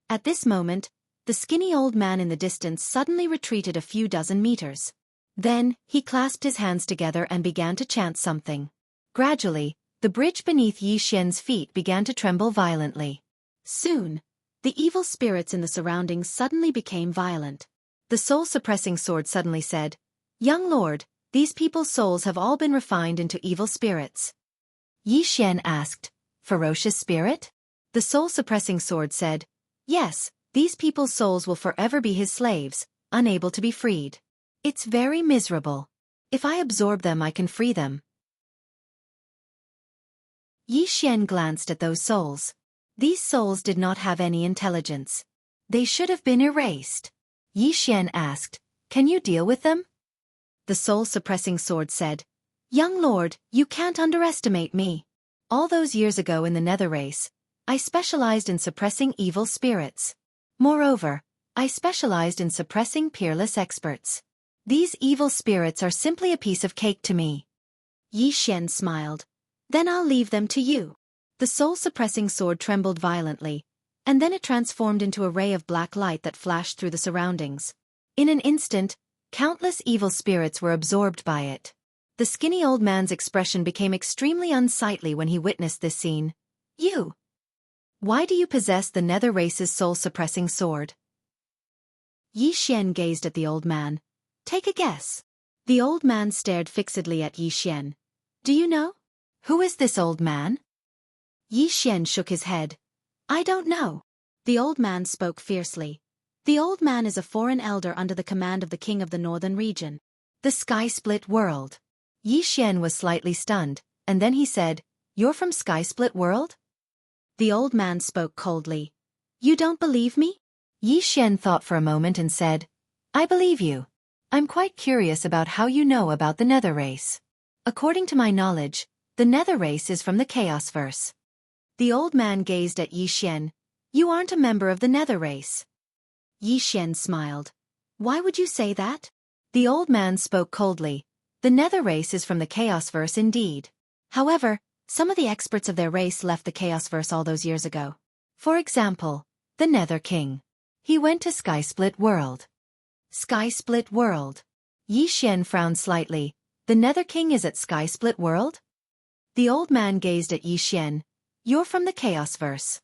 At this moment, the skinny old man in the distance suddenly retreated a few dozen meters. Then, he clasped his hands together and began to chant something. Gradually, the bridge beneath Yi Xian's feet began to tremble violently. Soon, The evil spirits in the surroundings suddenly became violent. The soul-suppressing sword suddenly said, "Young lord, these people's souls have all been refined into evil spirits." Yi Xian asked, "Ferocious spirit?" The soul-suppressing sword said, "Yes, these people's souls will forever be his slaves, unable to be freed. It's very miserable. If I absorb them I can free them." Yi Xian glanced at those souls. These souls did not have any intelligence. They should have been erased. Yi Xian asked, "Can you deal with them?" The soul-suppressing sword said, "Young lord, you can't underestimate me. All those years ago in the Nether race, I specialized in suppressing evil spirits. Moreover, I specialized in suppressing peerless experts. These evil spirits are simply a piece of cake to me." Yi Xian smiled. "Then I'll leave them to you." The soul-suppressing sword trembled violently, and then it transformed into a ray of black light that flashed through the surroundings. In an instant, countless evil spirits were absorbed by it. The skinny old man's expression became extremely unsightly when he witnessed this scene. "You! Why do you possess the Nether race's soul-suppressing sword?" Yi Xian gazed at the old man. "Take a guess." The old man stared fixedly at Yi Xian. "Do you know? Who is this old man?" Yi Xian shook his head. "I don't know." The old man spoke fiercely. "The old man is a foreign elder under the command of the king of the northern region. The sky-split world." Yi Xian was slightly stunned, and then he said, "You're from Sky-Split World?" The old man spoke coldly. "You don't believe me?" Yi Xian thought for a moment and said, "I believe you. I'm quite curious about how you know about the Nether race. According to my knowledge, the Nether race is from the Chaosverse." The old man gazed at Yi Xian. "You aren't a member of the Nether race." Yi Xian smiled. "Why would you say that?" The old man spoke coldly. "The Nether race is from the Chaosverse indeed. However, some of the experts of their race left the Chaosverse all those years ago. For example, the Nether King. He went to Sky-Split World." Sky-Split World. Yi Xian frowned slightly. "The Nether King is at Sky-Split World?" The old man gazed at Yi Xian. "You're from the Chaosverse."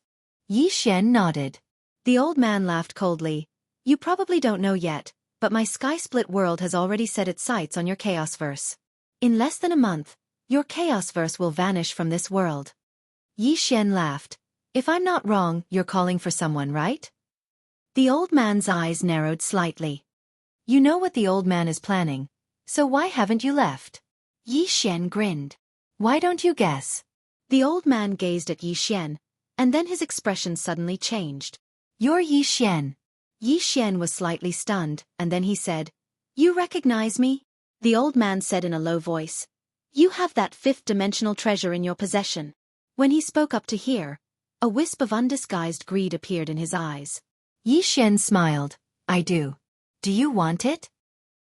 Yi Xian nodded. The old man laughed coldly. "You probably don't know yet, but my Sky-Split World has already set its sights on your Chaosverse. In less than a month, your Chaosverse will vanish from this world." Yi Xian laughed. "If I'm not wrong, you're calling for someone, right?" The old man's eyes narrowed slightly. "You know what the old man is planning, so why haven't you left?" Yi Xian grinned. "Why don't you guess?" The old man gazed at Yi Xian, and then his expression suddenly changed. "You're Yi Xian." Yi Xian was slightly stunned, and then he said, "You recognize me?" The old man said in a low voice, "You have that fifth-dimensional treasure in your possession." When he spoke up to hear, a wisp of undisguised greed appeared in his eyes. Yi Xian smiled. "I do. Do you want it?"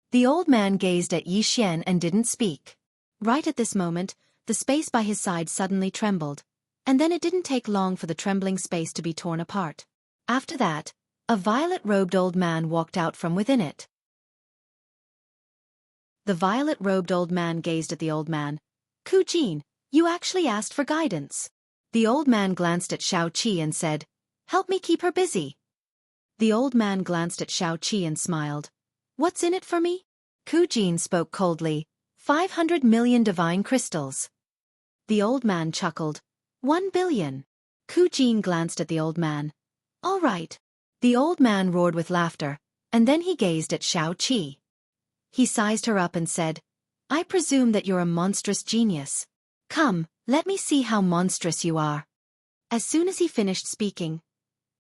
The old man gazed at Yi Xian and didn't speak. Right at this moment, the space by his side suddenly trembled, and then it didn't take long for the trembling space to be torn apart. After that, a violet-robed old man walked out from within it. The violet-robed old man gazed at the old man. "Kujin, you actually asked for guidance." The old man glanced at Xueqi and said, "Help me keep her busy." The old man glanced at Xueqi and smiled. "What's in it for me?" Kujin spoke coldly. 500 million divine crystals." The old man chuckled. 1 billion. Kujin glanced at the old man. "All right." The old man roared with laughter, and then he gazed at Xueqi. He sized her up and said, "I presume that you're a monstrous genius. Come, let me see how monstrous you are." As soon as he finished speaking,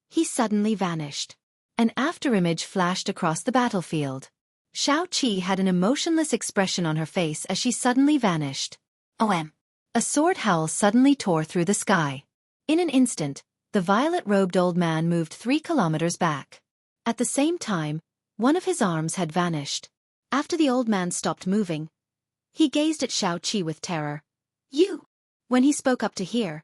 he suddenly vanished. An afterimage flashed across the battlefield. Xueqi had an emotionless expression on her face as she suddenly vanished. OM. A sword howl suddenly tore through the sky. In an instant, the violet-robed old man moved 3 kilometers back. At the same time, one of his arms had vanished. After the old man stopped moving, he gazed at Xueqi with terror. "You!" When he spoke up to hear,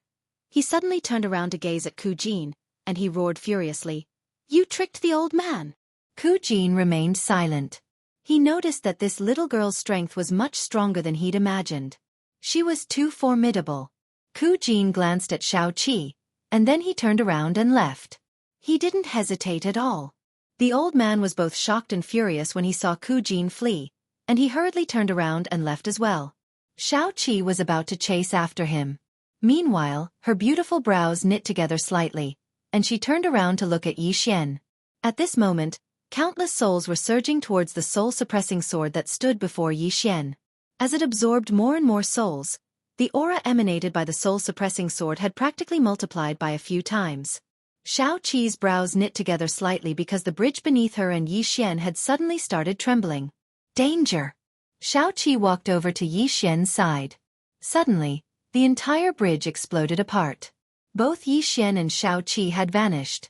he suddenly turned around to gaze at Kujin, and he roared furiously. "You tricked the old man!" Kujin remained silent. He noticed that this little girl's strength was much stronger than he'd imagined. She was too formidable. Kujin glanced at Xueqi, and then he turned around and left. He didn't hesitate at all. The old man was both shocked and furious when he saw Xueqi flee, and he hurriedly turned around and left as well. Xueqi was about to chase after him. Meanwhile, her beautiful brows knit together slightly, and she turned around to look at Yi Xian. At this moment, countless souls were surging towards the soul-suppressing sword that stood before Yi Xian. As it absorbed more and more souls, the aura emanated by the soul-suppressing sword had practically multiplied by a few times. Xueqi's brows knit together slightly because the bridge beneath her and Yi Xian had suddenly started trembling. Danger! Xueqi walked over to Yi Xian's side. Suddenly, the entire bridge exploded apart. Both Yi Xian and Xueqi had vanished.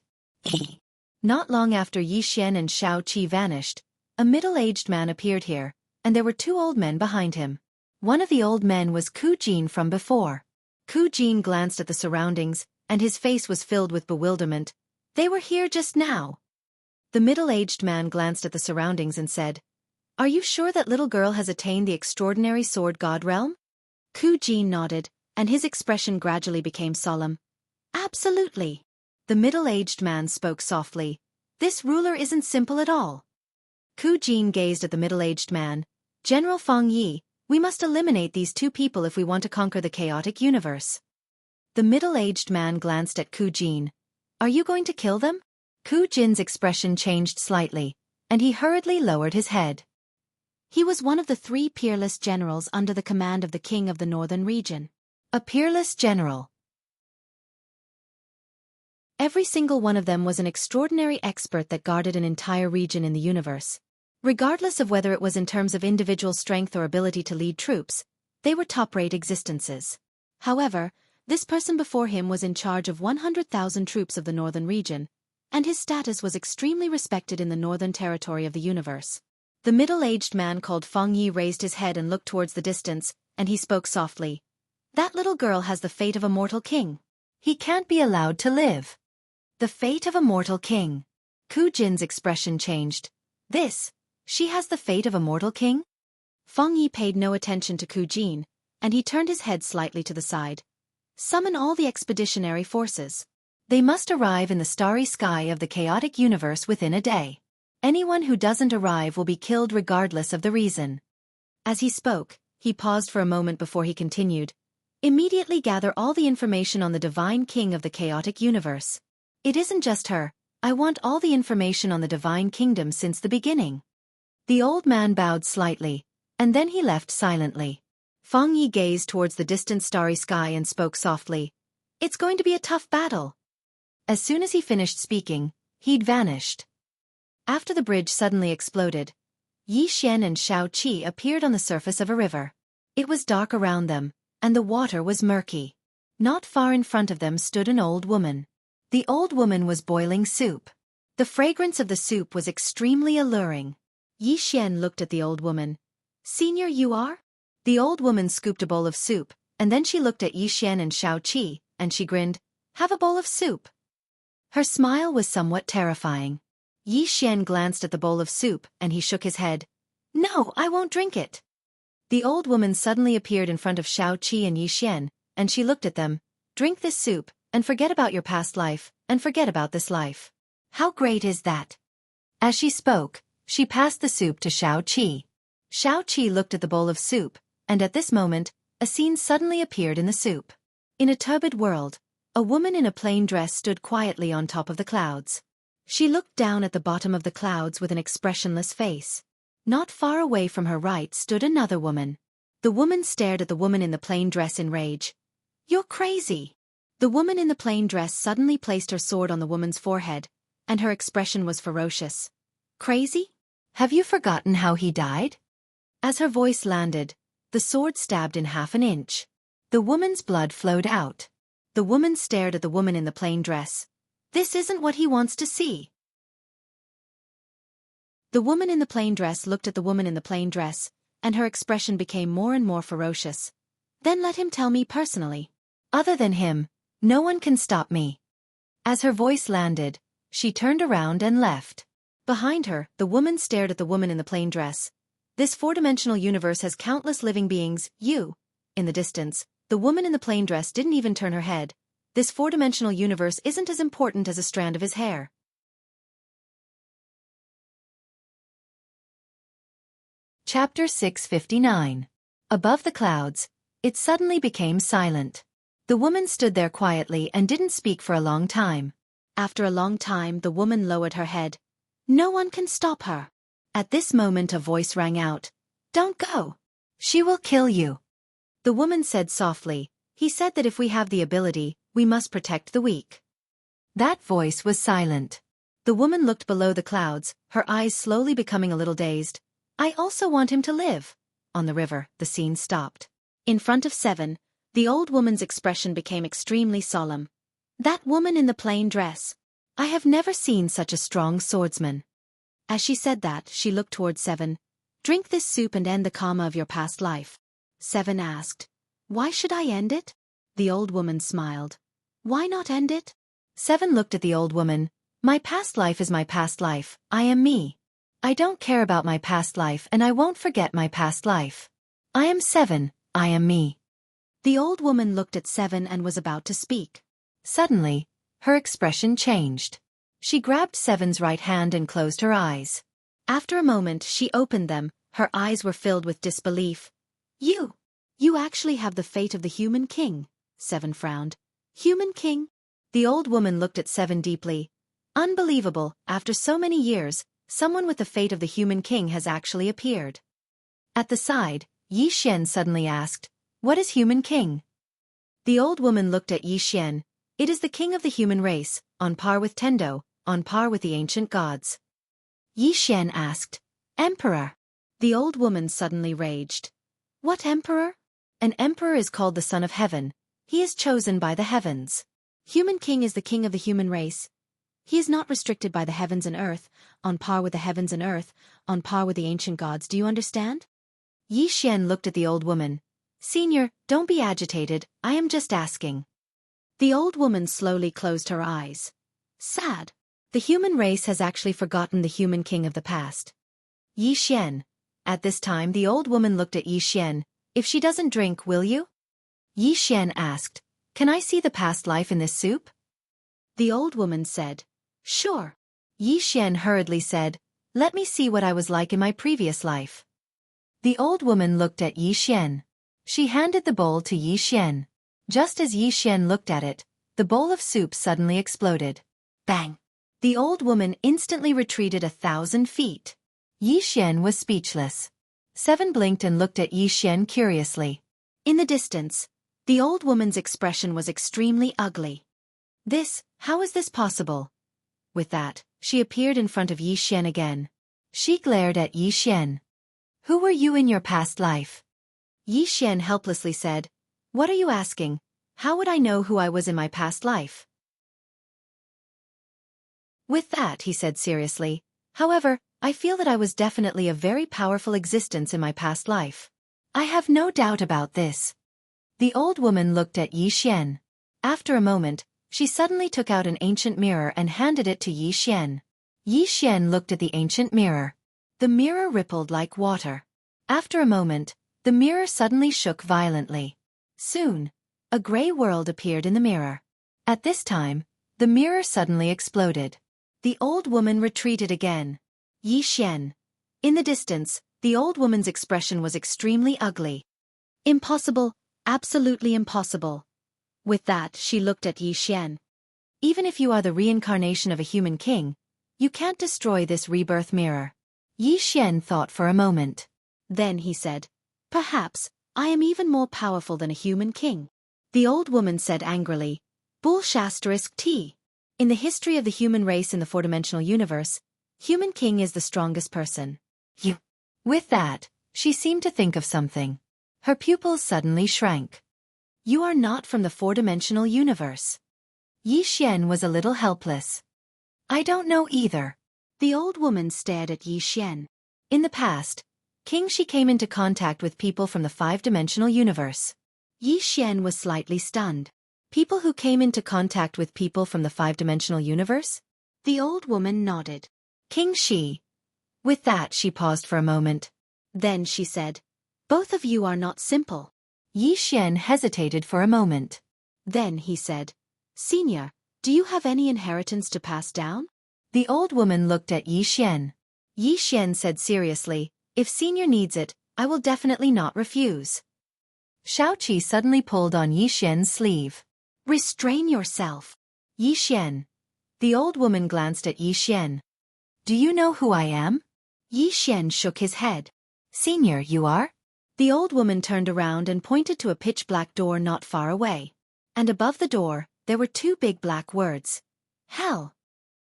Not long after Yi Xian and Xueqi vanished, a middle-aged man appeared here, and there were two old men behind him. One of the old men was Xueqi from before. Xueqi glanced at the surroundings, and his face was filled with bewilderment. They were here just now. The middle-aged man glanced at the surroundings and said, "Are you sure that little girl has attained the extraordinary sword god realm?" Xueqi nodded, and his expression gradually became solemn. "Absolutely." The middle-aged man spoke softly. "This ruler isn't simple at all." Xueqi gazed at the middle-aged man. "General Feng Yi, we must eliminate these two people if we want to conquer the chaotic universe." The middle-aged man glanced at Xueqi. "Are you going to kill them?" Xueqi's expression changed slightly, and he hurriedly lowered his head. He was one of the 3 peerless generals under the command of the king of the northern region. A peerless general. Every single one of them was an extraordinary expert that guarded an entire region in the universe. Regardless of whether it was in terms of individual strength or ability to lead troops, they were top-rate existences. However, this person before him was in charge of 100,000 troops of the northern region, and his status was extremely respected in the northern territory of the universe. The middle-aged man called Feng Yi raised his head and looked towards the distance, and he spoke softly. "That little girl has the fate of a mortal king. He can't be allowed to live." The fate of a mortal king. Xueqi's expression changed. She has the fate of a mortal king? Feng Yi paid no attention to Xueqi, and he turned his head slightly to the side. "Summon all the expeditionary forces. They must arrive in the starry sky of the chaotic universe within a day. Anyone who doesn't arrive will be killed regardless of the reason." As he spoke, he paused for a moment before he continued. "Immediately gather all the information on the divine king of the chaotic universe. It isn't just her, I want all the information on the divine kingdom since the beginning." The old man bowed slightly, and then he left silently. Feng Yi gazed towards the distant starry sky and spoke softly. "It's going to be a tough battle." As soon as he finished speaking, he'd vanished. After the bridge suddenly exploded, Yi Xian and Xueqi appeared on the surface of a river. It was dark around them, and the water was murky. Not far in front of them stood an old woman. The old woman was boiling soup. The fragrance of the soup was extremely alluring. Yi Xian looked at the old woman. "Senior, you are?" The old woman scooped a bowl of soup, and then she looked at Yi Xian and Xueqi, and she grinned. "Have a bowl of soup." Her smile was somewhat terrifying. Yi Xian glanced at the bowl of soup, and he shook his head. "No, I won't drink it." The old woman suddenly appeared in front of Xueqi and Yi Xian, and she looked at them. "Drink this soup, and forget about your past life, and forget about this life. How great is that?" As she spoke, she passed the soup to Xueqi. Xueqi looked at the bowl of soup, and at this moment, a scene suddenly appeared in the soup. In a turbid world, a woman in a plain dress stood quietly on top of the clouds. She looked down at the bottom of the clouds with an expressionless face. Not far away from her right stood another woman. The woman stared at the woman in the plain dress in rage. "You're crazy." The woman in the plain dress suddenly placed her sword on the woman's forehead, and her expression was ferocious. "Crazy? Have you forgotten how he died?" As her voice landed, the sword stabbed in half an inch. The woman's blood flowed out. The woman stared at the woman in the plain dress. "This isn't what he wants to see." The woman in the plain dress looked at the woman in the plain dress, and her expression became more and more ferocious. "Then let him tell me personally. Other than him, no one can stop me." As her voice landed, she turned around and left. Behind her, the woman stared at the woman in the plain dress. "This four-dimensional universe has countless living beings, you." In the distance, the woman in the plain dress didn't even turn her head. this four-dimensional universe isn't as important as a strand of his hair. Chapter 659. Above the clouds, it suddenly became silent. The woman stood there quietly and didn't speak for a long time. After a long time, the woman lowered her head. No one can stop her. At this moment a voice rang out. Don't go. She will kill you. The woman said softly, he said that if we have the ability, we must protect the weak. That voice was silent. The woman looked below the clouds, her eyes slowly becoming a little dazed. I also want him to live. On the river, the scene stopped. In front of 7, the old woman's expression became extremely solemn. That woman in the plain dress. I have never seen such a strong swordsman. As she said that, she looked toward 7. Drink this soup and end the karma of your past life. 7 asked. Why should I end it? The old woman smiled. Why not end it? 7 looked at the old woman. My past life is my past life. I am me. I don't care about my past life and I won't forget my past life. I am 7, I am me. The old woman looked at 7 and was about to speak. Suddenly, her expression changed. She grabbed 7's right hand and closed her eyes. After a moment she opened them, her eyes were filled with disbelief. You actually have the fate of the human king, 7 frowned. Human king? The old woman looked at 7 deeply. Unbelievable, after so many years, someone with the fate of the human king has actually appeared. At the side, Yi Xian suddenly asked, What is human king? The old woman looked at Yi Xian. It is the king of the human race, on par with Tendo, on par with the ancient gods. Yi Xian asked, Emperor. The old woman suddenly raged. What emperor? An emperor is called the son of heaven. He is chosen by the heavens. Human king is the king of the human race. He is not restricted by the heavens and earth, on par with the heavens and earth, on par with the ancient gods. Do you understand? Yi Xian looked at the old woman. Senior, don't be agitated, I am just asking. The old woman slowly closed her eyes. Sad. The human race has actually forgotten the human king of the past. Yi Xian. At this time the old woman looked at Yi Xian. If she doesn't drink, will you? Yi Xian asked. Can I see the past life in this soup? The old woman said. Sure. Yi Xian hurriedly said, Let me see what I was like in my previous life. The old woman looked at Yi Xian. She handed the bowl to Yi Xian. Just as Yi Xian looked at it, the bowl of soup suddenly exploded. Bang! The old woman instantly retreated 1,000 feet. Yi Xian was speechless. 7 blinked and looked at Yi Xian curiously. In the distance, the old woman's expression was extremely ugly. How is this possible? With that, she appeared in front of Yi Xian again. She glared at Yi Xian. Who were you in your past life? Yi Xian helplessly said, What are you asking? How would I know who I was in my past life? With that, he said seriously, however, I feel that I was definitely a very powerful existence in my past life. I have no doubt about this. The old woman looked at Yi Xian. After a moment, she suddenly took out an ancient mirror and handed it to Yi Xian. Yi Xian looked at the ancient mirror. The mirror rippled like water. After a moment, the mirror suddenly shook violently. Soon, a gray world appeared in the mirror. At this time, the mirror suddenly exploded. The old woman retreated again. Yi Xian. In the distance, the old woman's expression was extremely ugly. Impossible, absolutely impossible. With that, she looked at Yi Xian. Even if you are the reincarnation of a human king, you can't destroy this rebirth mirror. Yi Xian thought for a moment. Then he said, Perhaps, I am even more powerful than a human king. The old woman said angrily, Bull**T. In the history of the human race in the four-dimensional universe, human king is the strongest person. You. With that, she seemed to think of something. Her pupils suddenly shrank. You are not from the four-dimensional universe. Yi Xian was a little helpless. I don't know either. The old woman stared at Yi Xian. In the past, King Shi came into contact with people from the five-dimensional universe. Yi Xian was slightly stunned. People who came into contact with people from the five-dimensional universe? The old woman nodded. King Shi. With that, she paused for a moment. Then she said, Both of you are not simple. Yi Xian hesitated for a moment. Then he said, Senior, do you have any inheritance to pass down? The old woman looked at Yi Xian. Yi Xian said seriously, if Senior needs it, I will definitely not refuse. Xueqi suddenly pulled on Yi Xian's sleeve. Restrain yourself. Yi Xian. The old woman glanced at Yi Xian. Do you know who I am? Yi Xian shook his head. Senior, you are? The old woman turned around and pointed to a pitch-black door not far away. And above the door, there were two big black words. Hell.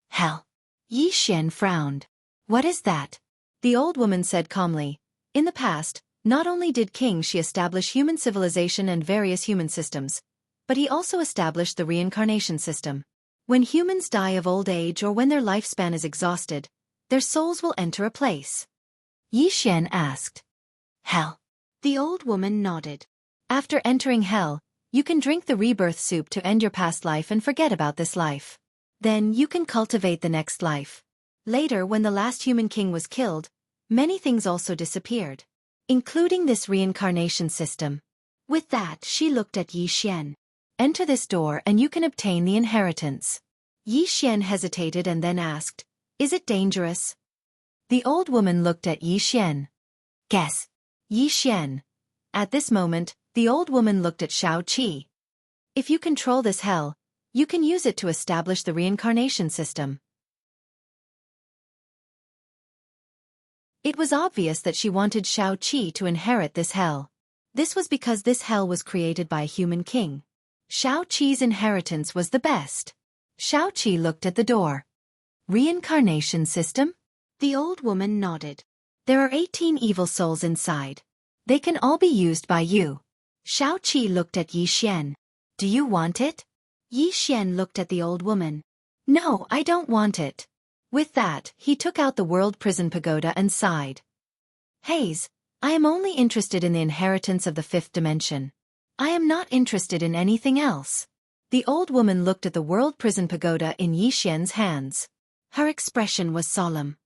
Hell. Yi Xian frowned. What is that? The old woman said calmly. In the past, not only did King Shi establish human civilization and various human systems, but he also established the reincarnation system. When humans die of old age or when their lifespan is exhausted, their souls will enter a place. Yi Xian asked. Hell. The old woman nodded. After entering hell, you can drink the rebirth soup to end your past life and forget about this life. Then you can cultivate the next life. Later, when the last human king was killed, many things also disappeared, including this reincarnation system. With that, she looked at Yi Xian. Enter this door and you can obtain the inheritance. Yi Xian hesitated and then asked, is it dangerous? The old woman looked at Yi Xian. Guess. Yi Xian. At this moment, the old woman looked at Xueqi. If you control this hell, you can use it to establish the reincarnation system. It was obvious that she wanted Xueqi to inherit this hell. This was because this hell was created by a human king. Xueqi's inheritance was the best. Xueqi looked at the door. Reincarnation system? The old woman nodded. There are 18 evil souls inside. They can all be used by you. Xueqi looked at Yi Xian. Do you want it? Yi Xian looked at the old woman. No, I don't want it. With that, he took out the world prison pagoda and sighed. Haze, I am only interested in the inheritance of the fifth dimension. I am not interested in anything else. The old woman looked at the world prison pagoda in Yi Xian's hands. Her expression was solemn.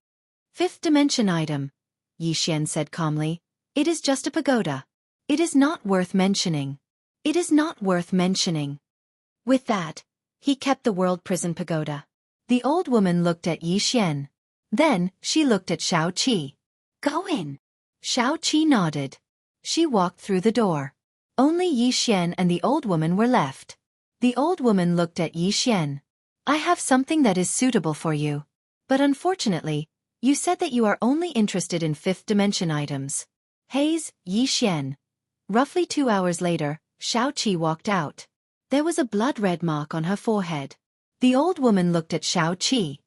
Fifth dimension item, Yi Xian said calmly. It is just a pagoda. It is not worth mentioning. It is not worth mentioning. With that, he kept the world prison pagoda. The old woman looked at Yi Xian. Then, she looked at Xueqi. Go in. Xueqi nodded. She walked through the door. Only Yi Xian and the old woman were left. The old woman looked at Yi Xian. I have something that is suitable for you. But unfortunately, you said that you are only interested in fifth dimension items. Haze, Yi Xian. Roughly 2 hours later, Xueqi walked out. There was a blood-red mark on her forehead. The old woman looked at Xueqi.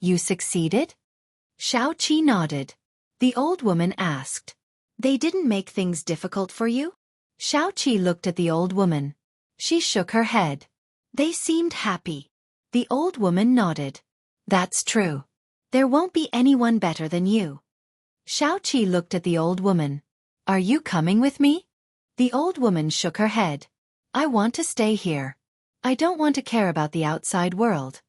You succeeded? Xueqi nodded. The old woman asked. They didn't make things difficult for you? Xueqi looked at the old woman. She shook her head. They seemed happy. The old woman nodded. That's true. There won't be anyone better than you. Xueqi looked at the old woman. Are you coming with me? The old woman shook her head. I want to stay here. I don't want to care about the outside world.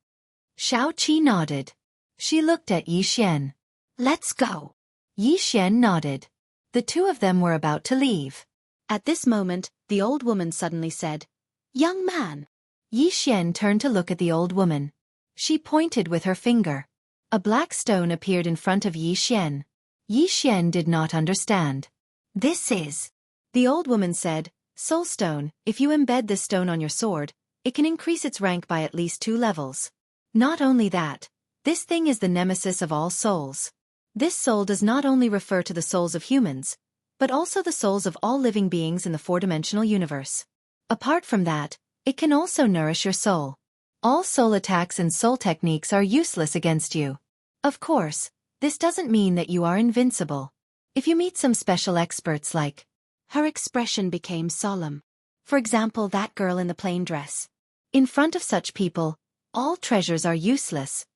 Xueqi nodded. She looked at Yi Xian. Let's go. Yi Xian nodded. The two of them were about to leave. At this moment, the old woman suddenly said, Young man. Yi Xian turned to look at the old woman. She pointed with her finger. A black stone appeared in front of Yi Xian. Yi Xian did not understand. This is. The old woman said, Soul stone, if you embed this stone on your sword, it can increase its rank by at least 2 levels. Not only that, this thing is the nemesis of all souls. This soul does not only refer to the souls of humans, but also the souls of all living beings in the 4-dimensional universe. Apart from that, it can also nourish your soul. All soul attacks and soul techniques are useless against you. Of course, this doesn't mean that you are invincible. If you meet some special experts like... Her expression became solemn. For example, that girl in the plain dress. In front of such people, all treasures are useless.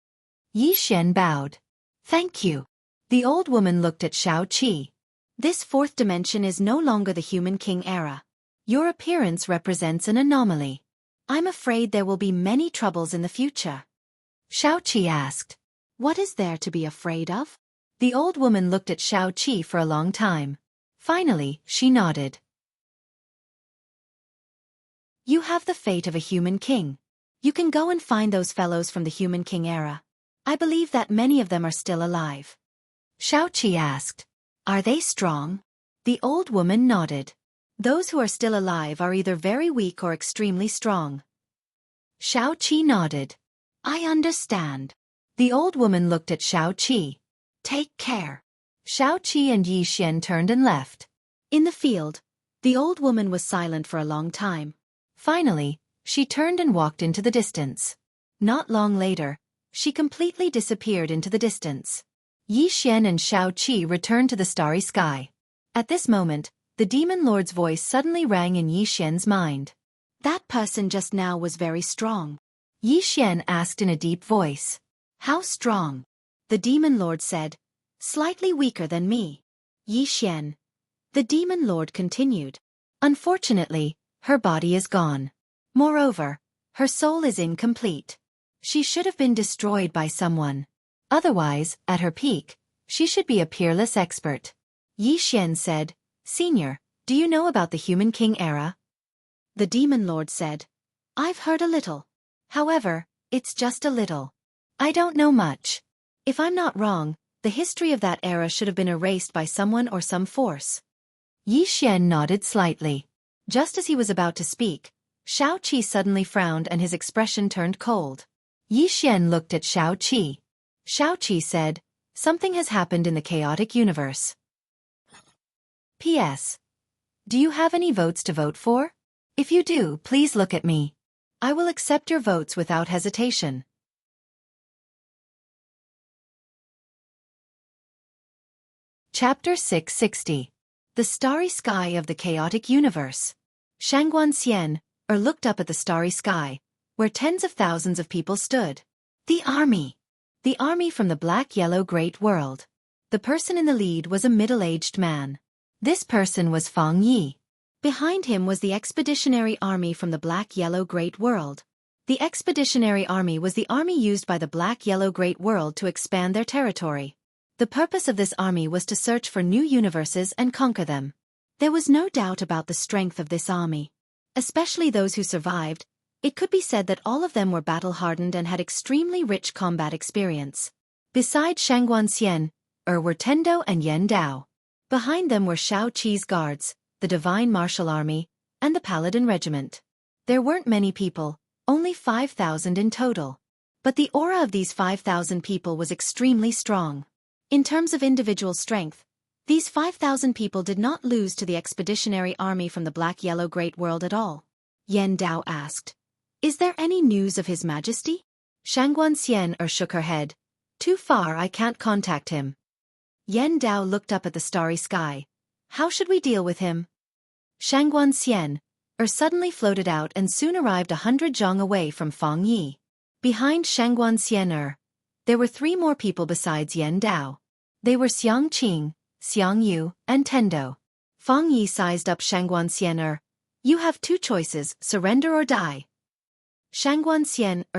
Yi Xian bowed. Thank you. The old woman looked at Xueqi. This 4th dimension is no longer the human king era. Your appearance represents an anomaly. I'm afraid there will be many troubles in the future. Xueqi asked. What is there to be afraid of? The old woman looked at Xueqi for a long time. Finally, she nodded. You have the fate of a human king. You can go and find those fellows from the Human King era. I believe that many of them are still alive. Xueqi asked. Are they strong? The old woman nodded. Those who are still alive are either very weak or extremely strong. Xueqi nodded. I understand. The old woman looked at Xueqi. Take care. Xueqi and Yi Xian turned and left. In the field, the old woman was silent for a long time. Finally, she turned and walked into the distance. Not long later, she completely disappeared into the distance. Yi Xian and Xueqi returned to the starry sky. At this moment, the demon lord's voice suddenly rang in Yi Xian's mind. That person just now was very strong. Yi Xian asked in a deep voice. How strong? The demon lord said. Slightly weaker than me. Yi Xian. The demon lord continued. Unfortunately, her body is gone. Moreover, her soul is incomplete. She should have been destroyed by someone. Otherwise, at her peak, she should be a peerless expert. Yi Xian said, Senior, do you know about the Human King era? The demon lord said, I've heard a little. However, it's just a little. I don't know much. If I'm not wrong, the history of that era should have been erased by someone or some force. Yi Xian nodded slightly. Just as he was about to speak, Xueqi suddenly frowned and his expression turned cold. Yi Xian looked at Xueqi. Xueqi said, Something has happened in the chaotic universe. P.S. Do you have any votes to vote for? If you do, please look at me. I will accept your votes without hesitation. Chapter 660. The Starry Sky of the Chaotic Universe. Shangguan looked up at the starry sky, where tens of thousands of people stood. The army. The army from the black-yellow great world. The person in the lead was a middle-aged man. This person was Fang Yi. Behind him was the expeditionary army from the black-yellow great world. The expeditionary army was the army used by the black-yellow great world to expand their territory. The purpose of this army was to search for new universes and conquer them. There was no doubt about the strength of this army. Especially those who survived, it could be said that all of them were battle-hardened and had extremely rich combat experience. Beside Shangguan were Tendo and Yen Dao. Behind them were Xueqi's guards, the Divine Martial Army, and the Paladin Regiment. There weren't many people, only 5,000 in total. But the aura of these 5,000 people was extremely strong. In terms of individual strength, these 5,000 people did not lose to the expeditionary army from the black-yellow great world at all. Yen Dao asked, Is there any news of His Majesty? Shangguan shook her head. Too far, I can't contact him. Yen Dao looked up at the starry sky. How should we deal with him? Shangguan suddenly floated out and soon arrived 100 zhang away from Fang Yi. Behind Shangguan there were 3 more people besides Yen Dao. They were Xiang Qing, Xiang Yu, and Tendo. Fang Yi sized up Shangguan You have 2 choices, surrender or die. Shangguan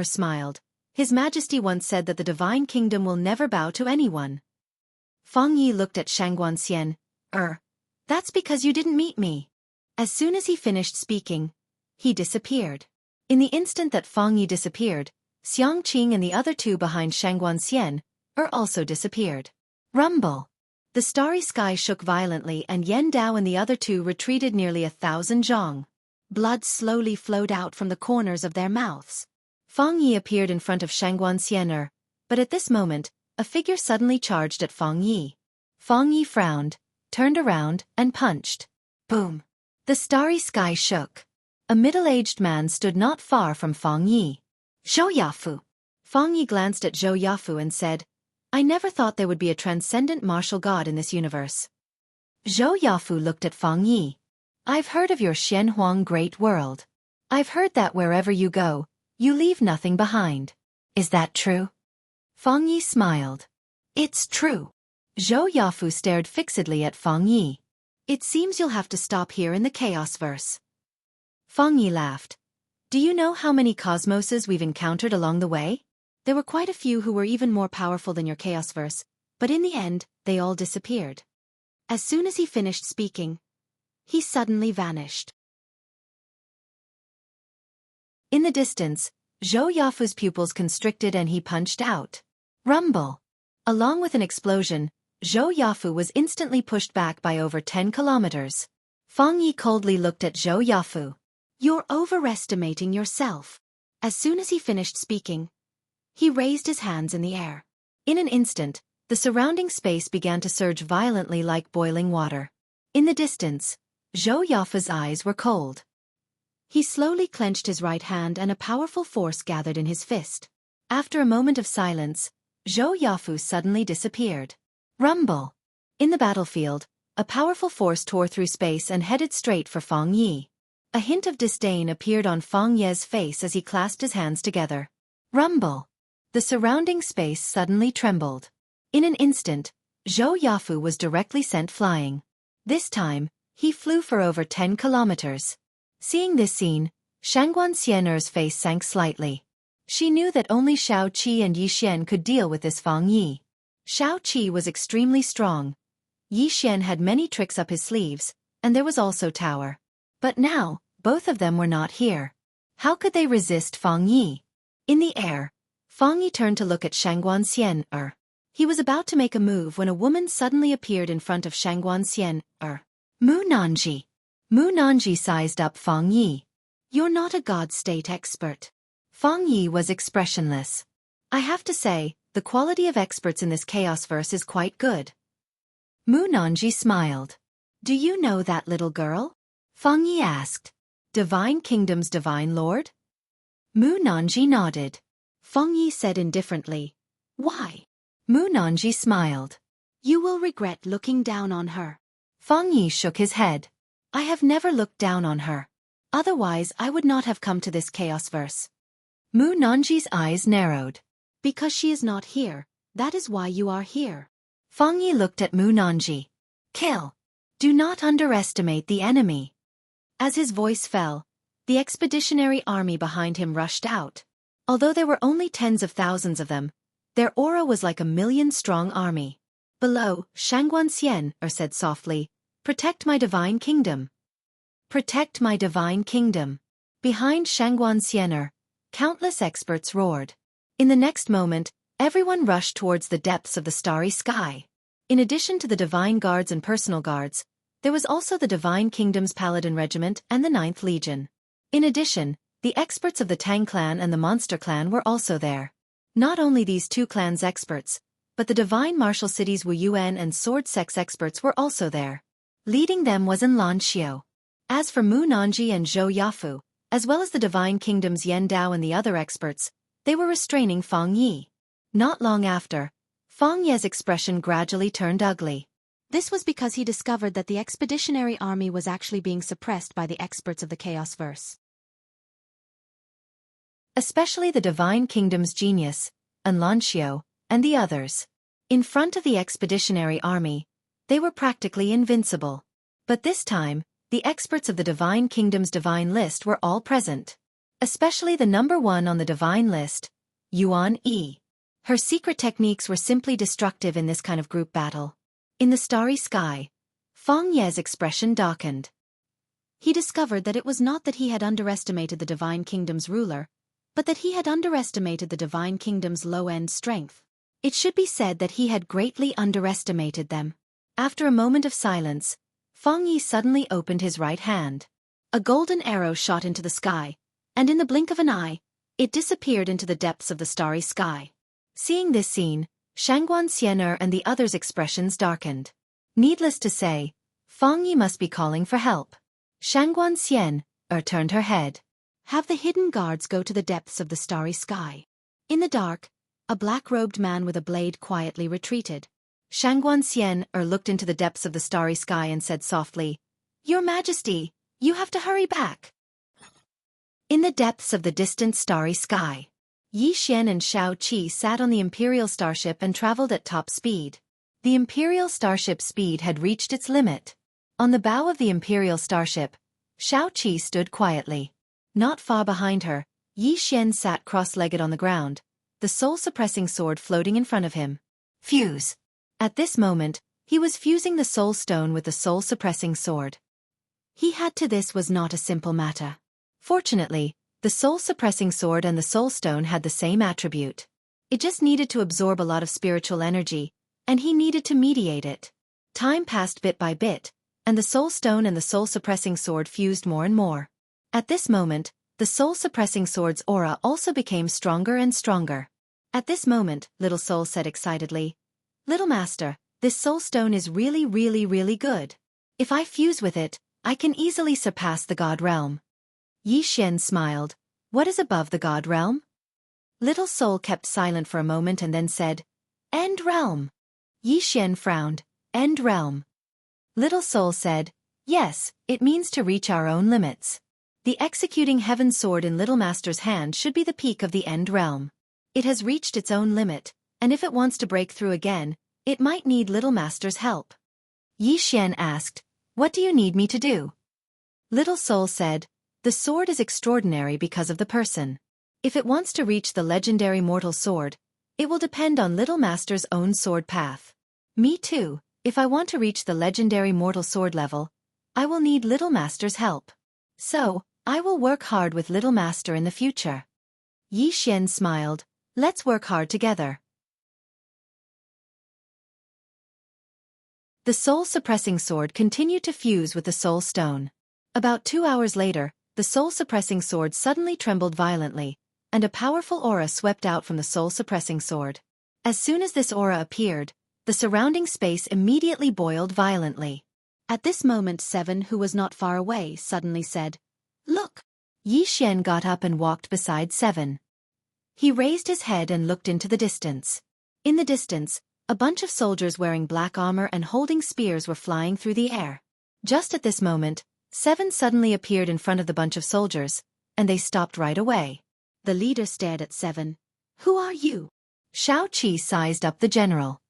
smiled. His Majesty once said that the Divine Kingdom will never bow to anyone. Fang Yi looked at Shangguan That's because you didn't meet me. As soon as he finished speaking, he disappeared. In the instant that Fang Yi disappeared, Xiang Qing and the other 2 behind Shangguan also disappeared. Rumble. The starry sky shook violently and Yen Dao and the other 2 retreated nearly 1,000 zhang. Blood slowly flowed out from the corners of their mouths. Fang Yi appeared in front of Shangguan but at this moment, a figure suddenly charged at Fang Yi. Fang Yi frowned, turned around, and punched. Boom. The starry sky shook. A middle-aged man stood not far from Fang Yi. Zhou Yafu. Fang Yi glanced at Zhou Yafu and said, I never thought there would be a transcendent martial god in this universe. Zhou Yafu looked at Fang Yi. I've heard of your Xianhuang great world. I've heard that wherever you go, you leave nothing behind. Is that true? Fang Yi smiled. It's true. Zhou Yafu stared fixedly at Fang Yi. It seems you'll have to stop here in the Chaos Verse. Fang Yi laughed. Do you know how many cosmoses we've encountered along the way? There were quite a few who were even more powerful than your Chaos Verse, but in the end, they all disappeared. As soon as he finished speaking, he suddenly vanished. In the distance, Zhou Yafu's pupils constricted and he punched out. Rumble! Along with an explosion, Zhou Yafu was instantly pushed back by over 10 kilometers. Fang Yi coldly looked at Zhou Yafu. You're overestimating yourself. As soon as he finished speaking, he raised his hands in the air. In an instant, the surrounding space began to surge violently like boiling water. In the distance, Zhou Yafu's eyes were cold. He slowly clenched his right hand and a powerful force gathered in his fist. After a moment of silence, Zhou Yafu suddenly disappeared. Rumble! In the battlefield, a powerful force tore through space and headed straight for Fang Yi. A hint of disdain appeared on Fang Ye's face as he clasped his hands together. Rumble! The surrounding space suddenly trembled. In an instant, Zhou Yafu was directly sent flying. This time, he flew for over 10 kilometers. Seeing this scene, Shangguan Xian'er's face sank slightly. She knew that only Xueqi and Yi Xian could deal with this Fang Yi. Xueqi was extremely strong. Yi Xian had many tricks up his sleeves, and there was also Tower. But now, both of them were not here. How could they resist Fang Yi? In the air, Fang Yi turned to look at Shangguan Xian'er. He was about to make a move when a woman suddenly appeared in front of Shangguan Xian'er. Mu Nanji. Mu Nanji sized up Fang Yi. You're not a God state expert. Fang Yi was expressionless. I have to say, the quality of experts in this chaos verse is quite good. Mu Nanji smiled. Do you know that little girl? Fang Yi asked. Divine Kingdom's Divine Lord? Mu Nanji nodded. Fang Yi said indifferently. Why? Mu Nanji smiled. You will regret looking down on her. Fang Yi shook his head. I have never looked down on her. Otherwise I would not have come to this chaos verse. Mu Nanji's eyes narrowed. Because she is not here, that is why you are here. Fang Yi looked at Mu Nanji. Kill. Do not underestimate the enemy. As his voice fell, the expeditionary army behind him rushed out. Although there were only tens of thousands of them, their aura was like a million-strong army. Below, Shangguan Xian'er said softly, Protect my divine kingdom. Protect my divine kingdom. Behind Shangguan Xian'er, countless experts roared. In the next moment, everyone rushed towards the depths of the starry sky. In addition to the divine guards and personal guards, there was also the Divine Kingdom's Paladin Regiment and the 9th Legion. In addition, the experts of the Tang clan and the Monster clan were also there. Not only these two clans' experts, but the Divine Martial City's Wu Yuan and Sword Sex experts were also there. Leading them was Lan Xiao. As for Mu Nanji and Zhou Yafu, as well as the Divine Kingdom's Yan Dao and the other experts, they were restraining Fang Yi. Not long after, Fang Ye's expression gradually turned ugly. This was because he discovered that the expeditionary army was actually being suppressed by the experts of the Chaos Verse. Especially the Divine Kingdom's genius, Lan Xiao, and the others. In front of the expeditionary army, they were practically invincible. But this time, the experts of the Divine Kingdom's divine list were all present. Especially the number one on the divine list, Yuan Yi. Her secret techniques were simply destructive in this kind of group battle. In the starry sky, Fang Ye's expression darkened. He discovered that it was not that he had underestimated the Divine Kingdom's ruler, but that he had underestimated the Divine Kingdom's low-end strength. It should be said that he had greatly underestimated them. After a moment of silence, Fang Yi suddenly opened his right hand. A golden arrow shot into the sky, and in the blink of an eye, it disappeared into the depths of the starry sky. Seeing this scene, Shangguan Xian'er and the others' expressions darkened. Needless to say, Fang Yi must be calling for help. Shangguan Xian'er turned her head. Have the hidden guards go to the depths of the starry sky. In the dark, a black-robed man with a blade quietly retreated. Shangguan Xian'er looked into the depths of the starry sky and said softly, Your Majesty, you have to hurry back. In the depths of the distant starry sky, Yi Xian and Xueqi sat on the Imperial starship and traveled at top speed. The Imperial starship's speed had reached its limit. On the bow of the Imperial starship, Xueqi stood quietly. Not far behind her, Yi Xian sat cross-legged on the ground, the soul-suppressing sword floating in front of him. Fuse! At this moment, he was fusing the soul stone with the soul-suppressing sword. This was not a simple matter. Fortunately, The soul-suppressing sword and the soul stone had the same attribute. It just needed to absorb a lot of spiritual energy, and he needed to mediate it. Time passed bit by bit, and the soul stone and the soul-suppressing sword fused more and more. At this moment, the soul-suppressing sword's aura also became stronger and stronger. At this moment, Little Soul said excitedly, "Little Master, this soul stone is really good. If I fuse with it, I can easily surpass the God realm." Yi Xian smiled. "What is above the God realm?" Little Soul kept silent for a moment and then said, "End realm." Yi Xian frowned. "End realm." Little Soul said, "Yes, it means to reach our own limits. The executing heaven sword in Little Master's hand should be the peak of the end realm. It has reached its own limit, and if it wants to break through again, it might need Little Master's help." Yi Xian asked, "What do you need me to do?" Little Soul said, "The sword is extraordinary because of the person. If it wants to reach the legendary mortal sword, it will depend on Little Master's own sword path. Me too, if I want to reach the legendary mortal sword level, I will need Little Master's help. So, I will work hard with Little Master in the future." Yi Xian smiled. "Let's work hard together." The soul-suppressing sword continued to fuse with the soul stone. About 2 hours later, the soul-suppressing sword suddenly trembled violently, and a powerful aura swept out from the soul-suppressing sword. As soon as this aura appeared, the surrounding space immediately boiled violently. At this moment Seven, who was not far away, suddenly said, "Look!" Yi Xian got up and walked beside Seven. He raised his head and looked into the distance. In the distance, a bunch of soldiers wearing black armor and holding spears were flying through the air. Just at this moment, Seven suddenly appeared in front of the bunch of soldiers, and they stopped right away. The leader stared at Seven. "Who are you?" Xueqi sized up the general.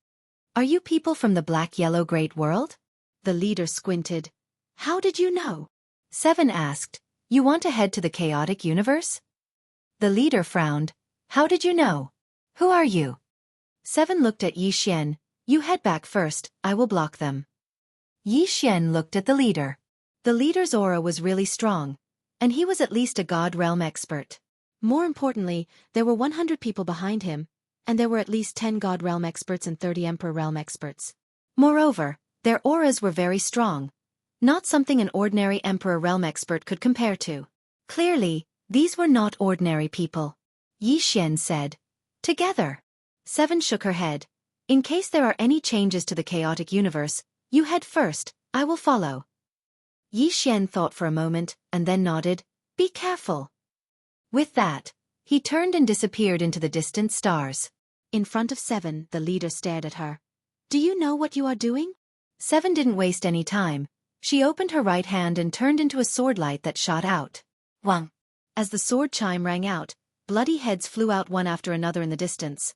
"Are you people from the black-yellow great world?" The leader squinted. "How did you know?" Seven asked, "You want to head to the chaotic universe?" The leader frowned. "How did you know? Who are you?" Seven looked at Yi Xian. "You head back first, I will block them." Yi Xian looked at the leader. The leader's aura was really strong, and he was at least a God realm expert. More importantly, there were 100 people behind him, and there were at least 10 God realm experts and 30 Emperor realm experts. Moreover, their auras were very strong, not something an ordinary Emperor realm expert could compare to. Clearly, these were not ordinary people. Yi Xian said, "Together." Seven shook her head. "In case there are any changes to the chaotic universe, you head first, I will follow." Yi Xian thought for a moment, and then nodded, "Be careful." With that, he turned and disappeared into the distant stars. In front of Seven, the leader stared at her. "Do you know what you are doing?" Seven didn't waste any time. She opened her right hand and turned into a sword light that shot out. Wang! As the sword chime rang out, bloody heads flew out one after another in the distance.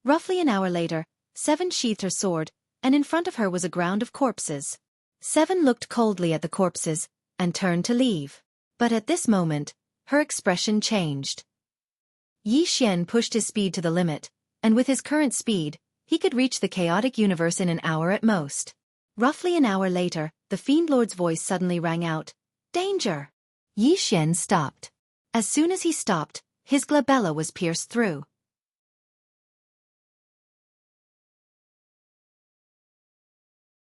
Roughly an hour later, Seven sheathed her sword, and in front of her was a ground of corpses. Seven looked coldly at the corpses, and turned to leave. But at this moment, her expression changed. Yi Xian pushed his speed to the limit, and with his current speed, he could reach the chaotic universe in an hour at most. Roughly an hour later, the Fiend Lord's voice suddenly rang out, "Danger!" Yi Xian stopped. As soon as he stopped, his glabella was pierced through.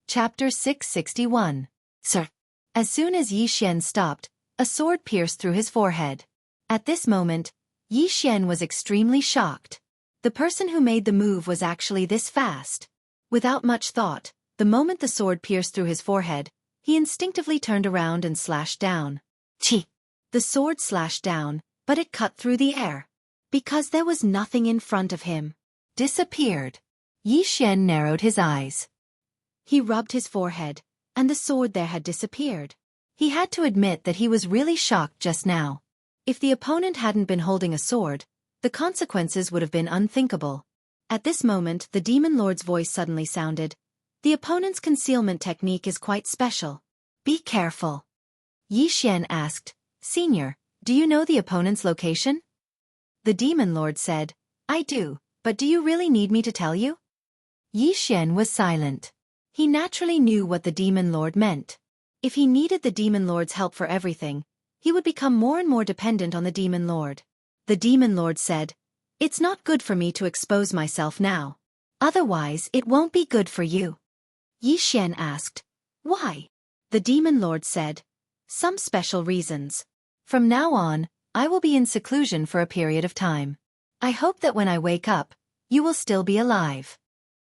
Chapter 661. Sir. As soon as Yi Xian stopped, a sword pierced through his forehead. At this moment, Yi Xian was extremely shocked. The person who made the move was actually this fast. Without much thought, the moment the sword pierced through his forehead, he instinctively turned around and slashed down. Chi! The sword slashed down, but it cut through the air. Because there was nothing in front of him. Disappeared. Yi Xian narrowed his eyes. He rubbed his forehead, and the sword there had disappeared. He had to admit that he was really shocked just now. If the opponent hadn't been holding a sword, the consequences would have been unthinkable. At this moment, the Demon Lord's voice suddenly sounded. "The opponent's concealment technique is quite special. Be careful." Yi Xian asked, "Senior, do you know the opponent's location?" The Demon Lord said, "I do, but do you really need me to tell you?" Yi Xian was silent. He naturally knew what the Demon Lord meant. If he needed the Demon Lord's help for everything, he would become more and more dependent on the Demon Lord. The Demon Lord said, "It's not good for me to expose myself now. Otherwise, it won't be good for you." Yi Xian asked, "Why?" The Demon Lord said, "Some special reasons. From now on, I will be in seclusion for a period of time. I hope that when I wake up, you will still be alive."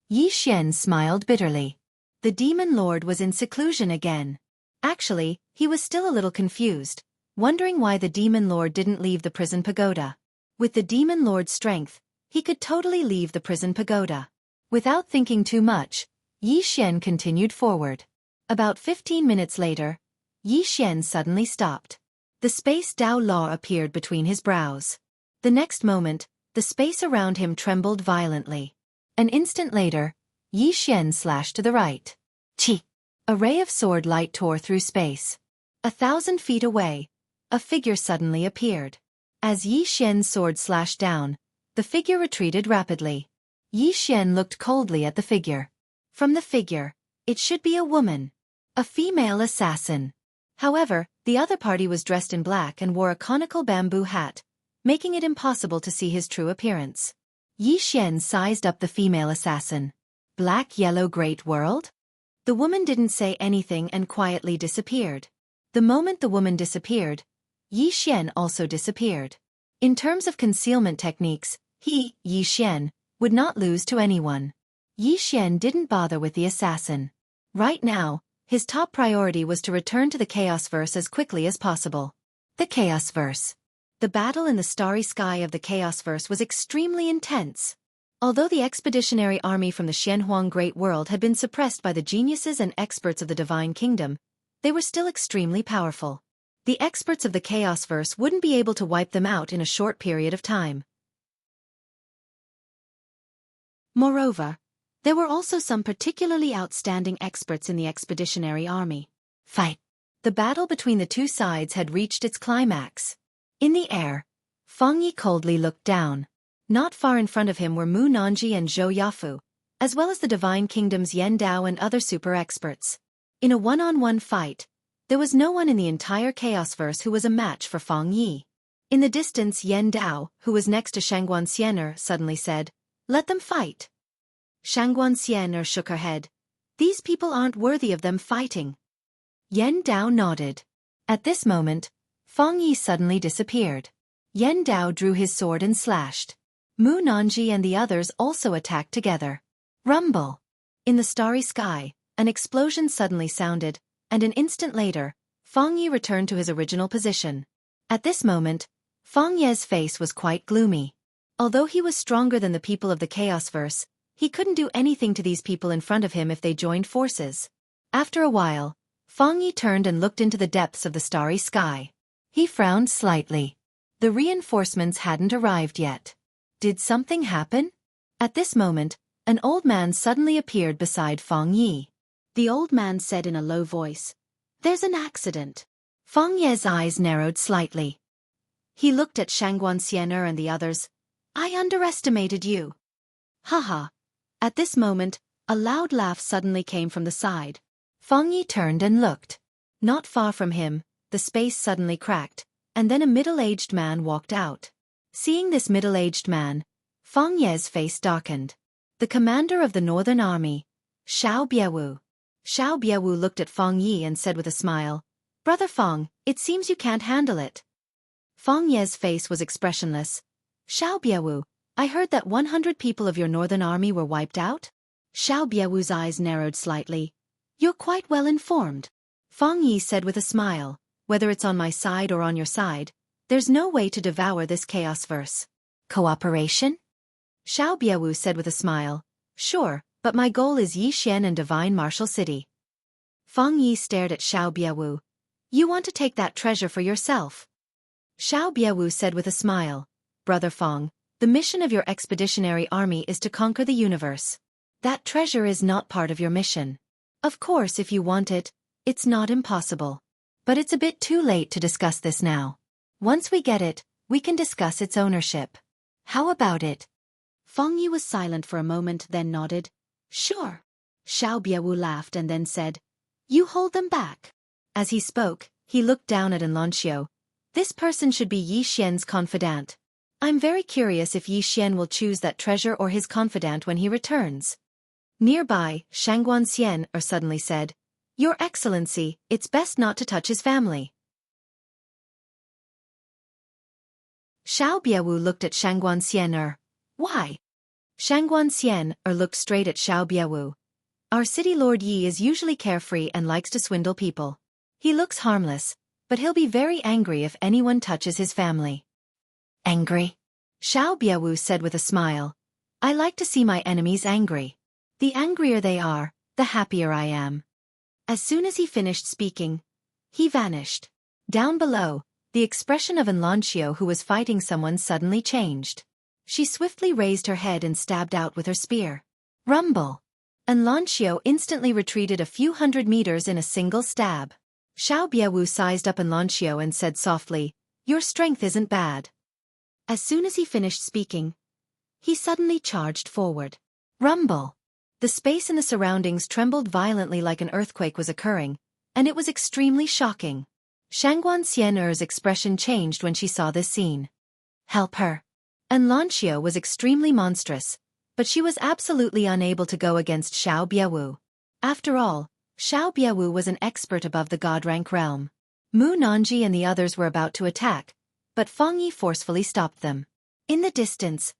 Yi Xian smiled bitterly. The Demon Lord was in seclusion again. Actually, he was still a little confused, wondering why the Demon Lord didn't leave the prison pagoda. With the Demon Lord's strength, he could totally leave the prison pagoda. Without thinking too much, Yi Xian continued forward. About 15 minutes later, Yi Xian suddenly stopped. The space Dao Law appeared between his brows. The next moment, the space around him trembled violently. An instant later, Yi Xian slashed to the right. Chi! A ray of sword light tore through space. 1,000 feet away, a figure suddenly appeared. As Yi Xian's sword slashed down, the figure retreated rapidly. Yi Xian looked coldly at the figure. From the figure, it should be a woman. A female assassin. However, the other party was dressed in black and wore a conical bamboo hat, making it impossible to see his true appearance. Yi Xian sized up the female assassin. Black Yellow Great World? The woman didn't say anything and quietly disappeared. The moment the woman disappeared, Yi Xian also disappeared. In terms of concealment techniques, Yi Xian, would not lose to anyone. Yi Xian didn't bother with the assassin. Right now, his top priority was to return to the Chaosverse as quickly as possible. The Chaosverse. The battle in the starry sky of the Chaosverse was extremely intense. Although the expeditionary army from the Xianhuang Great World had been suppressed by the geniuses and experts of the Divine Kingdom, they were still extremely powerful. The experts of the Chaosverse wouldn't be able to wipe them out in a short period of time. Moreover, there were also some particularly outstanding experts in the expeditionary army. Fight! The battle between the two sides had reached its climax. In the air, Feng Yi coldly looked down. Not far in front of him were Mu Nanji and Zhou Yafu, as well as the Divine Kingdom's Yen Dao and other super experts. In a one-on-one fight, there was no one in the entire Chaosverse who was a match for Feng Yi. In the distance, Yen Dao, who was next to Shangguan Xianer, suddenly said, "Let them fight." Shangguan Xianer shook her head. "These people aren't worthy of them fighting." Yen Dao nodded. At this moment, Feng Yi suddenly disappeared. Yen Dao drew his sword and slashed. Mu Nanji and the others also attacked together. Rumble! In the starry sky, an explosion suddenly sounded, and an instant later, Feng Yi returned to his original position. At this moment, Feng Ye's face was quite gloomy. Although he was stronger than the people of the Chaosverse, he couldn't do anything to these people in front of him if they joined forces. After a while, Feng Yi turned and looked into the depths of the starry sky. He frowned slightly. The reinforcements hadn't arrived yet. Did something happen? At this moment, an old man suddenly appeared beside Feng Yi. The old man said in a low voice, "There's an accident." Feng Ye's eyes narrowed slightly. He looked at Shangguan Xianer and the others. "I underestimated you." Haha. At this moment, a loud laugh suddenly came from the side. Feng Yi turned and looked. Not far from him, the space suddenly cracked, and then a middle-aged man walked out. Seeing this middle-aged man, Feng Ye's face darkened. The commander of the Northern Army, Xiao Biewu. Xiao Biewu looked at Feng Yi and said with a smile, "Brother Feng, it seems you can't handle it." Feng Ye's face was expressionless. "Xiao Biewu, I heard that 100 people of your Northern Army were wiped out?" Xiao Biewu's eyes narrowed slightly. "You're quite well informed." Feng Yi said with a smile, "Whether it's on my side or on your side, there's no way to devour this Chaosverse." "Cooperation?" Xiao Biewu said with a smile, "Sure, but my goal is Yi Xian and Divine Martial City." Feng Yi stared at Xiao Biewu. "You want to take that treasure for yourself?" Xiao Biewu said with a smile, "Brother Feng, the mission of your expeditionary army is to conquer the universe. That treasure is not part of your mission. Of course, if you want it, it's not impossible. But it's a bit too late to discuss this now. Once we get it, we can discuss its ownership. How about it?" Feng Yi was silent for a moment, then nodded. "Sure." Xiao Biewu laughed and then said, "You hold them back." As he spoke, he looked down at Enloncio, This person should be Yi Xian's confidant. I'm very curious if Yi Xian will choose that treasure or his confidant when he returns. Nearby, Shangguan Xian suddenly said, Your Excellency, it's best not to touch his family. Xiao Biawu looked at Shangguan Xian. Why? Shangguan Xian looked straight at Xiao Biawu. Our city lord Yi is usually carefree and likes to swindle people. He looks harmless, but he'll be very angry if anyone touches his family. Angry? Xiao Biawu said with a smile. I like to see my enemies angry. The angrier they are, the happier I am. As soon as he finished speaking, he vanished. Down below, the expression of Enlancio, who was fighting someone, suddenly changed. She swiftly raised her head and stabbed out with her spear. Rumble! Enlancio instantly retreated a few hundred meters in a single stab. Xiao Biawu sized up Enlancio and said softly, Your strength isn't bad. As soon as he finished speaking, he suddenly charged forward. Rumble! The space in the surroundings trembled violently like an earthquake was occurring, and it was extremely shocking. Shangguan Xian'er's expression changed when she saw this scene. Help her! Enlancio was extremely monstrous, but she was absolutely unable to go against Xiao Biawu. After all, Xiao Biawu was an expert above the god-rank realm. Mu Nanji and the others were about to attack, but Feng Yi forcefully stopped them. In the distance,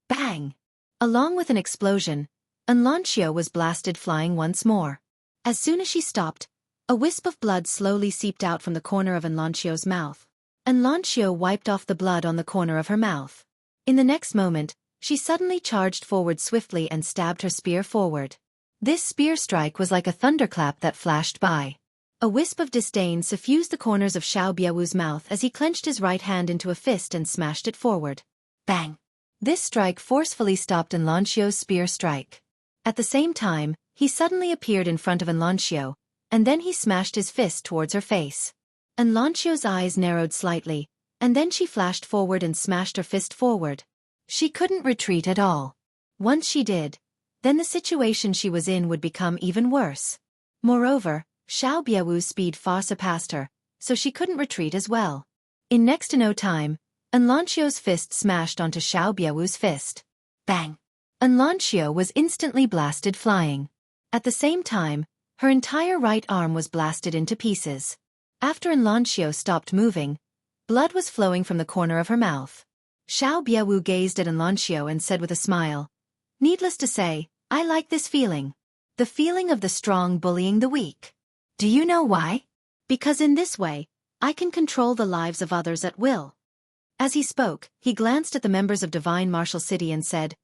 bang! Along with an explosion, Enlancio was blasted flying once more. As soon as she stopped, a wisp of blood slowly seeped out from the corner of Enlancio's mouth. Enlancio wiped off the blood on the corner of her mouth. In the next moment, she suddenly charged forward swiftly and stabbed her spear forward. This spear strike was like a thunderclap that flashed by. A wisp of disdain suffused the corners of Xiao Biawu's mouth as he clenched his right hand into a fist and smashed it forward. Bang! This strike forcefully stopped Enlancio's spear strike. At the same time, he suddenly appeared in front of Enlancio, and then he smashed his fist towards her face. Enlancio's eyes narrowed slightly, and then she flashed forward and smashed her fist forward. She couldn't retreat at all. Once she did, then the situation she was in would become even worse. Moreover, Xiao Biawu's speed far surpassed her, so she couldn't retreat as well. In next to no time, Enlancio's fist smashed onto Xiao Biawu's fist. Bang! Enlancio was instantly blasted flying. At the same time, her entire right arm was blasted into pieces. After Enlancio stopped moving, blood was flowing from the corner of her mouth. Xiao Biawu gazed at Enlancio and said with a smile, Needless to say, I like this feeling. The feeling of the strong bullying the weak. Do you know why? Because in this way, I can control the lives of others at will. As he spoke, he glanced at the members of Divine Martial City and said,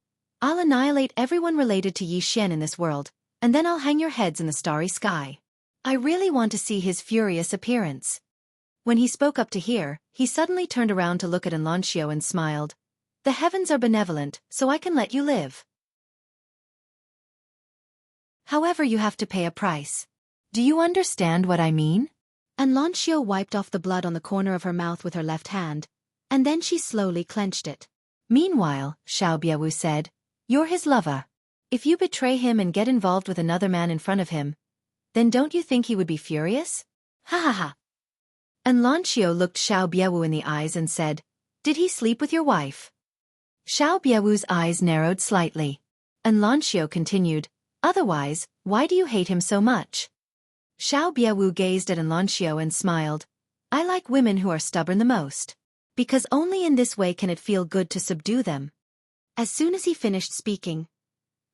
I'll annihilate everyone related to Yi Xian in this world, and then I'll hang your heads in the starry sky. I really want to see his furious appearance. When he spoke up to here, he suddenly turned around to look at Enlancio and smiled. The heavens are benevolent, so I can let you live. However, you have to pay a price. Do you understand what I mean? Enlancio wiped off the blood on the corner of her mouth with her left hand, and then she slowly clenched it. Meanwhile, Xiao Biawu said, You're his lover. If you betray him and get involved with another man in front of him, then don't you think he would be furious? Ha ha ha. Enlancio looked Xiao Biawu in the eyes and said, Did he sleep with your wife? Xiao Biawu's eyes narrowed slightly. Enlancio continued, Otherwise, why do you hate him so much? Xiao Biawu gazed at Enlancio and smiled. I like women who are stubborn the most. Because only in this way can it feel good to subdue them. As soon as he finished speaking,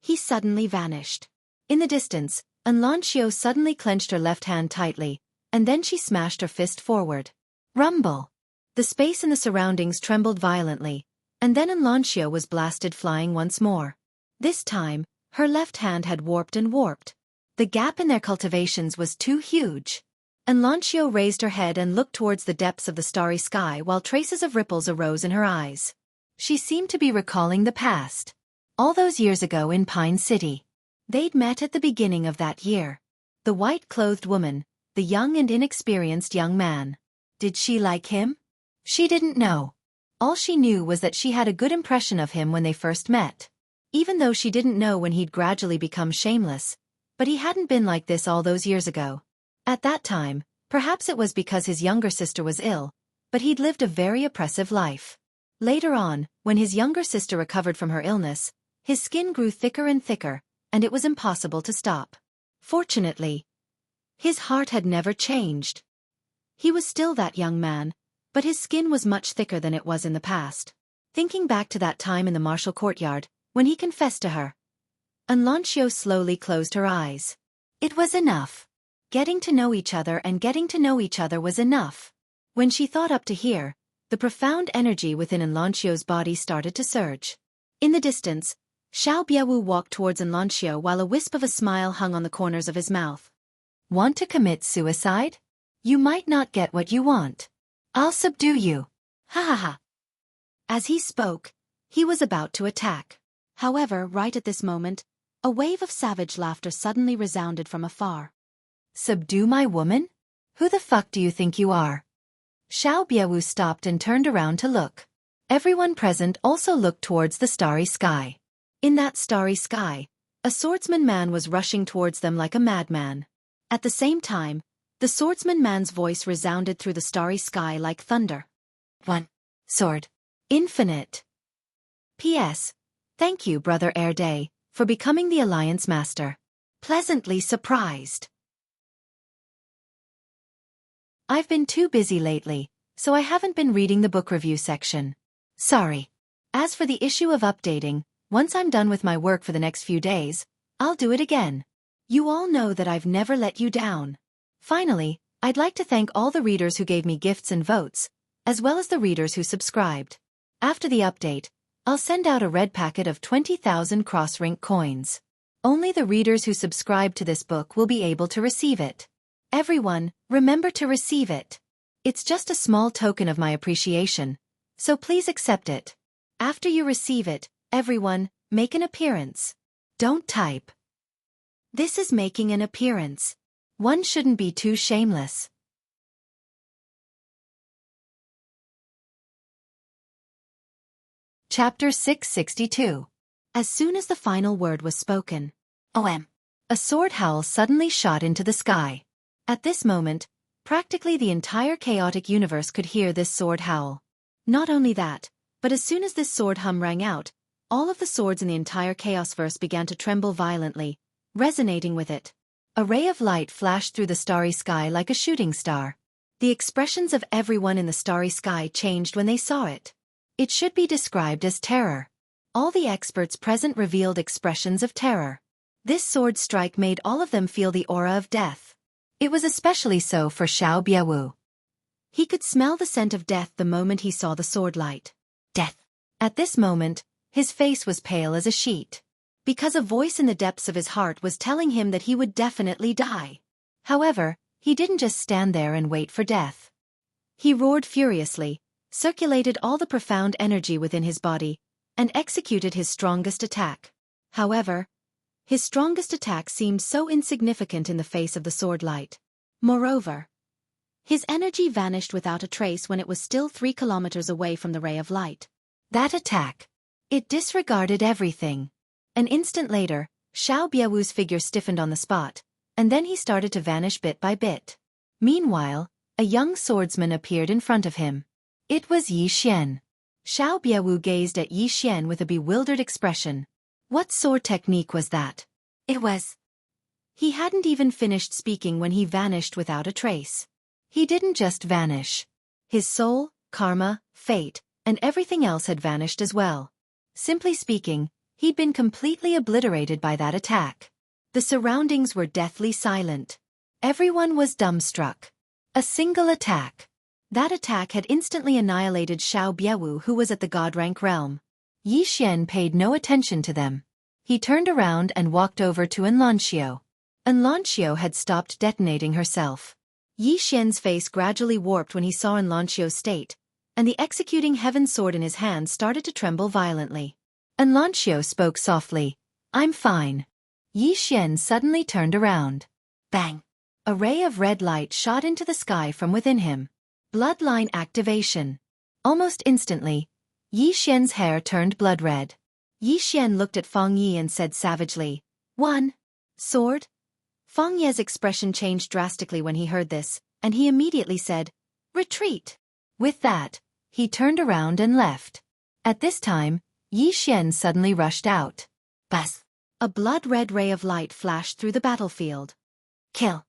he suddenly vanished. In the distance, Enlancio suddenly clenched her left hand tightly, and then she smashed her fist forward. Rumble! The space in the surroundings trembled violently, and then Enlancio was blasted flying once more. This time, her left hand had warped and warped. The gap in their cultivations was too huge. Enlancio raised her head and looked towards the depths of the starry sky while traces of ripples arose in her eyes. She seemed to be recalling the past. All those years ago in Pine City. They'd met at the beginning of that year. The white-clothed woman, the young and inexperienced young man. Did she like him? She didn't know. All she knew was that she had a good impression of him when they first met. Even though she didn't know when he'd gradually become shameless. But he hadn't been like this all those years ago. At that time, perhaps it was because his younger sister was ill, but he'd lived a very oppressive life. Later on, when his younger sister recovered from her illness, his skin grew thicker and thicker, and it was impossible to stop. Fortunately, his heart had never changed. He was still that young man, but his skin was much thicker than it was in the past. Thinking back to that time in the martial courtyard, when he confessed to her, Anlancio slowly closed her eyes. It was enough. Getting to know each other and getting to know each other was enough. When she thought up to here, the profound energy within Anlancio's body started to surge. In the distance, Xiao Biewu walked towards Anlancio while a wisp of a smile hung on the corners of his mouth. Want to commit suicide? You might not get what you want. I'll subdue you. Ha ha ha. As he spoke, he was about to attack. However, right at this moment, a wave of savage laughter suddenly resounded from afar. Subdue my woman? Who the fuck do you think you are? Xiao Biewu stopped and turned around to look. Everyone present also looked towards the starry sky. In that starry sky, a swordsman man was rushing towards them like a madman. At the same time, the swordsman man's voice resounded through the starry sky like thunder. 1. Sword. Infinite. P.S. Thank you, Brother Erday, for becoming the Alliance Master. Pleasantly surprised. I've been too busy lately, so I haven't been reading the book review section. Sorry. As for the issue of updating, once I'm done with my work for the next few days, I'll do it again. You all know that I've never let you down. Finally, I'd like to thank all the readers who gave me gifts and votes, as well as the readers who subscribed. After the update, I'll send out a red packet of 20,000 cross-rank coins. Only the readers who subscribe to this book will be able to receive it. Everyone, remember to receive it. It's just a small token of my appreciation, so please accept it. After you receive it, everyone, make an appearance. Don't type. This is making an appearance. One shouldn't be too shameless. Chapter 662. As soon as the final word was spoken, OM, a sword howl suddenly shot into the sky. At this moment, practically the entire chaotic universe could hear this sword howl. Not only that, but as soon as this sword hum rang out, all of the swords in the entire Chaosverse began to tremble violently, resonating with it. A ray of light flashed through the starry sky like a shooting star. The expressions of everyone in the starry sky changed when they saw it. It should be described as terror. All the experts present revealed expressions of terror. This sword strike made all of them feel the aura of death. It was especially so for Xiao Biewu. He could smell the scent of death the moment he saw the sword light. Death. At this moment, his face was pale as a sheet. Because a voice in the depths of his heart was telling him that he would definitely die. However, he didn't just stand there and wait for death. He roared furiously, circulated all the profound energy within his body, and executed his strongest attack. However, his strongest attack seemed so insignificant in the face of the sword light. Moreover, his energy vanished without a trace when it was still 3 kilometers away from the ray of light. That attack. It disregarded everything. An instant later, Xiao Biewu's figure stiffened on the spot, and then he started to vanish bit by bit. Meanwhile, a young swordsman appeared in front of him. It was Yi Xian. Xiao Biewu gazed at Yi Xian with a bewildered expression. What sword technique was that? It was. He hadn't even finished speaking when he vanished without a trace. He didn't just vanish. His soul, karma, fate, and everything else had vanished as well. Simply speaking, he'd been completely obliterated by that attack. The surroundings were deathly silent. Everyone was dumbstruck. A single attack. That attack had instantly annihilated Xiao Biewu, who was at the God rank realm. Yi Xian paid no attention to them. He turned around and walked over to Anlancio. Anlancio had stopped detonating herself. Yi Xian's face gradually warped when he saw Anlancio's state, and the executing heaven sword in his hand started to tremble violently. Anlancio spoke softly. I'm fine. Yi Xian suddenly turned around. Bang! A ray of red light shot into the sky from within him. Bloodline activation. Almost instantly, Yi Xian's hair turned blood red. Yi Xian looked at Feng Yi and said savagely, "One. Sword?" Feng Ye's expression changed drastically when he heard this, and he immediately said, "Retreat." With that, he turned around and left. At this time, Yi Xian suddenly rushed out. Buzz! A blood-red ray of light flashed through the battlefield. Kill!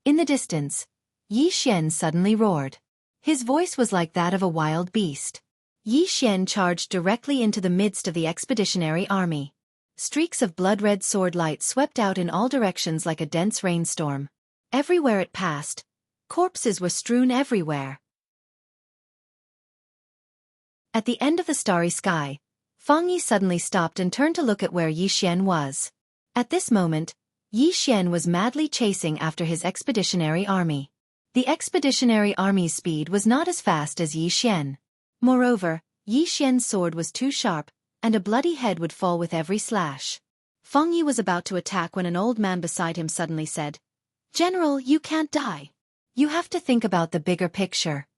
In the distance, Yi Xian suddenly roared. His voice was like that of a wild beast. Yi Xian charged directly into the midst of the expeditionary army. Streaks of blood-red sword light swept out in all directions like a dense rainstorm. Everywhere it passed, corpses were strewn everywhere. At the end of the starry sky, Fang Yi suddenly stopped and turned to look at where Yi Xian was. At this moment, Yi Xian was madly chasing after his expeditionary army. The expeditionary army's speed was not as fast as Yi Xian. Moreover, Yi Xian's sword was too sharp, and a bloody head would fall with every slash. Fang Yi was about to attack when an old man beside him suddenly said, "General, you can't die. You have to think about the bigger picture."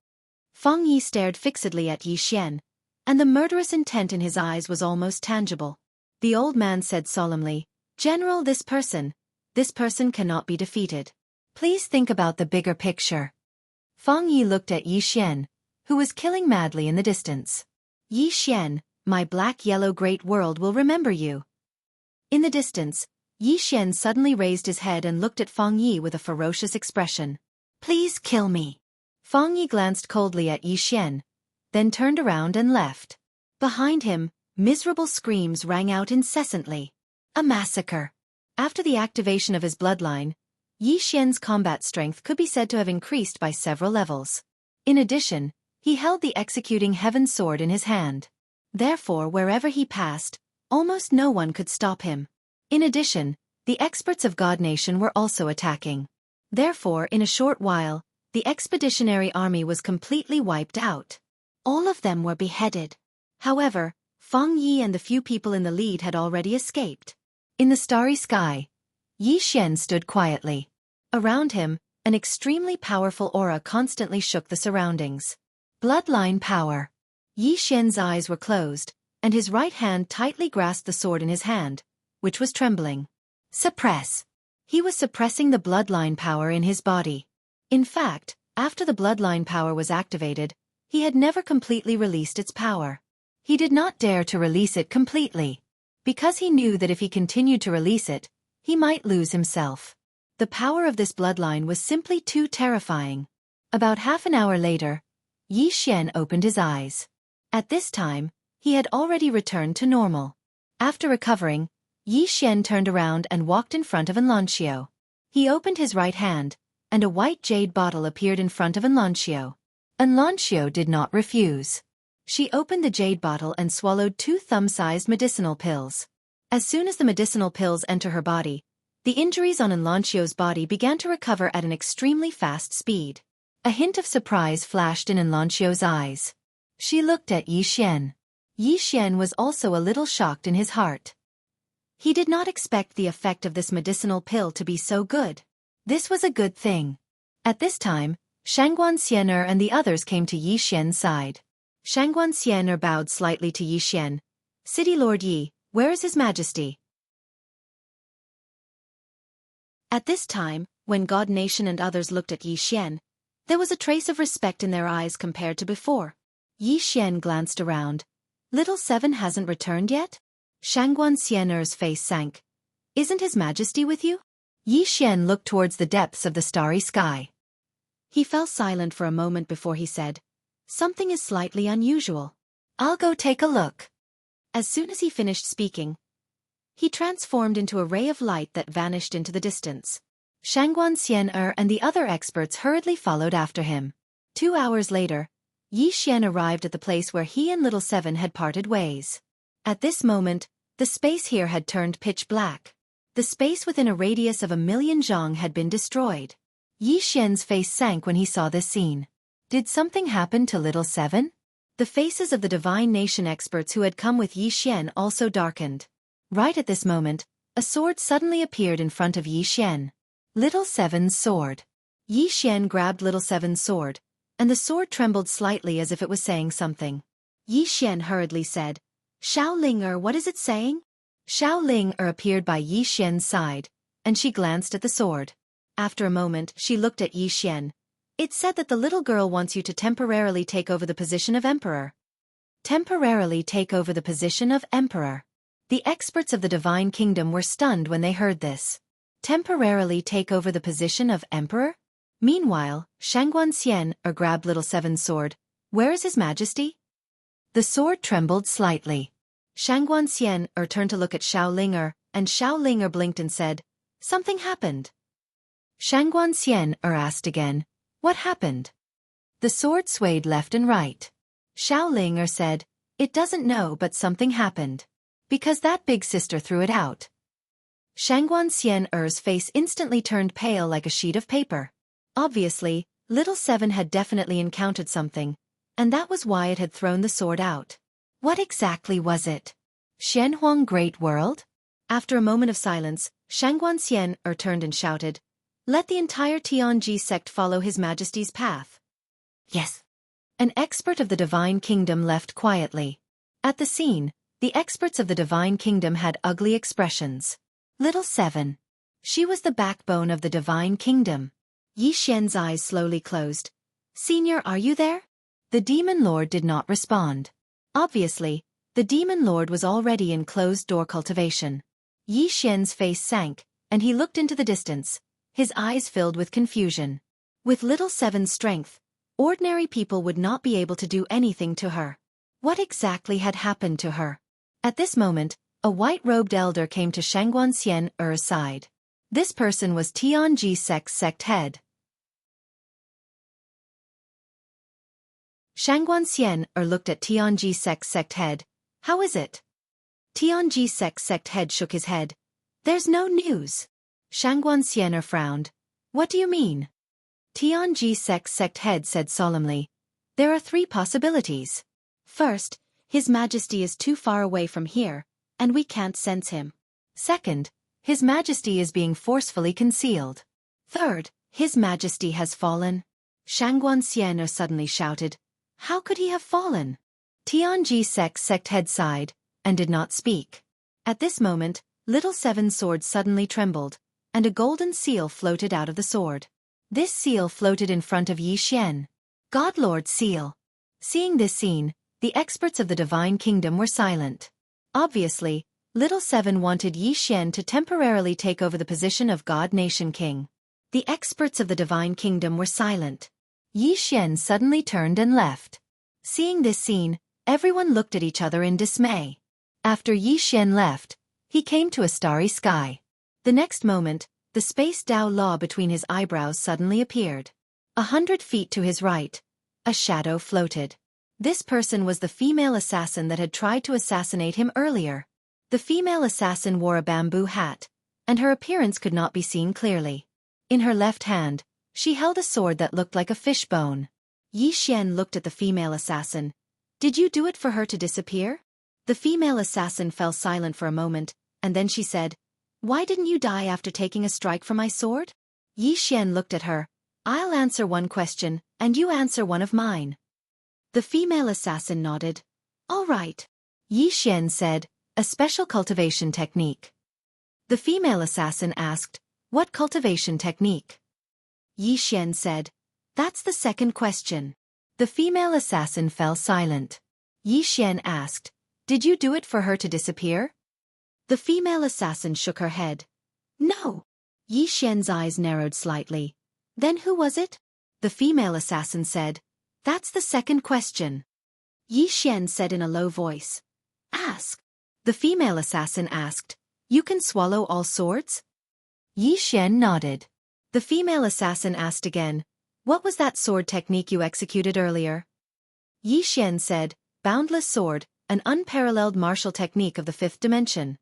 Fang Yi stared fixedly at Yi Xian, and the murderous intent in his eyes was almost tangible. The old man said solemnly, "General, this person cannot be defeated. Please think about the bigger picture." Fang Yi looked at Yi Xian, who was killing madly in the distance. "Yi Xian, my black-yellow great world will remember you." In the distance, Yi Xian suddenly raised his head and looked at Fang Yi with a ferocious expression. "Please kill me." Fang Yi glanced coldly at Yi Xian, then turned around and left. Behind him, miserable screams rang out incessantly. A massacre. After the activation of his bloodline, Yi Xian's combat strength could be said to have increased by several levels. In addition, he held the executing heaven sword in his hand. Therefore, wherever he passed, almost no one could stop him. In addition, the experts of God Nation were also attacking. Therefore, in a short while, the expeditionary army was completely wiped out. All of them were beheaded. However, Fang Yi and the few people in the lead had already escaped. In the starry sky, Yi Xian stood quietly. Around him, an extremely powerful aura constantly shook the surroundings. Bloodline power. Yi Xian's eyes were closed, and his right hand tightly grasped the sword in his hand, which was trembling. Suppress. He was suppressing the bloodline power in his body. In fact, after the bloodline power was activated, he had never completely released its power. He did not dare to release it completely, because he knew that if he continued to release it, he might lose himself. The power of this bloodline was simply too terrifying. About half an hour later, Yi Xian opened his eyes. At this time, he had already returned to normal. After recovering, Yi Xian turned around and walked in front of Enlancio. He opened his right hand, and a white jade bottle appeared in front of Enlancio. Enlancio did not refuse. She opened the jade bottle and swallowed 2 thumb-sized medicinal pills. As soon as the medicinal pills enter her body, the injuries on Enlancio's body began to recover at an extremely fast speed. A hint of surprise flashed in Enlancio's eyes. She looked at Yi Xian. Yi Xian was also a little shocked in his heart. He did not expect the effect of this medicinal pill to be so good. This was a good thing. At this time, Shangguan Xianer and the others came to Yi Xian's side. Shangguan Xianer bowed slightly to Yi Xian. "City Lord Yi, where is His Majesty?" At this time, when God Nation and others looked at Yi Xian, there was a trace of respect in their eyes compared to before. Yi Xian glanced around. "Little Seven hasn't returned yet?" Shangguan Xianer's face sank. "Isn't His Majesty with you?" Yi Xian looked towards the depths of the starry sky. He fell silent for a moment before he said, "Something is slightly unusual. I'll go take a look." As soon as he finished speaking, he transformed into a ray of light that vanished into the distance. Shangguan Xianer and the other experts hurriedly followed after him. 2 hours later, Yi Xian arrived at the place where he and Little Seven had parted ways. At this moment, the space here had turned pitch black. The space within a radius of 1,000,000 zhang had been destroyed. Yi Xian's face sank when he saw this scene. Did something happen to Little Seven? The faces of the Divine Nation experts who had come with Yi Xian also darkened. Right at this moment, a sword suddenly appeared in front of Yi Xian. Little Seven's sword. Yi Xian grabbed Little Seven's sword, and the sword trembled slightly as if it was saying something. Yi Xian hurriedly said, "Xiao Ling-er, what is it saying?" Xiao Ling-er appeared by Yi Xian's side, and she glanced at the sword. After a moment, she looked at Yi Xian. It said that the little girl wants you to temporarily take over the position of emperor. Temporarily take over the position of emperor. The experts of the divine kingdom were stunned when they heard this. Temporarily take over the position of emperor? Meanwhile, Shangguan grabbed Little Seven's sword. Where is His Majesty? The sword trembled slightly. Shangguan turned to look at Xiao and Xiao blinked and said, "Something happened." Shangguan asked again, "What happened?" The sword swayed left and right. Xiao said, "It doesn't know, but something happened. Because that big sister threw it out." Shangguan face instantly turned pale like a sheet of paper. Obviously, Little Seven had definitely encountered something, and that was why it had thrown the sword out. What exactly was it? Xianhuang Great World? After a moment of silence, Shangguan turned and shouted, "Let the entire Tianji sect follow His Majesty's path." Yes. An expert of the Divine Kingdom left quietly. At the scene, the experts of the Divine Kingdom had ugly expressions. Little Seven. She was the backbone of the Divine Kingdom. Yi Xian's eyes slowly closed. "Senior, are you there?" The Demon Lord did not respond. Obviously, the Demon Lord was already in closed-door cultivation. Yi Xian's face sank, and he looked into the distance, his eyes filled with confusion. With Little Seven's strength, ordinary people would not be able to do anything to her. What exactly had happened to her? At this moment, a white-robed elder came to Shangguan side. This person was Tianji sect's sect head. Shangguan looked at Tianji sect's sect head. "How is it?" Tianji sect's sect head shook his head. "There's no news." Shangguan frowned. "What do you mean?" Tianji sect's sect head said solemnly, "There are 3 possibilities. First, His Majesty is too far away from here, and we can't sense him. Second, His Majesty is being forcefully concealed. Third, His Majesty has fallen." Shangguan suddenly shouted, "How could he have fallen?" Tianji sect's sect head sighed, and did not speak. At this moment, Little Seven's sword suddenly trembled, and a golden seal floated out of the sword. This seal floated in front of Yi Xian. Godlord seal. Seeing this scene, the experts of the Divine Kingdom were silent. Obviously, Little Seven wanted Yi Xian to temporarily take over the position of God Nation King. The experts of the Divine Kingdom were silent. Yi Xian suddenly turned and left. Seeing this scene, everyone looked at each other in dismay. After Yi Xian left, he came to a starry sky. The next moment, the space Dao law between his eyebrows suddenly appeared. 100 feet to his right, a shadow floated. This person was the female assassin that had tried to assassinate him earlier. The female assassin wore a bamboo hat, and her appearance could not be seen clearly. In her left hand, she held a sword that looked like a fishbone. Yi Xian looked at the female assassin. "Did you do it for her to disappear?" The female assassin fell silent for a moment, and then she said, "Why didn't you die after taking a strike from my sword?" Yi Xian looked at her. "I'll answer one question, and you answer one of mine." The female assassin nodded. "All right." Yi Xian said, "A special cultivation technique." The female assassin asked, "What cultivation technique?" Yi Xian said, "That's the second question." The female assassin fell silent. Yi Xian asked, "Did you do it for her to disappear?" The female assassin shook her head. "No." Yi Xian's eyes narrowed slightly. "Then who was it?" The female assassin said, "That's the second question." Yi Xian said in a low voice, "Ask." The female assassin asked, "You can swallow all swords?" Yi Xian nodded. The female assassin asked again, "What was that sword technique you executed earlier?" Yi Xian said, "Boundless sword, an unparalleled martial technique of the 5th dimension."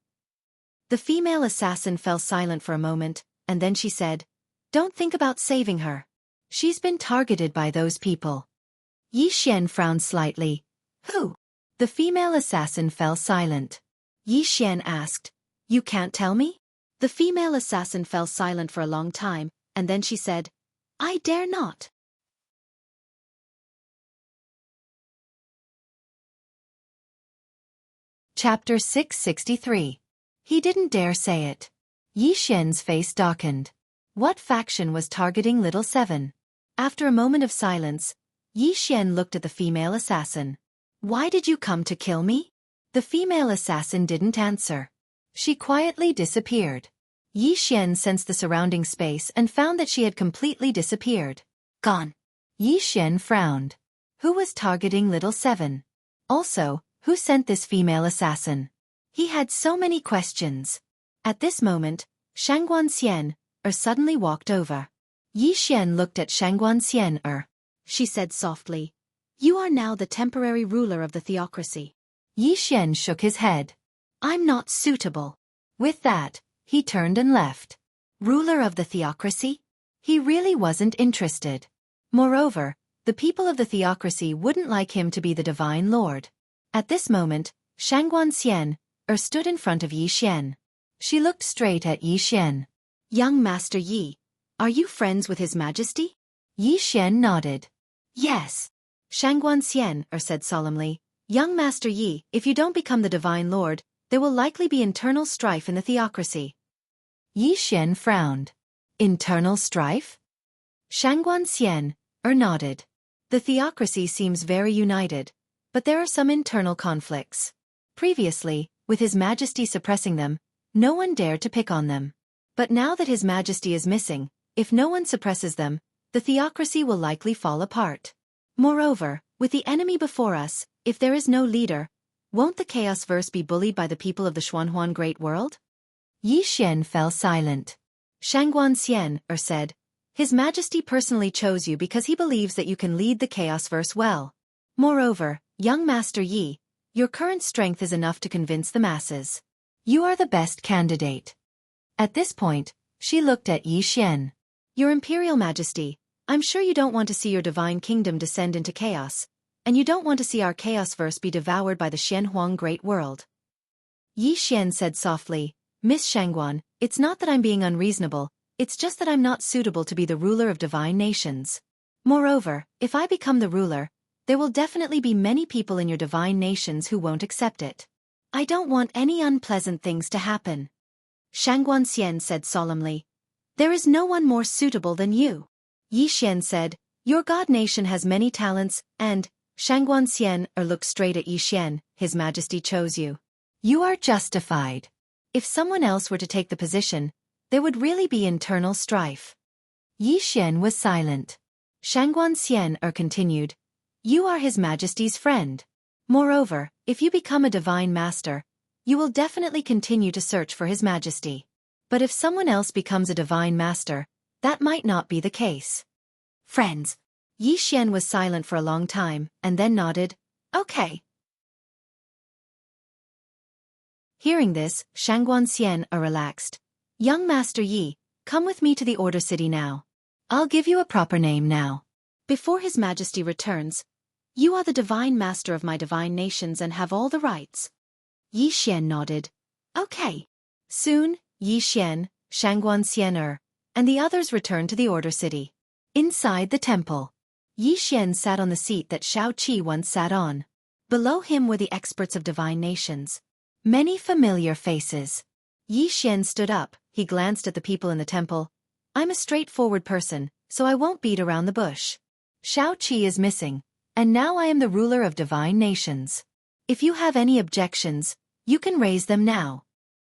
The female assassin fell silent for a moment, and then she said, "Don't think about saving her. She's been targeted by those people." Yi Xian frowned slightly. "Who?" The female assassin fell silent. Yi Xian asked, "You can't tell me?" The female assassin fell silent for a long time, and then she said, "I dare not." Chapter 663. He didn't dare say it. Yi Xian's face darkened. What faction was targeting Little Seven? After a moment of silence, Yi Xian looked at the female assassin. Why did you come to kill me? The female assassin didn't answer. She quietly disappeared. Yi Xian sensed the surrounding space and found that she had completely disappeared. Gone. Yi Xian frowned. Who was targeting Little Seven? Also, who sent this female assassin? He had so many questions. At this moment, Shangguan Xian suddenly walked over. Yi Xian looked at Shangguan Xian She said softly, "You are now the temporary ruler of the theocracy." Yi Xian shook his head. "I'm not suitable." With that, he turned and left. Ruler of the theocracy? He really wasn't interested. Moreover, the people of the theocracy wouldn't like him to be the divine lord. At this moment, Shangguan Xian stood in front of Yi Xian. She looked straight at Yi Xian. "Young Master Yi, are you friends with His Majesty?" Yi Xian nodded. "Yes." Shangguan Xian said solemnly, "Young Master Yi, if you don't become the divine lord, there will likely be internal strife in the theocracy." Yi Xian frowned. Internal strife? Shangguan Xian nodded. The theocracy seems very united, but there are some internal conflicts. Previously, with His Majesty suppressing them, no one dared to pick on them. But now that His Majesty is missing, if no one suppresses them, the theocracy will likely fall apart. Moreover, with the enemy before us, if there is no leader, won't the chaos verse be bullied by the people of the Xuanhuan Great World? Yi Xian fell silent. Shangguan Xian said, "His Majesty personally chose you because he believes that you can lead the chaos verse well. Moreover, young Master Yi, your current strength is enough to convince the masses. You are the best candidate." At this point, she looked at Yi Xian. "Your Imperial Majesty, I'm sure you don't want to see your divine kingdom descend into chaos, and you don't want to see our chaos verse be devoured by the Xuanhuang Great World." Yi Xian said softly, "Miss Shangguan, it's not that I'm being unreasonable, it's just that I'm not suitable to be the ruler of divine nations. Moreover, if I become the ruler, there will definitely be many people in your divine nations who won't accept it. I don't want any unpleasant things to happen." Shangguan Xian said solemnly, "There is no one more suitable than you." Yi Xian said, "Your god nation has many talents, and," Shangguan Xian looked straight at Yi Xian, "His Majesty chose you. You are justified. If someone else were to take the position, there would really be internal strife." Yi Xian was silent. Shangguan Xian continued, "You are His Majesty's friend. Moreover, if you become a divine master, you will definitely continue to search for His Majesty. But if someone else becomes a divine master, that might not be the case." "Friends." Yi Xian was silent for a long time, and then nodded, "Okay." Hearing this, Shangguan Xian relaxed. "Young Master Yi, come with me to the Order City now. I'll give you a proper name now. Before His Majesty returns, you are the divine master of my divine nations and have all the rights." Yi Xian nodded. "Okay." Soon, Yi Xian, Shangguan Xian and the others returned to the Order City. Inside the temple, Yi Xian sat on the seat that Xueqi once sat on. Below him were the experts of divine nations. Many familiar faces. Yi Xian stood up, he glanced at the people in the temple. "I'm a straightforward person, so I won't beat around the bush. Xueqi is missing, and now I am the ruler of divine nations. If you have any objections, you can raise them now."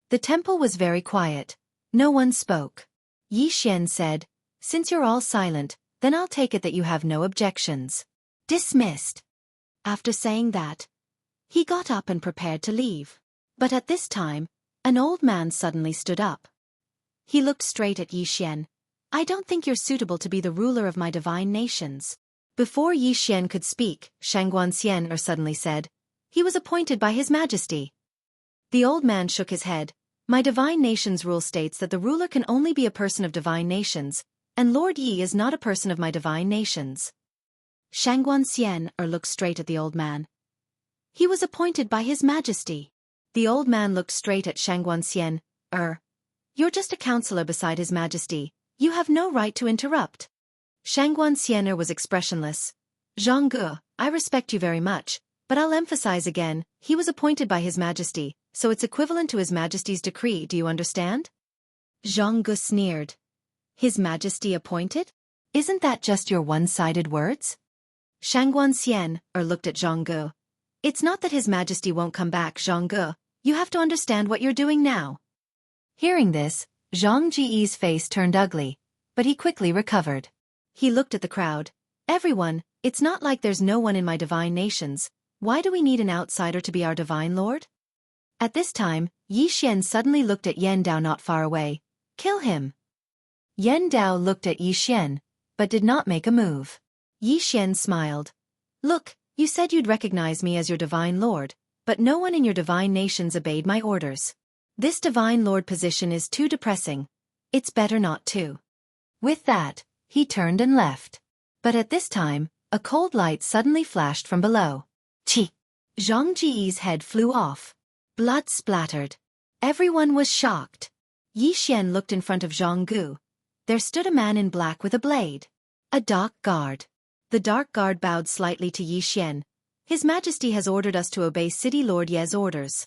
The temple was very quiet. No one spoke. Yi Xian said, "Since you're all silent, then I'll take it that you have no objections. Dismissed." After saying that, he got up and prepared to leave. But at this time, an old man suddenly stood up. He looked straight at Yi Xian. "I don't think you're suitable to be the ruler of my divine nations." Before Yi Xian could speak, Shangguan Xian suddenly said, "He was appointed by His Majesty." The old man shook his head. "My divine nations rule states that the ruler can only be a person of divine nations, and Lord Yi is not a person of my divine nations." Shangguan Xian looked straight at the old man. "He was appointed by His Majesty." The old man looked straight at Shangguan Xian. You're just a counselor beside His Majesty. You have no right to interrupt." Shangguan Xian was expressionless. "Zhang, I respect you very much, but I'll emphasize again, he was appointed by His Majesty, so it's equivalent to His Majesty's decree, do you understand?" Zhang sneered. "His Majesty appointed? Isn't that just your one-sided words? Shangguan Xian looked at Zhang Ge. It's not that His Majesty won't come back, Zhang Ge. You have to understand what you're doing now. Hearing this, Zhang Ji's face turned ugly, but he quickly recovered. He looked at the crowd. Everyone, it's not like there's no one in my divine nations. Why do we need an outsider to be our divine lord? At this time, Yi Xian suddenly looked at Yan Dao not far away. Kill him. Yan Dao looked at Yi Xian, but did not make a move. Yi Xian smiled. Look, you said you'd recognize me as your divine lord, but no one in your divine nations obeyed my orders. This divine lord position is too depressing. It's better not to. With that, he turned and left. But at this time, a cold light suddenly flashed from below. Chi! Zhang Ji's head flew off. Blood splattered. Everyone was shocked. Yi Xian looked in front of Zhang Gu. There stood a man in black with a blade. A dark guard. The dark guard bowed slightly to Yi Xian. His Majesty has ordered us to obey City Lord Ye's orders.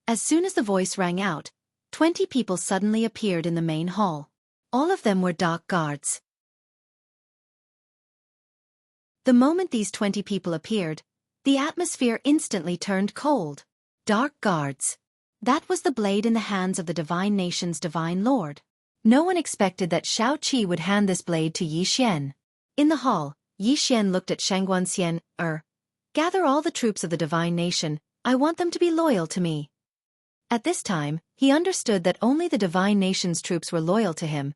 As soon as the voice rang out, 20 people suddenly appeared in the main hall. All of them were dark guards. The moment these 20 people appeared, the atmosphere instantly turned cold. Dark guards. That was the blade in the hands of the divine nation's divine lord. No one expected that Xueqi would hand this blade to Yi Xian. In the hall, Yi Xian looked at Shangguan Xian. Gather all the troops of the divine nation. I want them to be loyal to me. At this time, he understood that only the divine nation's troops were loyal to him.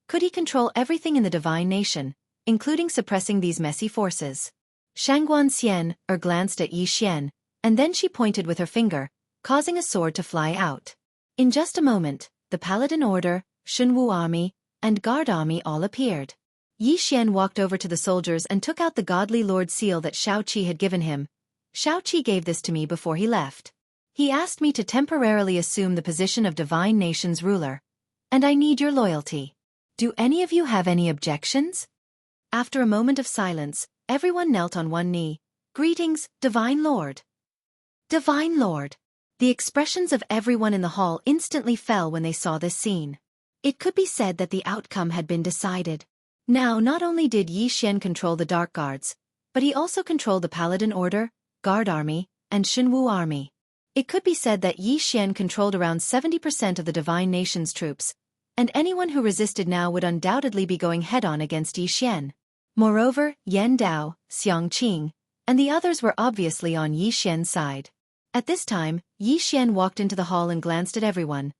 Could he control everything in the divine nation, including suppressing these messy forces? Shangguan Xian glanced at Yi Xian, and then she pointed with her finger, causing a sword to fly out. In just a moment, the Paladin Order, Xunwu Army, and Guard Army all appeared. Yi Xian walked over to the soldiers and took out the godly lord seal that Xueqi had given him. Xueqi gave this to me before he left. He asked me to temporarily assume the position of divine nation's ruler. And I need your loyalty. Do any of you have any objections? After a moment of silence, everyone knelt on one knee. Greetings, Divine Lord. Divine Lord. The expressions of everyone in the hall instantly fell when they saw this scene. It could be said that the outcome had been decided. Now not only did Yi Xian control the Dark Guards, but he also controlled the Paladin Order, Guard Army, and Xunwu Army. It could be said that Yi Xian controlled around 70% of the divine nation's troops, and anyone who resisted now would undoubtedly be going head-on against Yi Xian. Moreover, Yan Dao, Xiang Qing, and the others were obviously on Yi Xian's side. At this time, Yi Xian walked into the hall and glanced at everyone.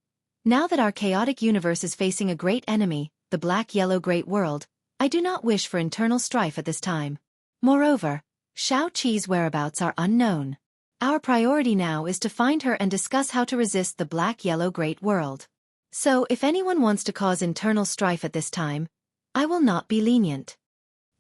Now that our chaotic universe is facing a great enemy, the black-yellow great world, I do not wish for internal strife at this time. Moreover, Xueqi's whereabouts are unknown. Our priority now is to find her and discuss how to resist the black-yellow great world. So if anyone wants to cause internal strife at this time, I will not be lenient.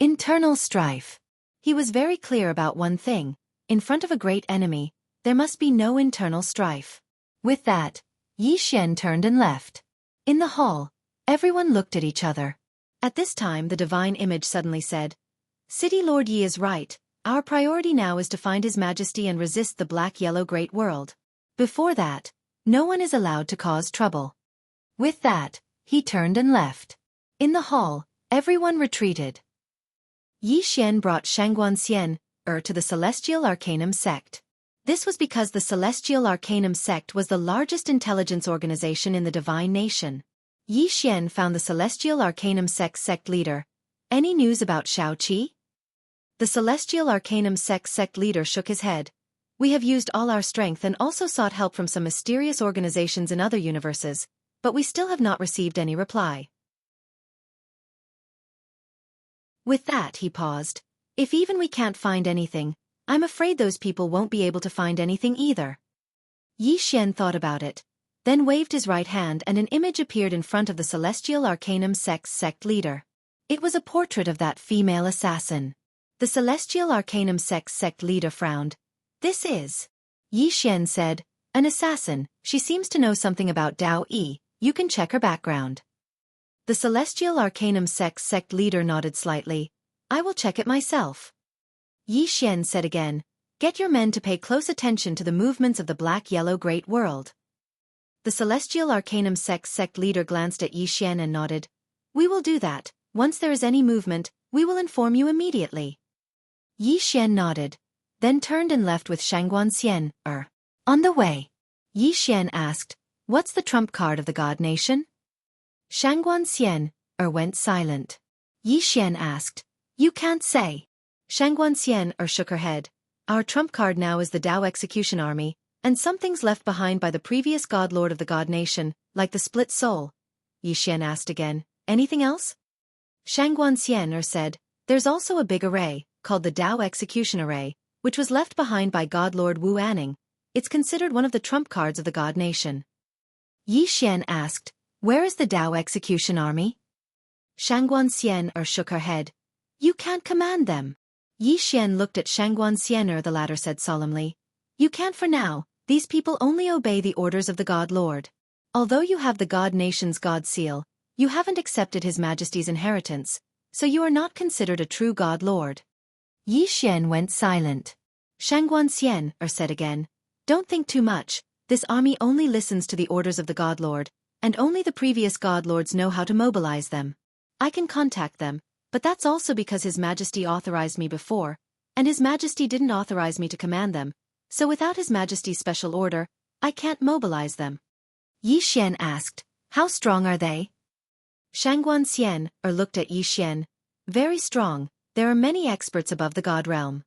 Internal strife. He was very clear about one thing. In front of a great enemy, there must be no internal strife. With that, Yi Xian turned and left. In the hall, everyone looked at each other. At this time the divine image suddenly said, City Lord Yi is right. Our priority now is to find His Majesty and resist the black-yellow great world. Before that, no one is allowed to cause trouble. With that, he turned and left. In the hall, everyone retreated. Yi Xian brought Shangguan Xian to the Celestial Arcanum sect. This was because the Celestial Arcanum sect was the largest intelligence organization in the divine nation. Yi Xian found the Celestial Arcanum sect leader. Any news about Xueqi? The Celestial Arcanum sect leader shook his head. We have used all our strength and also sought help from some mysterious organizations in other universes, but we still have not received any reply. With that he paused. If even we can't find anything, I'm afraid those people won't be able to find anything either. Yi Xian thought about it, then waved his right hand and an image appeared in front of the Celestial Arcanum sect leader. It was a portrait of that female assassin. The Celestial Arcanum sect leader frowned. This is, Yi Xian said, an assassin. She seems to know something about Dao Yi. You can check her background. The Celestial Arcanum sect leader nodded slightly. I will check it myself. Yi Xian said again, get your men to pay close attention to the movements of the black-yellow great world. The Celestial Arcanum sect leader glanced at Yi Xian and nodded. We will do that. Once there is any movement, we will inform you immediately. Yi Xian nodded, then turned and left with Shangguan Xian. On the way, Yi Xian asked, "What's the trump card of the God Nation?" Shangguan Xian went silent. Yi Xian asked, "You can't say." Shangguan Xian shook her head. "Our trump card now is the Dao Execution Army, and some things left behind by the previous God Lord of the God Nation, like the split soul." Yi Xian asked again, "Anything else?" Shangguan Xian said, "There's also a big array, called the Dao Execution Array, which was left behind by God Lord Wu Anning. It's considered one of the trump cards of the God Nation." Yi Xian asked, "Where is the Dao Execution Army?" Shangguan Xian shook her head. "You can't command them." Yi Xian looked at Shangguan Xian. The latter said solemnly, "You can't for now. These people only obey the orders of the God Lord. Although you have the God Nation's God Seal, you haven't accepted His Majesty's inheritance, so you are not considered a true God Lord." Yi Xian went silent. Shangguan Xian said again, "Don't think too much. This army only listens to the orders of the God Lord, and only the previous God Lords know how to mobilize them. I can contact them, but that's also because His Majesty authorized me before, and His Majesty didn't authorize me to command them, so without His Majesty's special order, I can't mobilize them." Yi Xian asked, "How strong are they?" Shangguan Xian looked at Yi Xian. "Very strong. There are many experts above the God realm."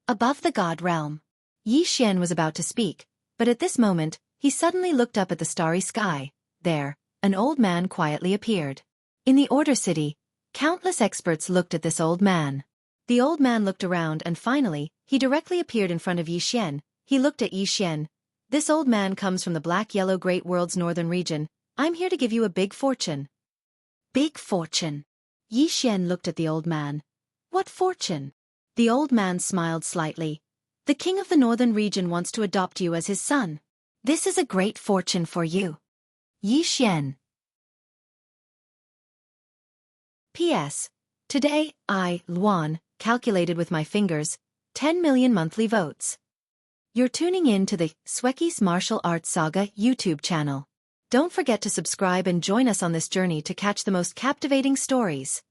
Above the God realm. Yi Xian was about to speak, but at this moment, he suddenly looked up at the starry sky. There, an old man quietly appeared. In the Order City, countless experts looked at this old man. The old man looked around and finally, he directly appeared in front of Yi Xian. He looked at Yi Xian. "This old man comes from the Black-Yellow Great World's northern region. I'm here to give you a big fortune." "Big fortune?" Yi Xian looked at the old man. "What fortune?" The old man smiled slightly. "The king of the northern region wants to adopt you as his son. This is a great fortune for you." Yi Xian. P.S. Today, I, Luan, calculated with my fingers, 10 million monthly votes. You're tuning in to the Xueqi's Martial Arts Saga YouTube channel. Don't forget to subscribe and join us on this journey to catch the most captivating stories.